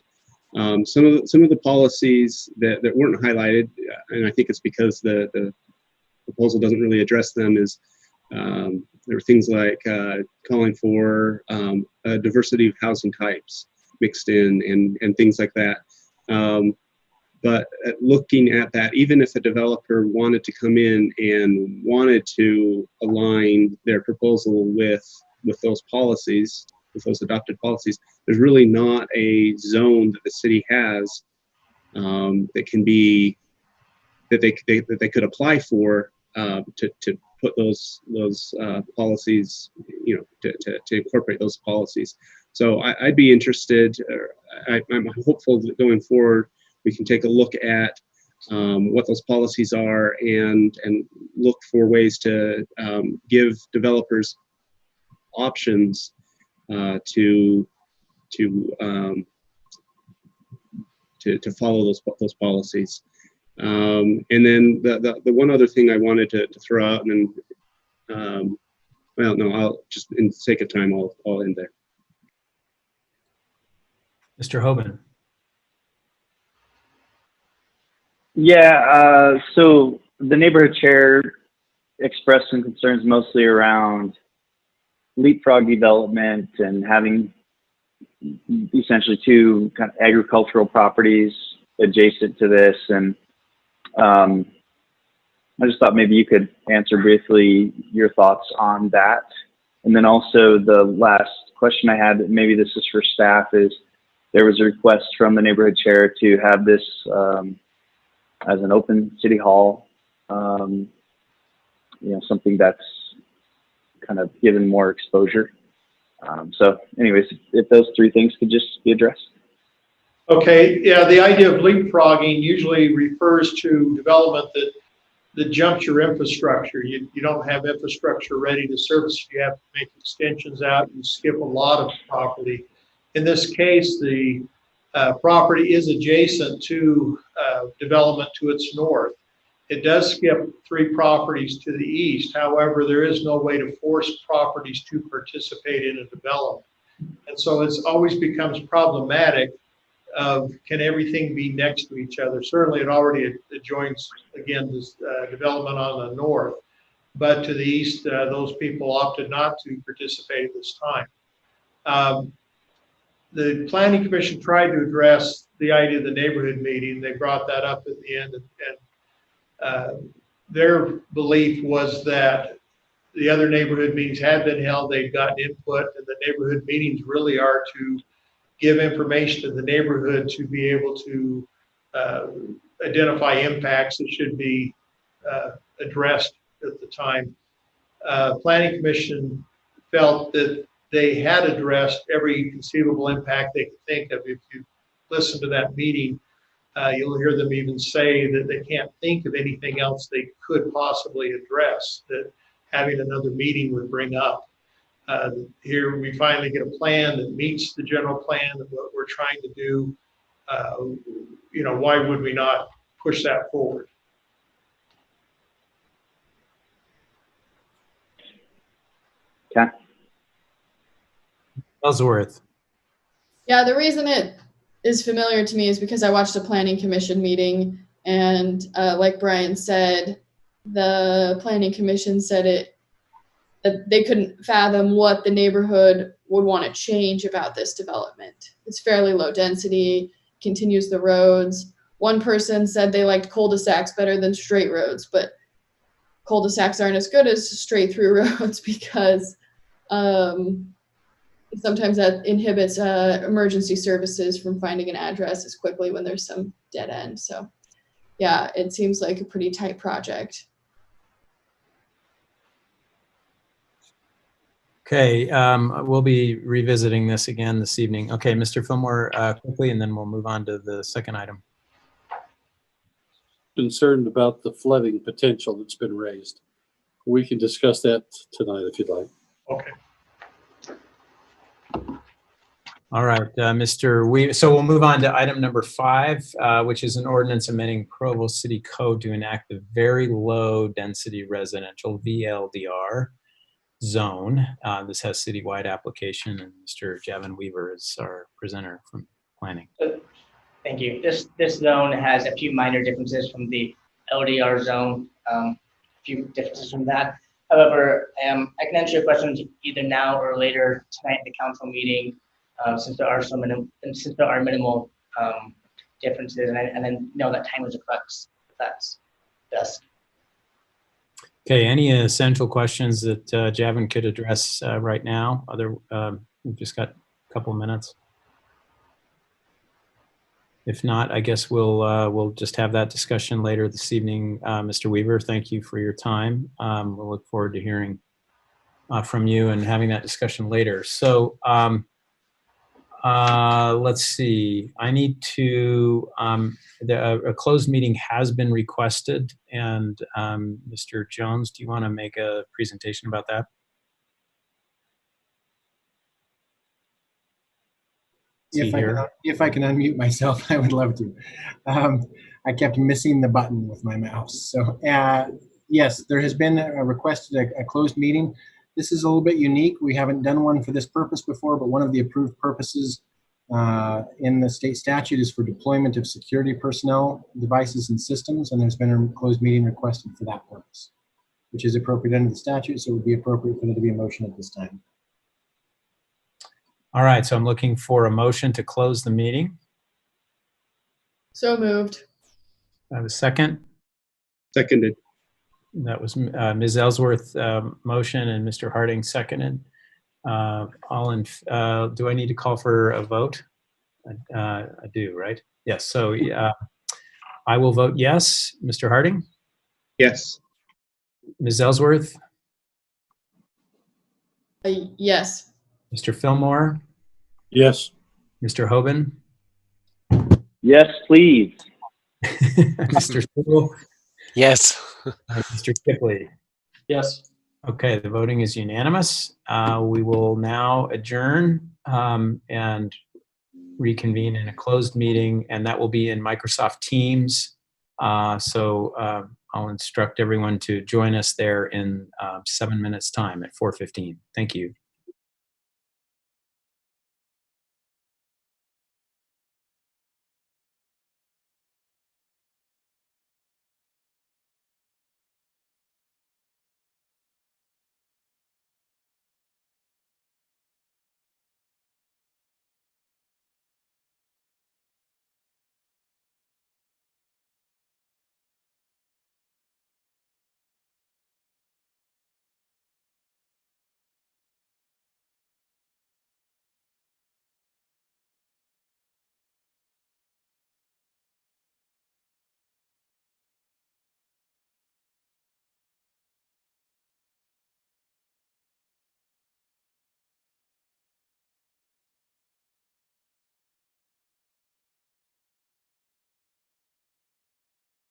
Some of the policies that weren't highlighted, and I think it's because the proposal doesn't really address them, is there were things like calling for a diversity of housing types mixed in and things like that. But looking at that, even if a developer wanted to come in and wanted to align their proposal with those policies, with those adopted policies, there's really not a zone that the city has that can be that they could apply for to put those policies, to incorporate those policies. So I'd be interested. I'm hopeful that going forward we can take a look at what those policies are and look for ways to give developers options to follow those policies. And then the one other thing I wanted to throw out, and then well, no, I'll just, in the sake of time, I'll end there. Mr. Hoban. Yeah, so the neighborhood chair expressed some concerns mostly around leapfrog development and having essentially two kind of agricultural properties adjacent to this. And I just thought maybe you could answer briefly your thoughts on that. And then also the last question I had, maybe this is for staff, is there was a request from the neighborhood chair to have this as an open city hall, something that's kind of given more exposure. So anyways, if those three things could just be addressed. Okay, yeah, the idea of leapfrogging usually refers to development that jumps your infrastructure. You don't have infrastructure ready to service. You have to make extensions out. You skip a lot of property. In this case, the property is adjacent to development to its north. It does skip 3 properties to the east. However, there is no way to force properties to participate in a development. And so it always becomes problematic of, can everything be next to each other? Certainly it already adjoins, again, this development on the north. But to the east, those people opted not to participate at this time. The Planning Commission tried to address the idea of the neighborhood meeting. They brought that up at the end, and their belief was that the other neighborhood meetings had been held, they'd gotten input, and the neighborhood meetings really are to give information to the neighborhood to be able to identify impacts that should be addressed at the time. Planning Commission felt that they had addressed every conceivable impact they could think of. If you listen to that meeting, You'll hear them even say that they can't think of anything else they could possibly address that having another meeting would bring up. Here we finally get a plan that meets the general plan of what we're trying to do. Why would we not push that forward? Okay. Ellsworth. Yeah, the reason it is familiar to me is because I watched a planning commission meeting, and like Brian said, the planning commission said that they couldn't fathom what the neighborhood would want to change about this development. It's fairly low density, continues the roads. One person said they liked cul-de-sacs better than straight roads, but cul-de-sacs aren't as good as straight through roads because sometimes that inhibits emergency services from finding an address as quickly when there's some dead end. So yeah, it seems like a pretty tight project. Okay, we'll be revisiting this again this evening. Okay, Mr. Fillmore, quickly, and then we'll move on to the second item. Concerned about the flooding potential that's been raised. We can discuss that tonight if you'd like. Okay. All right, Mr. Weaver. So we'll move on to item number 5, which is an ordinance amending Provo City Code to enact the very low density residential VLDR zone. This has citywide application, and Mr. Javin Weaver is our presenter from planning. Thank you. This zone has a few minor differences from the LDR zone, a few differences from that. However, I can answer your questions either now or later tonight at the council meeting, since there are minimal differences, and I know that time is a crux. That's best. Okay, any essential questions that Javin could address right now? We've just got a couple of minutes. If not, I guess we'll just have that discussion later this evening. Mr. Weaver, thank you for your time. We'll look forward to hearing from you and having that discussion later. So let's see. I need to, a closed meeting has been requested, and Mr. Jones, do you want to make a presentation about that? If I can unmute myself, I would love to. I kept missing the button with my mouse. So yes, there has been a requested a closed meeting. This is a little bit unique. We haven't done one for this purpose before, but one of the approved purposes in the state statute is for deployment of security personnel, devices, and systems, and there's been a closed meeting requested for that purpose, which is appropriate under the statute, so it would be appropriate for there to be a motion at this time. All right, so I'm looking for a motion to close the meeting. So moved. I have a second. Seconded. That was Ms. Ellsworth motion and Mr. Harding seconded. Do I need to call for a vote? I do, right? Yes, so I will vote yes. Mr. Harding? Yes. Ms. Ellsworth? Yes. Mr. Fillmore? Yes. Mr. Hoban? Yes, please. Mr. Sewell? Yes. Mr. Kipley? Yes. Okay, the voting is unanimous. We will now adjourn and reconvene in a closed meeting, and that will be in Microsoft Teams. So I'll instruct everyone to join us there in 7 minutes time at 4:15. Thank you.